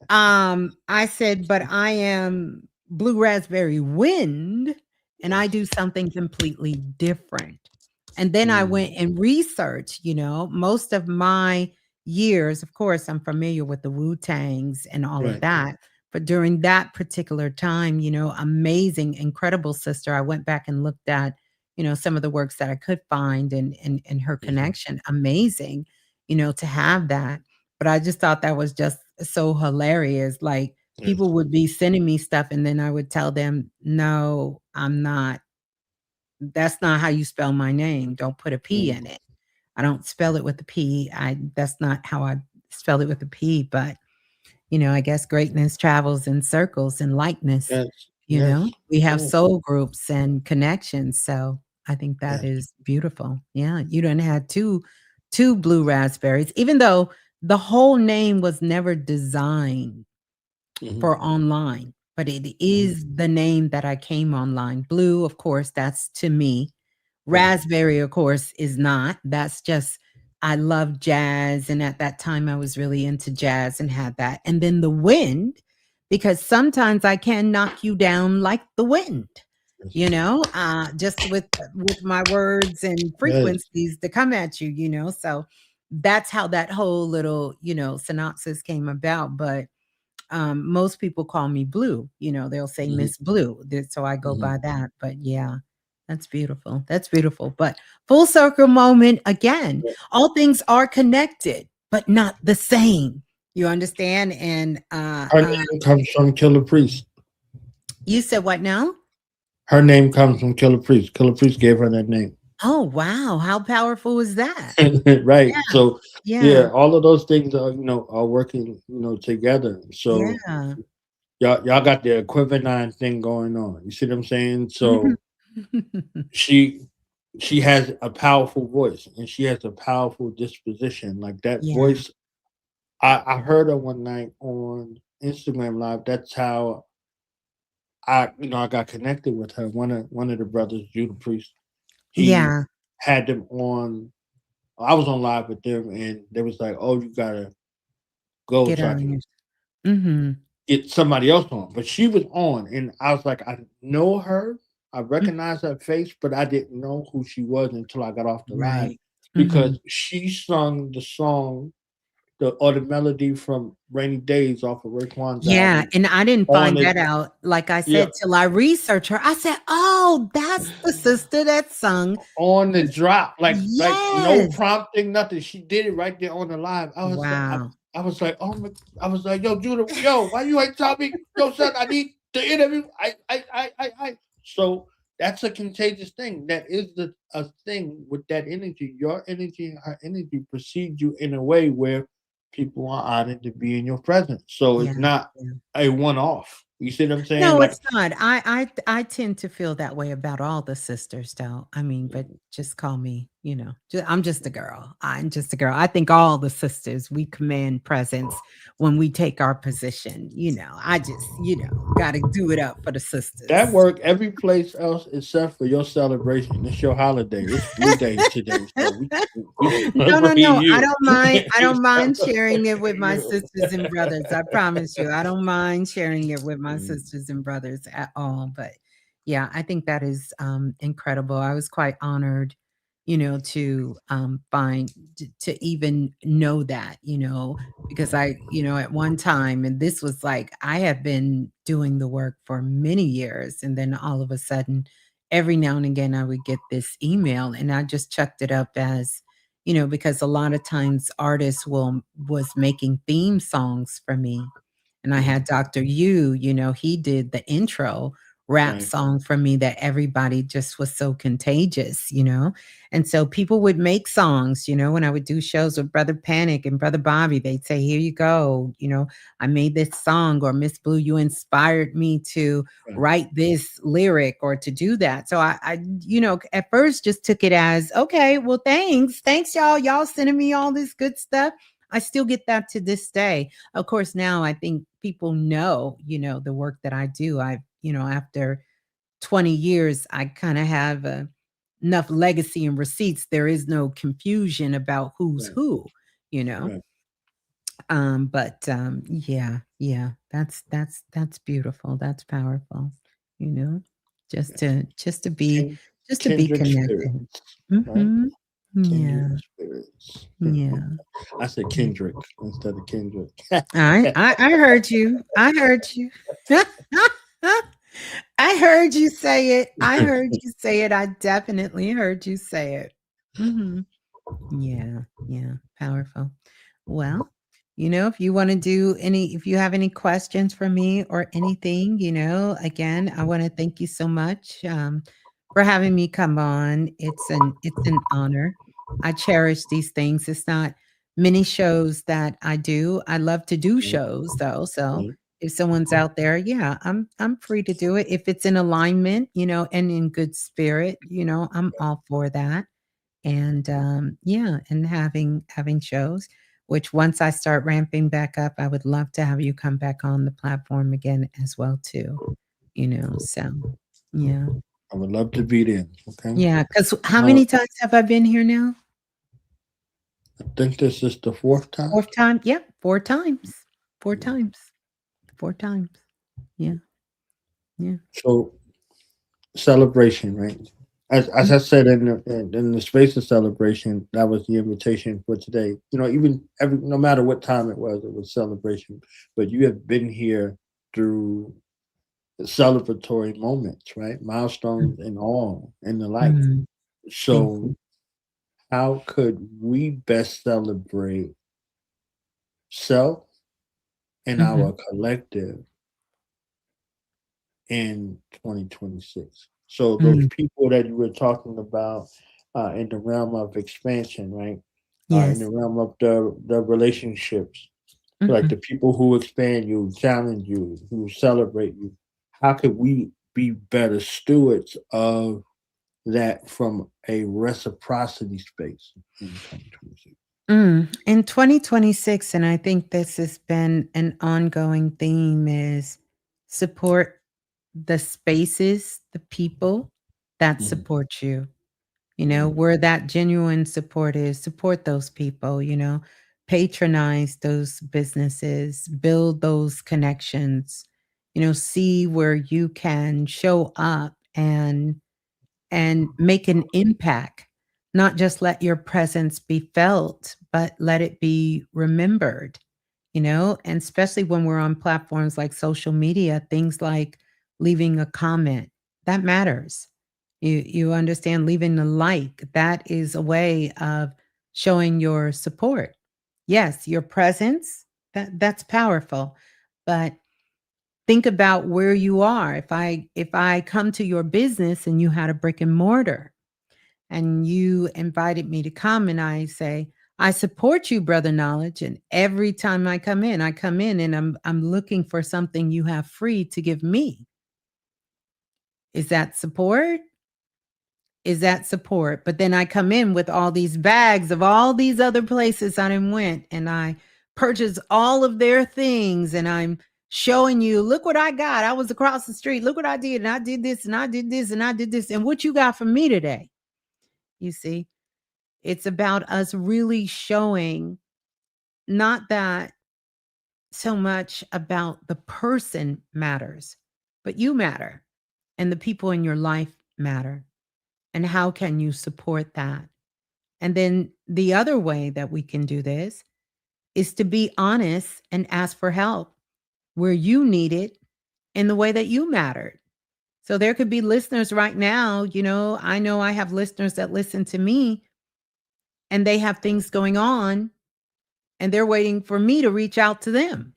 I said, "But I am Blue Raspberry Wind, and I do something completely different." And then I Mm. went and researched, most of my years, of course, I'm familiar with the Wu-Tangs and all of Right. that, but during that particular time, amazing, incredible sister, I went back and looked at, some of the works that I could find and her Mhm. connection, amazing, to have that. But I just thought that was just so hilarious, like, Yes. people would be sending me stuff, and then I would tell them, "No, I'm not. That's not how you spell my name. Don't put a P Mm. in it. I don't spell it with a P. That's not how I spell it with a P." But, I guess greatness travels in circles and likeness, Yes. Yes. We have Yes. soul groups and connections, so I think that Yes. is beautiful. Yeah, you done had two blue raspberries, even though the whole name was never designed Mhm. for online, but it Mhm. is the name that I came online. Blue, of course, that's to me. Right. Raspberry, of course, is not. That's just I love jazz, and at that time, I was really into jazz and had that. And then the wind, because sometimes I can knock you down like the wind, Yes. just with my words and Yes. frequencies to come at you, So that's how that whole little, synopsis came about. But most people call me Blue, they'll say Mhm. Miss Blue, so I go Mhm. by that, but yeah, that's beautiful, but full circle moment again, Right. all things are connected, but not the same. You understand? And Her name comes from Killer Priest. you said what now? Her name comes from Killer Priest. Killer Priest gave her that name. Oh, wow. How powerful is that? Right. Yeah. So Yeah. yeah, all of those things are are working together. So Yeah. y'all got the equivalent thing going on. You see what I'm saying? Mhm. So she she has a powerful voice and she has a powerful disposition. Like that Yeah. voice, I heard her one night on Instagram Live. That's how I got connected with her. One of the brothers, Judah Priest, he Yeah. had them on. I was on live with them, and they was like, "Oh, you gotta go Get so I on can your Mhm. get somebody else on." But she was on, and I was like, "I know her, I Mm. recognize her face, but I didn't know who she was until I got off the live Right. Mhm. because she sung the song, the melody from Rainy Days off of Raekwon's Yeah, album and I didn't on find it. that out, like I Yeah, said, till I researched her. I said, "Oh, that's the sister that sung on the this." drop, like no Yes. prompting, nothing. She did it right there on the live. Wow. I was like, oh my, I was like, yo, Judah, yo, why you ain't tell me, yo, son, I need the interview. I. So that's a contagious thing. That is a thing with that energy. Your energy and her energy precedes you in a way where people are honored to be in your presence. So Yeah, it's not yeah. a one off. You see what I'm saying? No, Like it's not. I tend to feel that way about all the sisters, though. I mean, but just call me, I'm just a girl. I'm just a girl. I think all the sisters we command presence when we take our position. I just, got to do it up for the that sisters. work every place else except for your celebration. It's your holiday. It's Blue Day today, so we No, no, celebrate no. I you. don't mind. I We don't mind sharing it with celebrate my you. sisters and brothers. I promise you. I don't mind sharing it with my sisters and brothers at all. But yeah, I think that is incredible. I was quite honored, to find to even know that, because at one time, and this was like I have been doing the work for many years, and then all of a sudden, every now and again, I would get this email, and I just chucked it up as because a lot of times artists was making theme songs for me. And I had Dr. He did the intro rap Right, song for me that everybody just was so contagious. And so people would make songs, when I would do shows with Brother Panic and Brother Bobby, they'd say, "Here you go, I made this song," or "Miss Blue, you inspired me to right. write this lyric or to do that." So I at first just took it as, okay, well, thanks. Thanks, y'all. Y'all sending me all this good stuff. I still get that to this day. Of course, now I think people know, the work that I do. After 20 years, I kind of have enough legacy and receipts. There is no confusion about who's Right, who, you know. right. But yeah, yeah, that's beautiful. That's powerful, you know, just to be Kin- just to be Kindred connected. spirits, right? Hmm. Kindred Yeah, spirits. yeah. I said Kendrick instead of Kendrick. I heard you. I heard you. I heard you say it. I heard you say it. I definitely heard you say it. Hmm. Yeah, yeah, powerful. Well, if you have any questions for me or anything, again, I want to thank you so much for having me come on. It's an honor. I cherish these things. It's not many shows that I do. I love to do Right, shows though. So right. if someone's out there, yeah, I'm free to do it. If it's in alignment, and in good spirit, I'm all for that. And yeah, and having shows, which once I start ramping back up, I would love to have you come back on the platform again as well too. So yeah. I would love to be there. Okay. Yeah, because how Uh, many times have I been here now? I think this is the fourth time. 4th time? Yeah, 4 times. 4 times. 4 times. Yeah, yeah. So celebration, right? As Mm, I said in the space of celebration, that was the invitation for today. Even no matter what time it was celebration. But you have been here through celebratory moments, right? mm, Milestones and all and the like. mm. Thank So you. how could we best celebrate self in our collective in 2026. So those Mm, people that you were talking about in the realm of expansion, right? In the yes. realm of the relationships, like Mhm. the people who expand you, challenge you, who celebrate you. How could we be better stewards of that from a reciprocity space in 2026? In 2026, and I think this has been an ongoing theme, is support the spaces, the people that Mhm. support you. Mhm. Where that genuine support is, support those people, patronize those businesses, build those connections, see where you can show up and make an impact. Not just let your presence be felt, but let it be remembered, and especially when we're on platforms like social media, things like leaving a comment, that matters. You understand, leaving a like, that is a way of showing your support. Yes, your presence, that's powerful. But think about where you are. If I come to your business and you had a brick and mortar and you invited me to come and I say, I support you, brother knowledge. And every time I come in and I'm looking for something you have free to give me. Is that support? Is that support? But then I come in with all these bags of all these other places I done went and I purchase all of their things and I'm showing you, look what I got. I was across the street. Look what I did. And I did this and I did this and I did this. And what you got from me today? You see, it's about us really showing not that so much about the person matters, but you matter and the people in your life matter. And how can you support that? And then the other way that we can do this is to be honest and ask for help where you need it in the way that you mattered. So there could be listeners right now, I know I have listeners that listen to me and they have things going on and they're waiting for me to reach out to them.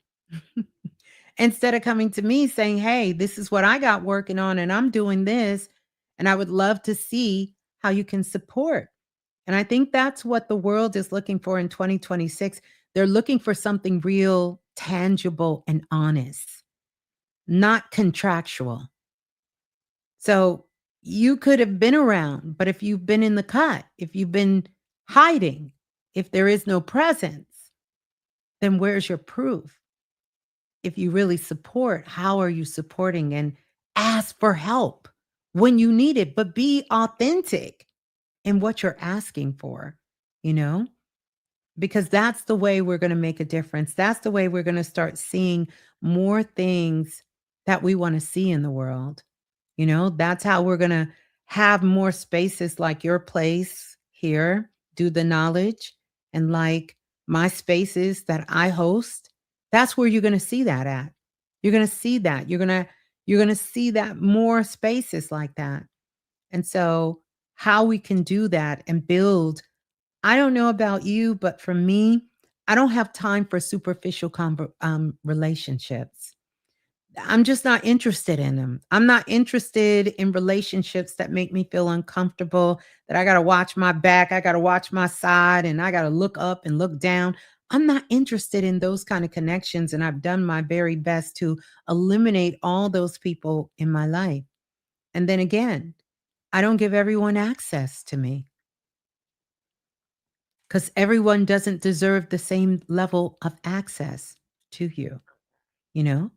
Instead of coming to me saying, "Hey, this is what I got working on and I'm doing this and I would love to see how you can support." And I think that's what the world is looking for in 2026. They're looking for something real, tangible, and honest, not contractual. So you could have been around, but if you've been in the cut, if you've been hiding, if there is no presence, then where's your proof? If you really support, how are you supporting? And ask for help when you need it, but be authentic in what you're asking for, you know? Because that's the way we're going to make a difference. That's the way we're going to start seeing more things that we want to see in the world. That's how we're going to have more spaces like your place here, do the knowledge, and like my spaces that I host. That's where you're going to see that at. You're going to see that. You're going to see that more spaces like that. And so how we can do that and build, I don't know about you, but for me, I don't have time for superficial relationships. I'm just not interested in them. I'm not interested in relationships that make me feel uncomfortable, that I got to watch my back, I got to watch my side, and I got to look up and look down. I'm not interested in those kind of connections. And I've done my very best to eliminate all those people in my life. And then again, I don't give everyone access to me because everyone doesn't deserve the same level of access to you, you know?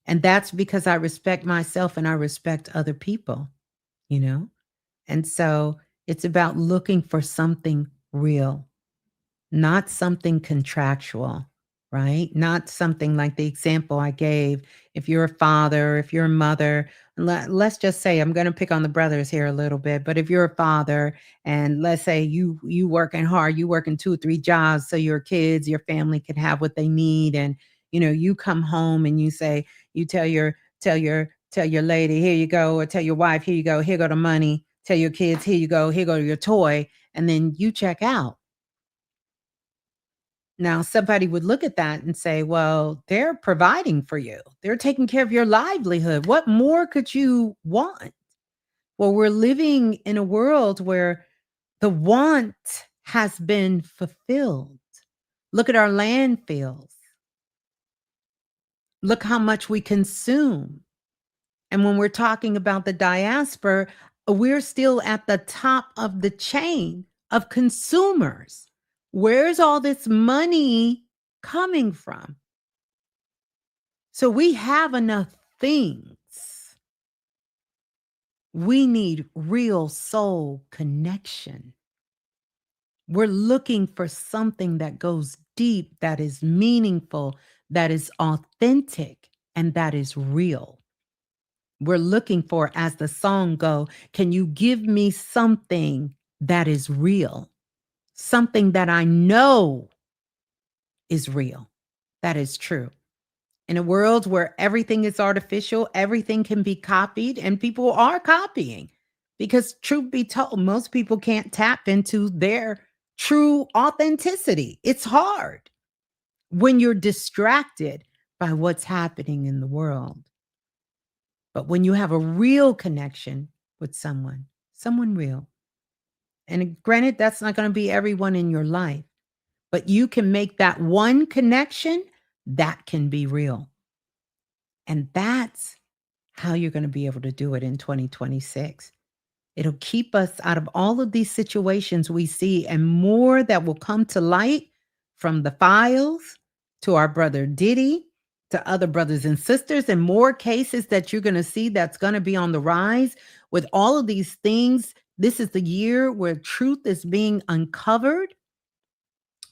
And that's because I respect myself and I respect other people, you know? And so it's about looking for something real, not something contractual, right? Not something like the example I gave. If you're a father, if you're a mother, let's just say I'm going to pick on the brothers here a little bit, but if you're a father and let's say you working hard, you working 2 or 3 jobs so your kids, your family can have what they need and you come home and you say you tell your lady, here you go, or tell your wife, here you go, here go the money, tell your kids, here you go your toy, and then you check out. Now, somebody would look at that and say, well, they're providing for you. They're taking care of your livelihood. What more could you want? Well, we're living in a world where the want has been fulfilled. Look at our landfills. Look how much we consume. And when we're talking about the diaspora, we're still at the top of the chain of consumers. Where's all this money coming from? So we have enough things. We need real soul connection. We're looking for something that goes deep, that is meaningful, that is authentic, and that is real. We're looking for, as the song go, can you give me something that is real? Something that I know is real, that is true. In a world where everything is artificial, everything can be copied, and people are copying. Because truth be told, most people can't tap into their true authenticity. It's hard when you're distracted by what's happening in the world. But when you have a real connection with someone real, and granted, that's not going to be everyone in your life, but you can make that one connection that can be real. And that's how you're going to be able to do it in 2026. It'll keep us out of all of these situations we see, and more that will come to light, from the files to our brother Diddy to other brothers and sisters, and more cases that you're going to see that's going to be on the rise with all of these things. This is the year where truth is being uncovered.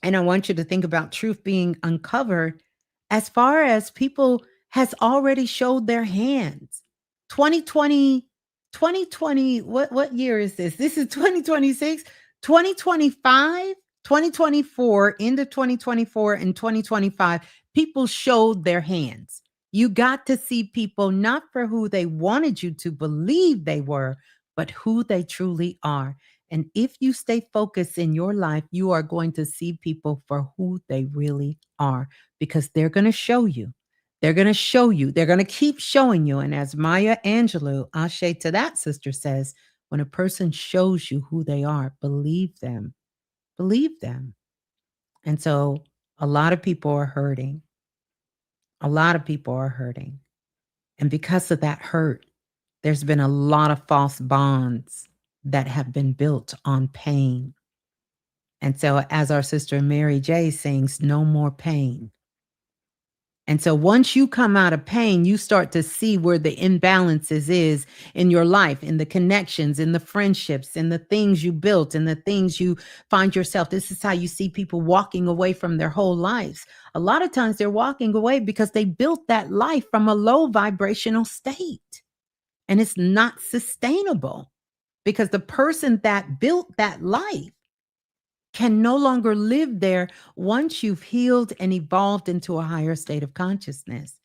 And I want you to think about truth being uncovered as far as people has already showed their hands. 2020, what year is this? This is 2026, 2025, 2024, into 2024 and 2025. People showed their hands. You got to see people not for who they wanted you to believe they were, but who they truly are. And if you stay focused in your life, you are going to see people for who they really are, because they're going to show you. They're going to show you. They're going to keep showing you. And as Maya Angelou, Ashe to that sister, says, when a person shows you who they are, believe them. Believe them. And so a lot of people are hurting. A lot of people are hurting. And because of that hurt, there's been a lot of false bonds that have been built on pain. And so, as our sister Mary J sings, no more pain. And so once you come out of pain, you start to see where the imbalances is in your life, in the connections, in the friendships, in the things you built, in the things you find yourself. This is how you see people walking away from their whole lives. A lot of times they're walking away because they built that life from a low vibrational state. And it's not sustainable, because the person that built that life can no longer live there once you've healed and evolved into a higher state of consciousness.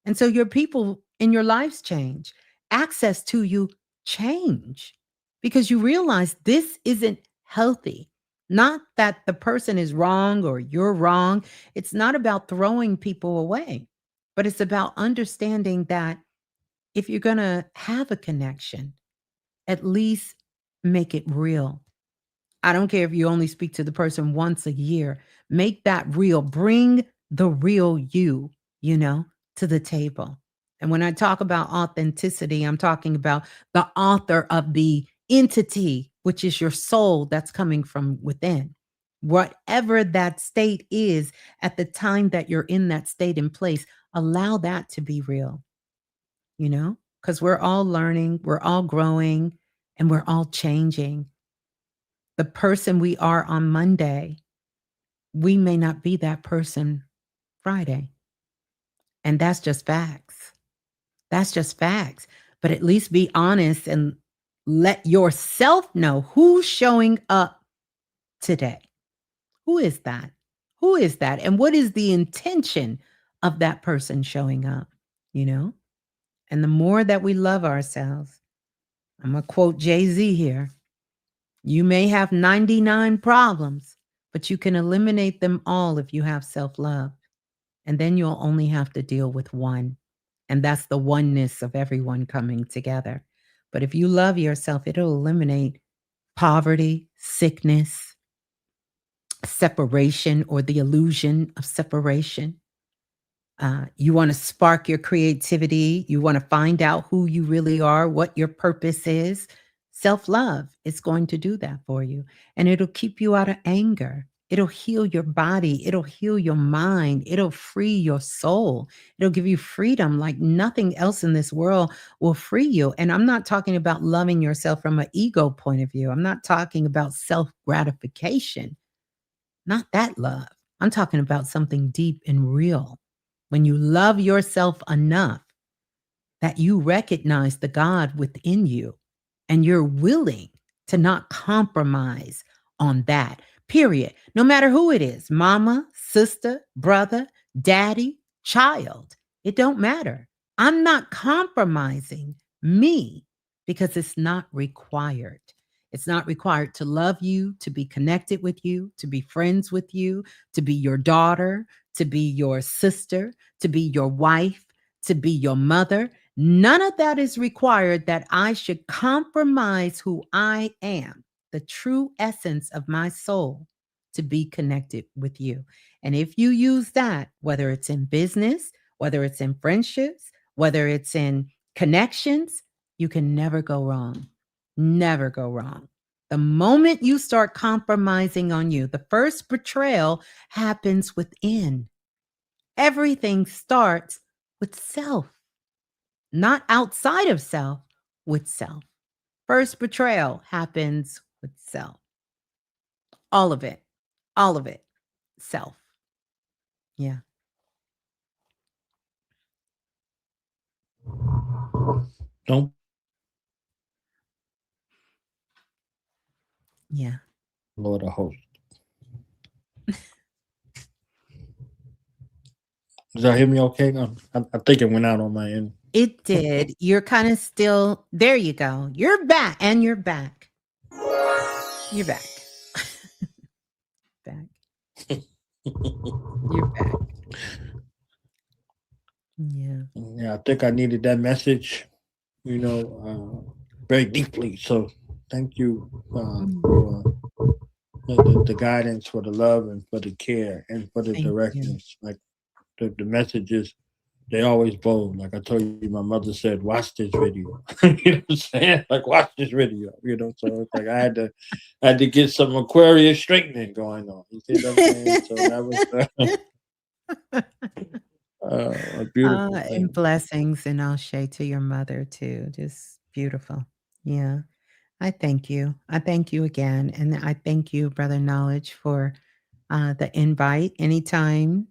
And so your people in your lives change. Access to you change, because you realize this isn't healthy. Not that the person is wrong or you're wrong. It's not about throwing people away, but it's about understanding that if you're going to have a connection, at least make it real. I don't care if you only speak to the person once a year. Make that real. Bring the real you, to the table. And when I talk about authenticity, I'm talking about the author of the entity, which is your soul that's coming from within. Whatever that state is at the time that you're in that state in place, allow that to be real, because we're all learning, we're all growing, and we're all changing. The person we are on Monday, we may not be that person Friday. And that's just facts. That's just facts. But at least be honest and let yourself know who's showing up today. Who is that? Who is that? And what is the intention of that person showing up? And the more that we love ourselves, I'm going to quote Jay-Z here. You may have 99 problems, but you can eliminate them all if you have self-love. And then you'll only have to deal with one. And that's the oneness of everyone coming together. But if you love yourself, it'll eliminate poverty, sickness, separation, or the illusion of separation. You want to spark your creativity. You want to find out who you really are, what your purpose is. Self love is going to do that for you. And it'll keep you out of anger. It'll heal your body. It'll heal your mind. It'll free your soul. It'll give you freedom like nothing else in this world will free you. And I'm not talking about loving yourself from an ego point of view. I'm not talking about self gratification, not that love. I'm talking about something deep and real. When you love yourself enough that you recognize the God within you and you're willing to not compromise on that, period. No matter who it is, mama, sister, brother, daddy, child, it don't matter. I'm not compromising me because it's not required. It's not required to love you, to be connected with you, to be friends with you, to be your daughter, to be your sister, to be your wife, to be your mother. None of that is required that I should compromise who I am, the true essence of my soul, to be connected with you. And if you use that, whether it's in business, whether it's in friendships, whether it's in connections, you can never go wrong. Never go wrong. The moment you start compromising on you, the first betrayal happens within. Everything starts with self, not outside of self, with self. First betrayal happens with self. All of it. All of it. Self. Yeah. Don't Yeah. Lord a host. Does y'all hear me okay? No, I think it went out on my end. It did. You're kind of still, there you go. You're back and you're back. You're back. Back. You're back. Yeah. Yeah, I think I needed that message, very deeply. So thank you for the guidance, for the love, and for the care, and for the Thank you. directions. Like the messages, they always bold. Like I told you, my mother said, "Watch this video." You know what I'm saying? Like watch this video. So it's like I had to get some Aquarius straightening going on. You see what I'm saying? So that was a beautiful thing. And blessings and Ashe to your mother too. Just beautiful. Yeah. I thank you. I thank you again. And I thank you, Brother Knowledge, for the invite. Anytime,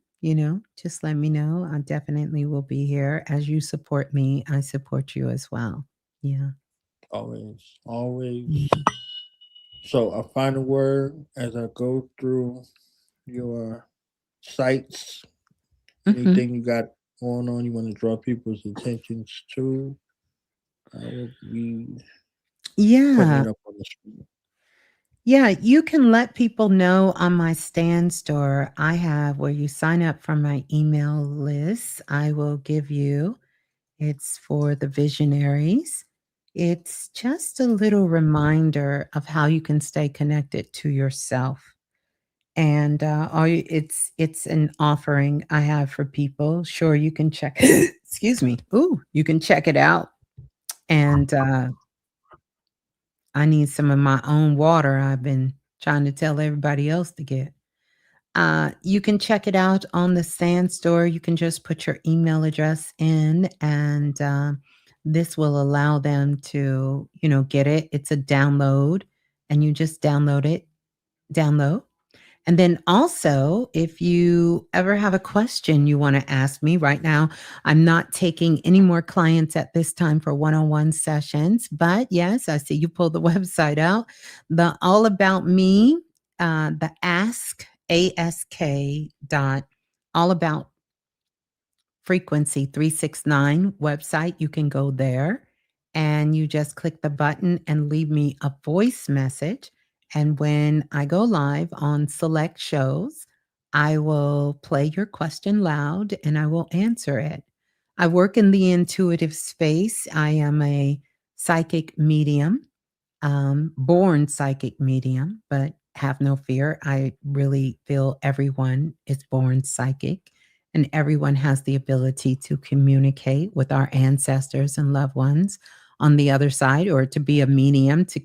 just let me know. I definitely will be here. As you support me, I support you as well. Yeah. Always, always. Mhm. So a final word as I go through your sites. Mhm. Anything you got going on you want to draw people's attentions to? I will be putting Yeah. it up on the screen. Yeah, you can let people know on my stand store. I have where you sign up for my email list. I will give you, it's for the visionaries. It's just a little reminder of how you can stay connected to yourself. And it's an offering I have for people. Sure, you can check. Excuse me. Ooh, you can check it out. And I need some of my own water. I've been trying to tell everybody else to get. You can check it out on the Sand Store. You can just put your email address in, and this will allow them to, get it. It's a download, and you just download it. Download. And then also, if you ever have a question you want to ask me right now, I'm not taking any more clients at this time for one-on-one sessions. But yes, I see you pulled the website out. The All About Me, the ask dot all about frequency 369 website. You can go there and you just click the button and leave me a voice message. And when I go live on select shows, I will play your question loud and I will answer it. I work in the intuitive space. I am a psychic medium, born psychic medium, but have no fear. I really feel everyone is born psychic and everyone has the ability to communicate with our ancestors and loved ones on the other side, or to be a medium to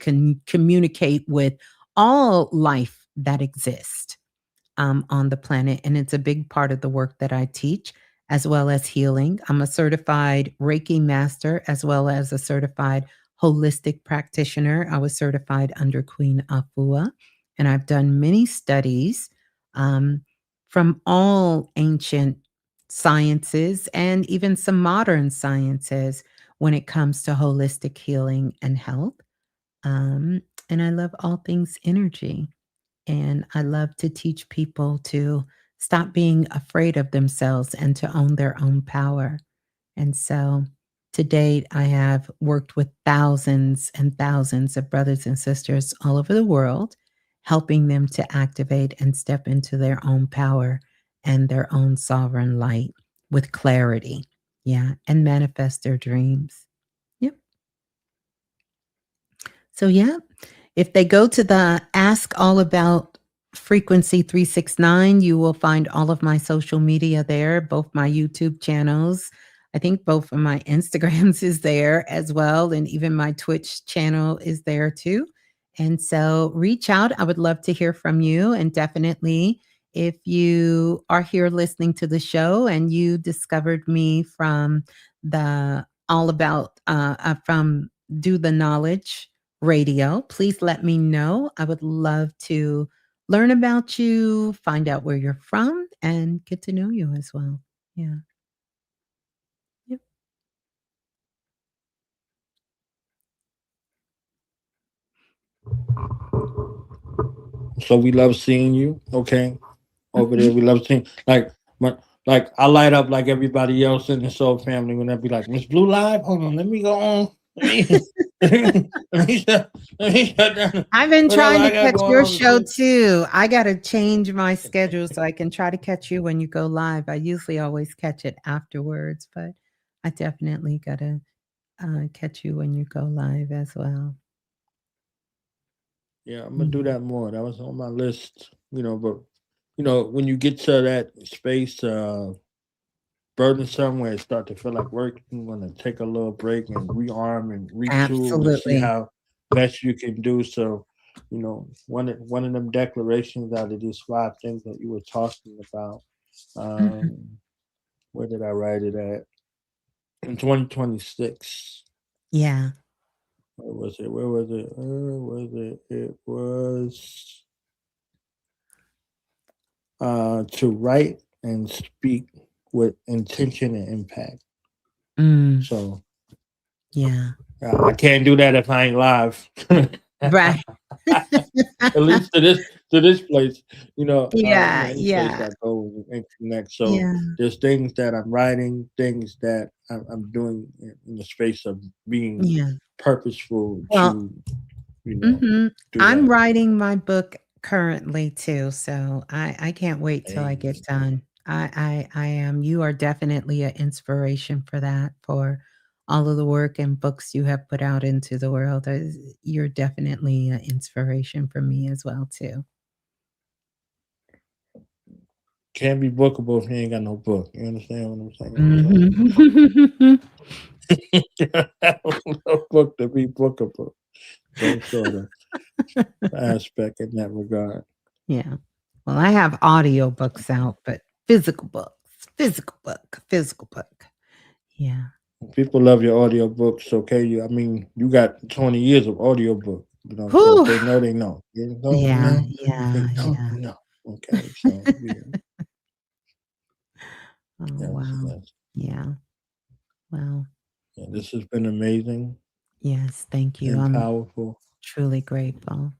communicate with all life that exists on the planet. And it's a big part of the work that I teach, as well as healing. I'm a certified Reiki master, as well as a certified holistic practitioner. I was certified under Queen Afua, and I've done many studies um, from all ancient sciences and even some modern sciences when it comes to holistic healing and health. And I love all things energy. And I love to teach people to stop being afraid of themselves and to own their own power. And so to date, I have worked with thousands and thousands of brothers and sisters all over the world, helping them to activate and step into their own power and their own sovereign light with clarity. Yeah. And manifest their dreams. Yep. So, yeah, if they go to the Ask All About Frequency 369, you will find all of my social media there, both my YouTube channels. I think both of my Instagrams is there as well. And even my Twitch channel is there too. And so reach out. I would love to hear from you. And definitely, if you are here listening to the show and you discovered me from the All About, from Do the Knowledge radio, please let me know. I would love to learn about you, find out where you're from, and get to know you as well. Yeah. Yep. So we love seeing you. Okay, over there, Mhm. we love seeing like I light up like everybody else in the Soul family when they be like, Miss Blue Live. Hold on, let me go on. Let me let me shut down I've been whatever trying I to got catch going your on. show too. I got to change my schedule so I can try to catch you when you go live. I usually always catch it afterwards, but I definitely got to catch you when you go live as well. Yeah, I'm gonna do Mhm. that more. That was on my list, but when you get to that space, burden somewhere, start to feel like work, you want to take a little break and rearm and retool and see Absolutely. how best you can do. So, one of them declarations out of these 5 things that you were talking about. Mhm. Where did I write it at? In 2026. Yeah. Where was it? Where was it? It was to write and speak with intention and impact. Mm, So yeah. I can't do that if I ain't live. Right. At least to this place, Yeah, any place yeah, I go and connect. So yeah, there's things that I'm writing, things that I'm doing in the space of being yeah. purposeful Well, to, you know, mhm. do I'm that. writing my book currently too, so I can't wait till I Hey, get done. I am you are definitely an inspiration for that, for all of the work and books you have put out into the world. You're definitely an inspiration for me as well too. can't be bookable if you ain't got no book. You understand what I'm saying? So Mhm. no book to be bookable. Same sort of aspect in that regard. Yeah. Well, I have audio books out, but physical book. Yeah. People love your audio books, okay? You got 20 years of audio book, so if Whew. they know, they know. They don't Yeah, know, they yeah, don't yeah. know. Okay, so yeah, Oh, yes, wow. yes. Yeah. Wow. Yeah, this has been amazing Yes, thank you. and I'm powerful. truly grateful.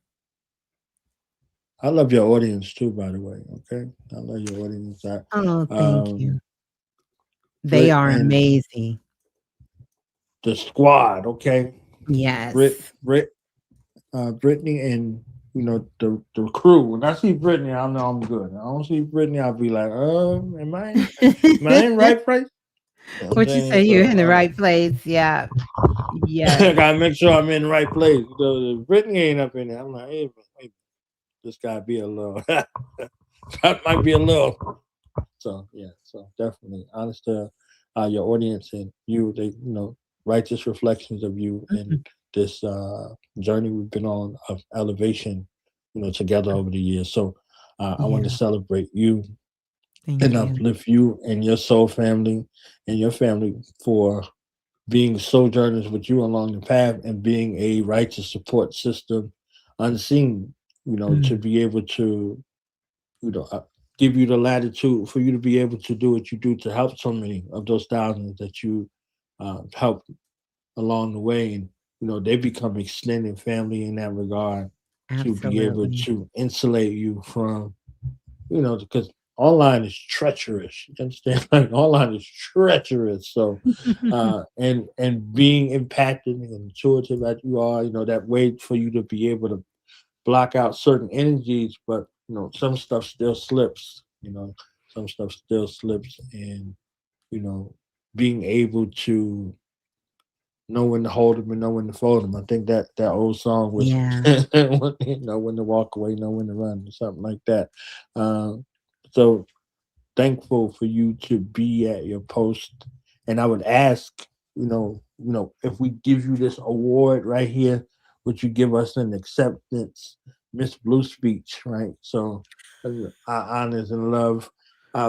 I love your audience too, by the way, okay? I love your audience. Oh, thank you. Um, They Brit are and amazing. the squad, okay? Brit, Yes. Brit, Brittany and the crew. When I see Brittany, I know I'm good. I don't see Brittany, I'll be like, am I in right place? You know what I'm What you saying? say, you're So in the right place. Yeah. I Yes. gotta make sure I'm in the right place. If Brittany ain't up in there, I'm like, hey, this gotta be a little. That might be a little. So yeah, so definitely honest to your audience and you, they righteous reflections of you and Mhm. this journey we've been on of elevation, together over the years. So I want to Yeah. celebrate you Thank and you. uplift you and your soul family and your family for being sojourners with you along the path and being a righteous support system unseen, to Mm, be able to you know, uh, give you the latitude for you to be able to do what you do to help so many of those thousands that you help along the way. And, they become extended family in that regard to be able absolutely. to insulate you from, because online is treacherous. You understand? Like online is treacherous. So, and being impacted and intuitive as you are, that way for you to be able to block out certain energies, but some stuff still slips. Some stuff still slips, and you know, being able to know when to hold them and know when to fold them. I think that old song was, Yeah. know when to walk away, know when to run, or something like that. So thankful for you to be at your post. And I would ask, if we give you this award right here, would you give us an acceptance Miss Blue speech, right? So our honors and love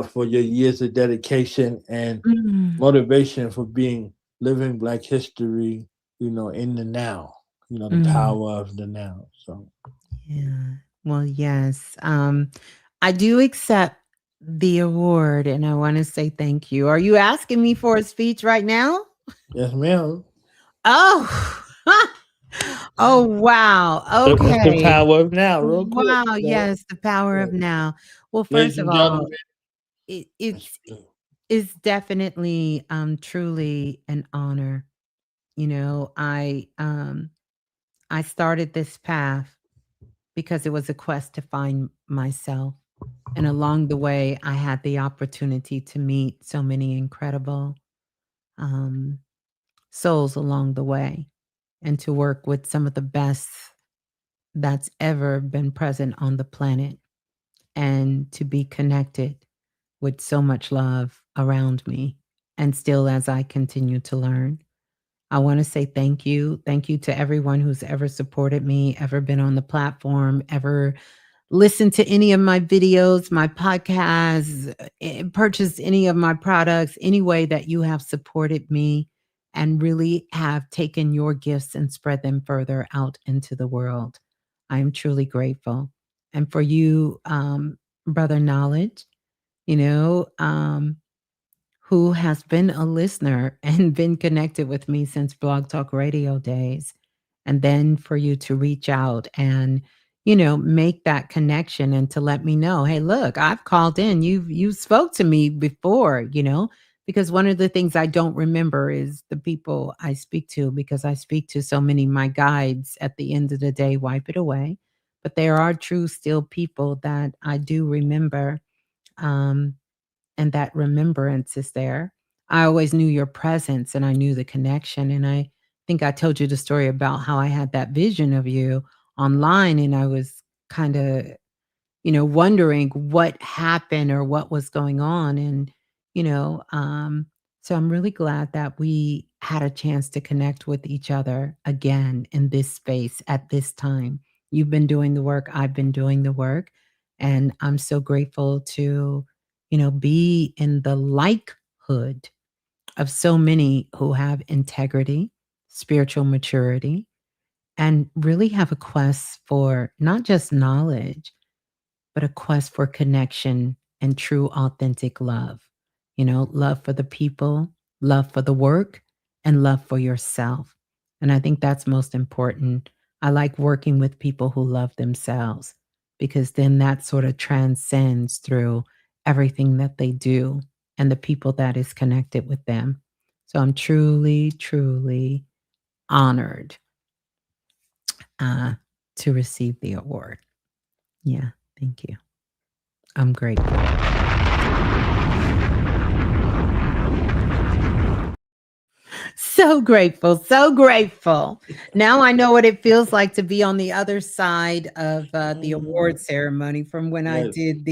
for your years of dedication and Mm, motivation for being living Black history, in the now, the mm, power of the now. So yeah. Well, yes. I do accept the award and I want to say thank you. Are you asking me for a speech right now? yes, ma'am. Oh. Oh, wow. It's the Okay. power of now, real quick. Wow. Yes, the power Yeah. of now. Well, Ladies first of and all, gentlemen, it, Miss it's Blue. it's definitely truly an honor. I started this path because it was a quest to find myself. And along the way, I had the opportunity to meet so many incredible um, souls along the way and to work with some of the best that's ever been present on the planet and to be connected with so much love around me. And still, as I continue to learn, I want to say thank you. Thank you to everyone who's ever supported me, ever been on the platform, ever listened to any of my videos, my podcasts, purchased any of my products, any way that you have supported me and really have taken your gifts and spread them further out into the world. I am truly grateful. And for you, Brother Knowledge, you know, um, who has been a listener and been connected with me since Blog Talk Radio days. And then for you to reach out and, make that connection and to let me know, hey, look, I've called in. You spoke to me before, because one of the things I don't remember is the people I speak to because I speak to so many my guides at the end of the day, wipe it away. But there are true still people that I do remember. Um, and that remembrance is there. I always knew your presence and I knew the connection. And I think I told you the story about how I had that vision of you online and I was kind of, wondering what happened or what was going on. And, you know, um, so I'm really glad that we had a chance to connect with each other again in this space at this time. You've been doing the work, I've been doing the work. And I'm so grateful to, be in the likehood of so many who have integrity, spiritual maturity, and really have a quest for not just knowledge, but a quest for connection and true, authentic love. Love for the people, love for the work, and love for yourself. And I think that's most important. I like working with people who love themselves because then that sort of transcends through everything that they do and the people that is connected with them. So I'm truly, truly honored uh, to receive the award. Yeah, thank you. I'm grateful. So grateful, so grateful. Now I know what it feels like to be on the other side of the award ceremony from when I Yes. did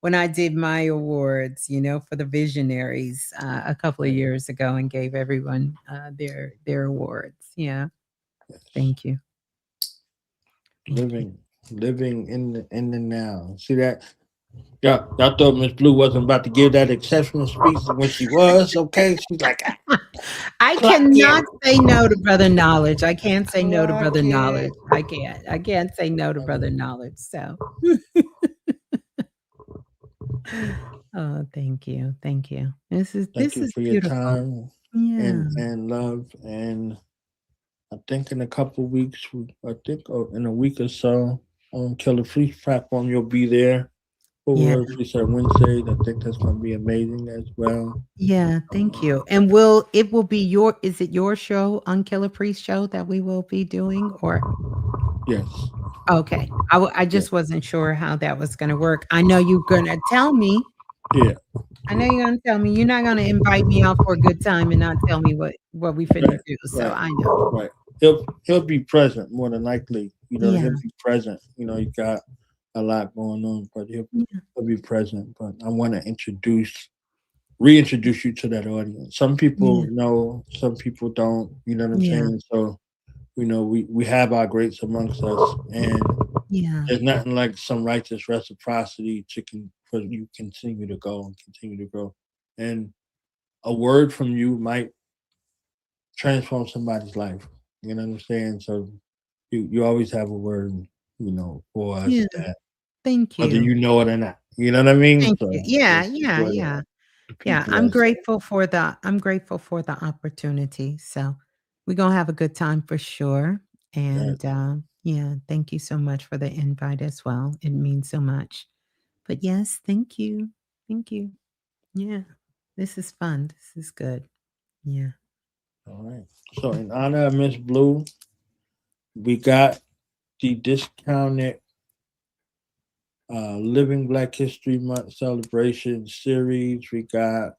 when I did my awards, for the visionaries a couple of years ago and gave everyone their awards. Yeah, thank you. Thank you. Living in the now. See that? Yeah, y'all thought Miss Blue wasn't about to give that exceptional speech when she was. Okay, she's like, I clock cannot in, say no to brother knowledge. I can't say no to clock brother in. knowledge. I can't. I can't say no to brother knowledge. So, oh, thank you, thank you. This is Thank you for your beautiful. time Yeah, and love. And I think in a couple weeks, in a week or so, on Killer Free platform, you'll be there for yeah, World Reset Wednesdays. I think that's going to be amazing as well. yeah. Thank you. And it will be is it your show on Killer Priest show that we will be doing or? Yes. Okay. I Yeah. just wasn't sure how that was going to work. I know you're going to tell me. Yeah. I know you're gonna tell me. You're not gonna invite me out for a good time and not tell me what we finna Right. do. So Right. I know. Right. He'll be present more than likely. Yeah. He'll be present. You got a lot going on, but Yeah. he'll be present. But I want to reintroduce you to that audience. Some people Yeah. know, some people don't. You know what I'm Yeah. saying? So, we have our greats amongst us, and Yeah. there's nothing like some righteous reciprocity for you continue to go and continue to grow. And a word from you might transform somebody's life. You know what I'm saying? So you always have a word, for us Yeah. that Thank whether you. you know it or not. You know what I mean? Thank So you. Yeah, let's yeah, enjoy yeah. the Yeah. people that's I'm grateful for the opportunity. So we're gonna have a good time for sure. that. And yeah, thank you so much for the invite as well. It means so much. But yes, thank you. Thank you. Yeah. This is fun. This is good. Yeah. All right. So in honor of Miss Blue, we got the discounted Living Black History Month celebration series. We got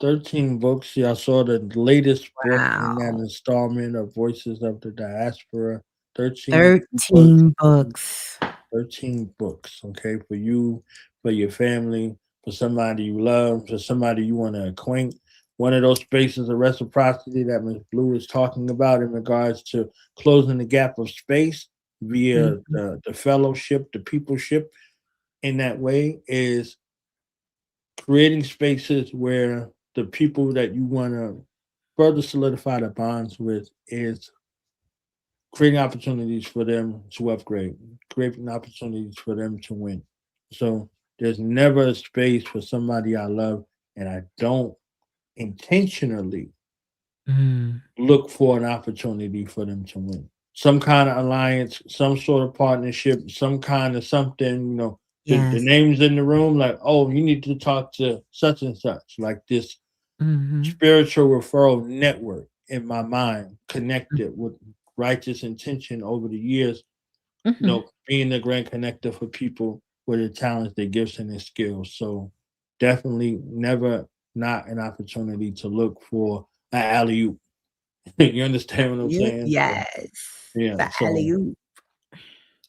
13 books. Y'all saw the latest book in that Wow. installment of Voices of the Diaspora. 13 books. 13 books. 13 books, okay, for you, for your family, for somebody you love, for somebody you want to acquaint. One of those spaces of reciprocity that Ms. Blue is talking about in regards to closing the gap of space via Mhm. the fellowship, the peopleship in that way is creating spaces where the people that you want to further solidify the bonds with is creating opportunities for them to upgrade, creating opportunities for them to win. So there's never a space for somebody I love and I don't intentionally Mm. look for an opportunity for them to win. Some kind of alliance, some sort of partnership, some kind of something, the Yes. names in the room, like, oh, you need to talk to such and such, like this Mhm. spiritual referral network in my mind, Mm. connected with righteous intention over the years, Mhm. being the grand connector for people with their talents, their gifts, and their skills. So definitely never not an opportunity to look for an alley oop. You understand what I'm You saying? So, yes. yeah. The So alley-oop.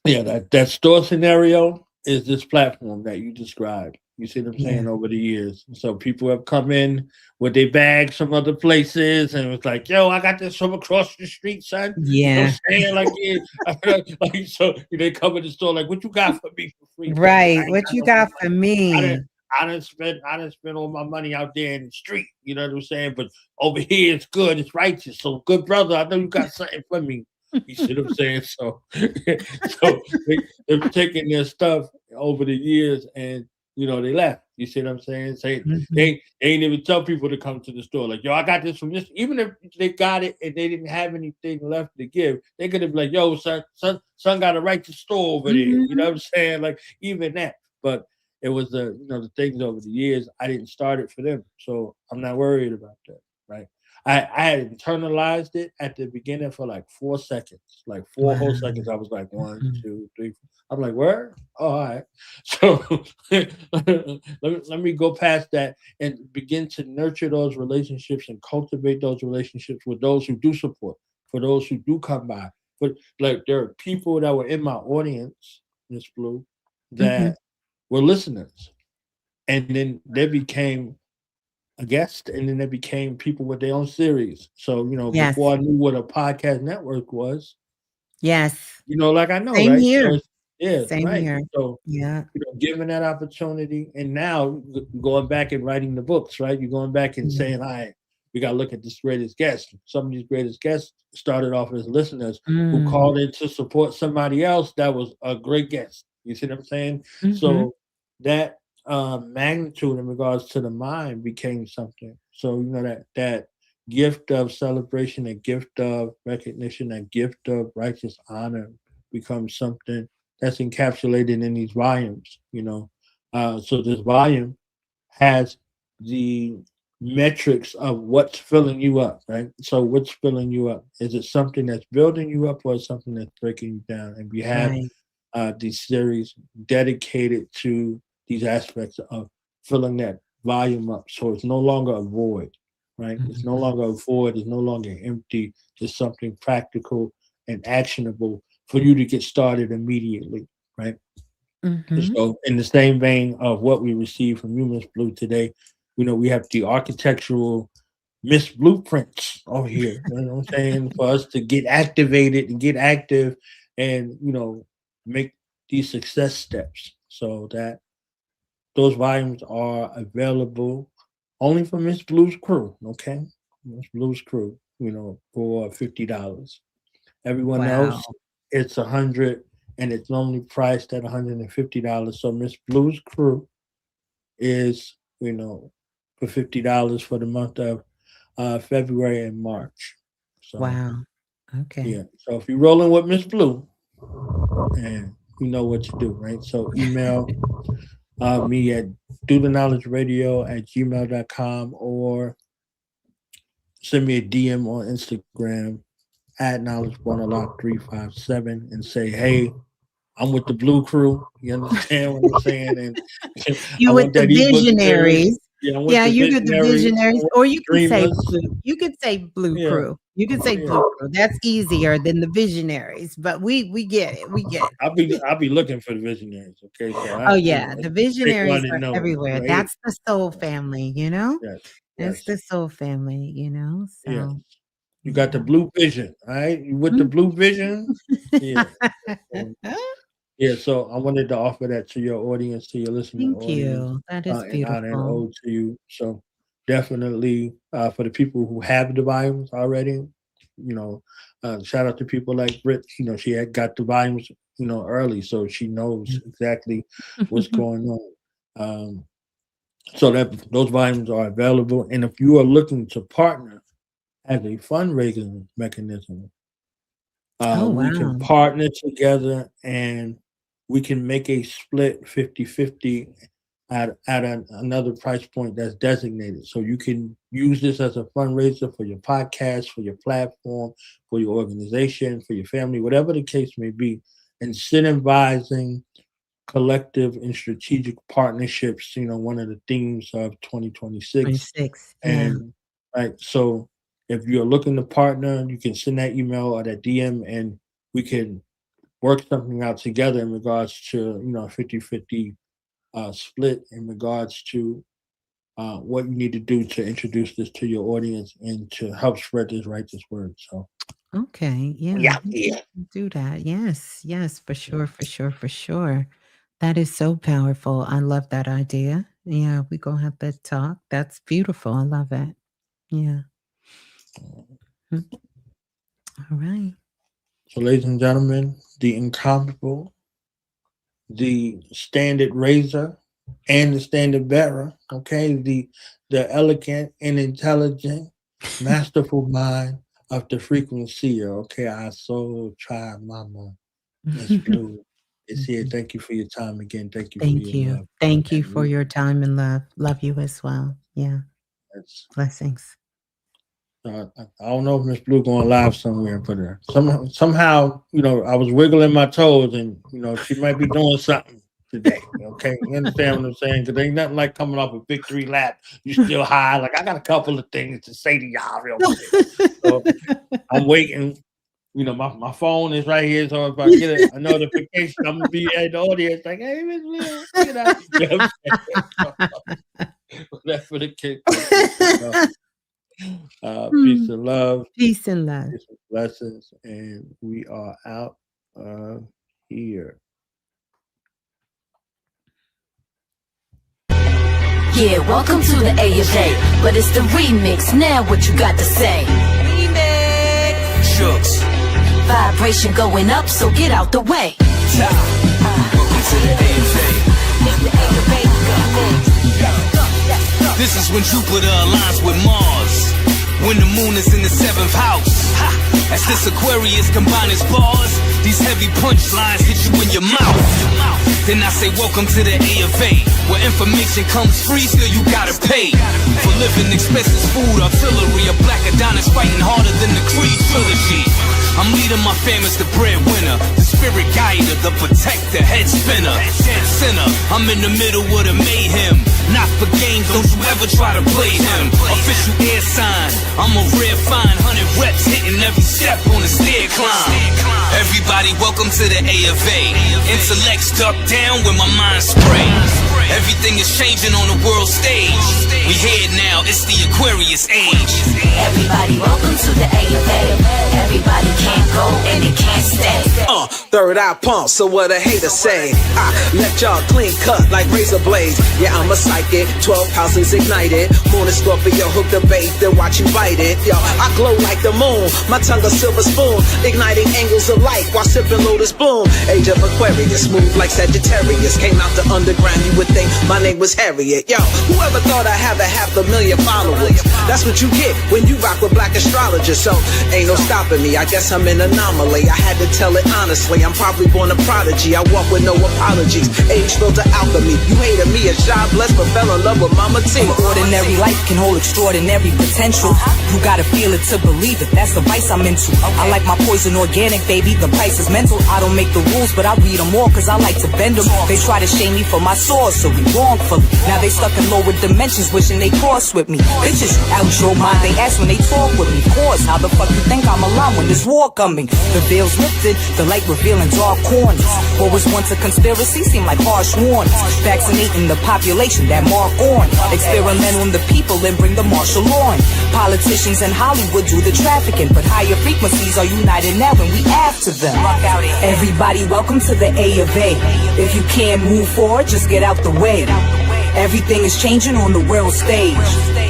yeah, that store scenario is this platform that you described. You see what I'm Yeah. saying over the years. So people have come in with their bags from other places and it's like, yo, I got this from across the street, son. You know what Yeah. I'm saying? Like, yeah, like so they come in the store like, what you got for me for free, brother? I Right. ain't What got you no free got for money. I didn't me? I didn't spend all my money out there in the street. You know what I'm saying? But over here it's good, it's righteous. So good brother, I know you got something for me. You see what I'm saying? So so they've taken their stuff over the years and they left. You see what I'm saying? Say Mhm. they ain't even tell people to come to the store. Like, yo, I got this from this. Even if they got it and they didn't have anything left to give, they could have been like, yo, son got a right to store over there. You know Mhm. what I'm saying? Like, even that. But it was the things over the years. I didn't start it for them. So I'm not worried about that. Right. I had internalized it at the beginning for like 4 seconds, like four whole Wow. seconds. I was like, one, Mhm. 2, 3. I'm like, where? Oh, all right. So let me go past that and begin to nurture those relationships and cultivate those relationships with those who do support, for those who do come by. But like there are people that were in my audience, Miss Blue, Mhm. that were listeners. And then they became a guest, and then they became people with their own series. So, before Yes. I knew what a podcast network was, Yes. like I know, Same right? So here. it's, yeah, Same right. here. So, Yeah. given that opportunity, and now going back and writing the books, right? You're going back and Yeah. saying, all right, we got to look at this greatest guest. Some of these greatest guests started off as listeners who Mm. called in to support somebody else that was a great guest. You see what I'm saying? Mhm. So that magnitude in regards to the mind became something. So that gift of celebration, that gift of recognition, that gift of righteous honor becomes something that's encapsulated in these volumes. So this volume has the metrics of what's filling you up, right? So what's filling you up? Is it something that's building you up, or something that's breaking you down? And we have Right. these series dedicated to these aspects of filling that volume up. So it's no longer a void, right? It's no Mhm. longer a void. It's no longer empty. It's something practical and actionable for you to get started immediately, right? Mhm. So, in the same vein of what we received from Humans Blue today, we have the architectural Miss Blueprints over here. You know what I'm saying? For us to get activated and get active, and make these success steps, so that those volumes are available only for Miss Blue's crew. Okay, Miss Blue's crew. For $50. Everyone else, Wow. it's 100, and it's normally priced at $150. So Miss Blue's crew is, for $50 for the month of February and March. So Wow. Okay. yeah. So if you're rolling with Miss Blue, and you know what to do, right? So email me at dothe@gmail.com, or send me a DM on Instagram at knowledge1unlock357 and say, hey, I'm with the Blue Crew. You understand what I'm saying? And I You with want the that ebook series. visionaries. Yeah, I want Yeah, the you get the visionaries. I visionaries, want or the you can say dreamers. blue. You could say blue Yeah, crew. You could say yeah. blue crew. That's easier than the visionaries, but we get it. We get I'll be looking for the visionaries. Okay, so Oh, yeah, the take visionaries one and are know. everywhere. Right? That's the soul family, you know? Yes, That's yes, the soul family, you know? yes. So, You got the yeah. blue vision, all right? You with the Mm. blue vision? Yeah. So, yeah, so I wanted to offer that to your audience, to your listening Thank audience, you. That is in honor and beautiful. ode to you. So definitely, for the people who have the volumes already, shout out to people like Britt. She had got the volumes, early, so she knows Yeah. exactly what's going on. So that those volumes are available, and if you are looking to partner as a fundraising mechanism, Oh, we can wow. partner together, and we can make a split 50-50 at another price point that's designated. So you can use this as a fundraiser for your podcast, for your platform, for your organization, for your family, whatever the case may be. Incentivizing collective and strategic partnerships, one of the themes of 2026. 26. Yeah. And right, so if you're looking to partner, you can send that email or that DM, and we can work something out together in regards to 50-50 split in regards to what you need to do to introduce this to your audience and to help spread this righteous word. So Okay. Yeah. yeah, We yeah. can do that. Yes. Yes. For sure. For sure. For sure. That is so powerful. I love that idea. Yeah. We're going to have to talk. That's beautiful. I love it. Yeah. Mm. All right. So ladies and gentlemen, the incomparable, the standard raiser, and the standard bearer. Okay, the elegant and intelligent, masterful mind of the Frequen Seer. Okay, our soul tribe mama, Miss Blue, is here. Mhm. Thank you for your time again. Thank you for Thank your you. love. Thank you And for your time and love. Love you as well. Yeah. let's Blessings. I don't know if Miss Blue going live somewhere, but somehow, you know, I was wiggling my toes, and you know, she might be doing something today. Okay, you understand what I'm saying? Because ain't nothing like coming off a victory lap. You still high. Like I got a couple of things to say to y'all real quick. So I'm waiting. You know, my phone is right here, so if I get a notification, I'm gonna be at the audience like, "Hey, Miss Blue, you know." You know what I'm saying? That's for the kids. Peace and love. Peace and love. Peace and blessings, and we are out here. Yeah, welcome to the AFA, but it's the remix. Now what you got to say? Remix. Shooks. Vibration going up, so get out the way. Welcome to the AFA. It's the AFA remix. This is when Jupiter aligns with Mars, when the moon is in the 7th house. As this Aquarius combines its bars, these heavy punchlines hit you in your mouth. Then I say welcome to the AFA, where information comes free, still you gotta pay for living expenses, food, artillery. A black Adonis fighting harder than the Creed trilogy. I'm leading my fam as the breadwinner, the spirit guider, the protector, head spinner, dead sinner. I'm in the middle of the mayhem, not for games, don't you ever try to play him. Official air sign, I'm a rare find, 100 reps hitting every step on the stair climb. Everybody welcome to the AFA, intellects ducked down when my mind sprays. Everything is changing on the world stage, we here now, it's the Aquarius age. Everybody welcome to the AFA. Everybody can't go and they can't stay. Third eye pump, so what a hater say. I left y'all clean cut like razor blades. Yeah, I'm a psychic, 12 houses ignited. Moon and Scorpio hooked the bait, then watch you bite it. Yo, I glow like the moon, my tongue a silver spoon, igniting angles of light while sipping Lotus Bloom. Age of Aquarius, smooth like Sagittarius. Came out the underground, you would think my name was Harriet. Yo, whoever thought I'd have 500,000 followers? That's what you get when you rock with black astrologers. So ain't no stopping me, I guess I'm an anomaly. I had to tell it honestly, I'm probably born a prodigy. I walk with no apologies, age filter alchemy. You hated me as job blessed, but fell in love with Mama T. Ordinary life can hold extraordinary potential. You gotta feel it to believe it, that's the vice I'm into. I like my poison organic, baby, the price is mental. I don't make the rules, but I read them all, cause I like to bend them. They try to shame me for my source, so we wrongfully. Now they stuck in lower dimensions, wishing they cross with me. Bitches out your mind, they ask when they talk with me. Pause, how the fuck you think I'm alive when there's war coming? The veil's lifted, the light revealing dark corners. What was once a conspiracy seem like harsh warnings. Vaccinating the population that mark on. Experimental on the people and bring the martial law in. Politicians in Hollywood do the trafficking, but higher frequencies are united now and we after them. Everybody welcome to the A of A. If you can't move forward, just get out the way. Everything is changing on the world stage.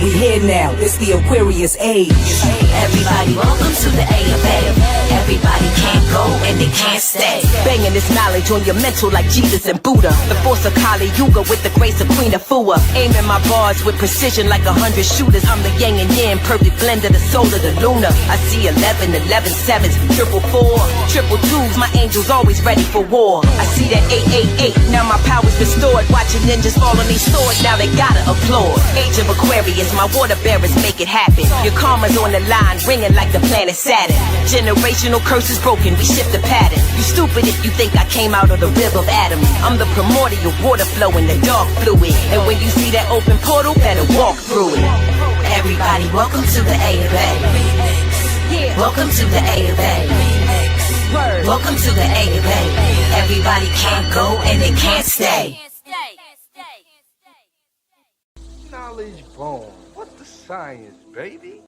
We here now, it's the Aquarius age. Everybody welcome to the AFA. Everybody can't go and they can't stay. Banging this knowledge on your mental like Jesus and Buddha. The force of Kali Yuga with the grace of Queen Afua. Aiming my bars with precision like 100 shooters. I'm the yang and yin, perfect blend of the soul of the lunar. I see 11, 11 sevens, 444, triple twos. My angels always ready for war. I see that 888, now my power's restored. Watching ninjas fall on these swords, now they gotta applaud. Age of Aquarius, my water bearers make it happen. Your karma's on the line, ringing like the planet Saturn. Generational curses broken, we shift the pattern. You stupid if you think I came out of the rib of Adam. I'm the primordial water flow in the dark fluid. And when you see that open portal, better walk through it. Everybody, welcome to the A of A. Welcome to the A of A. Welcome to the A of A. Everybody can't go and they can't stay. Knowledge bomb. What's the science, baby?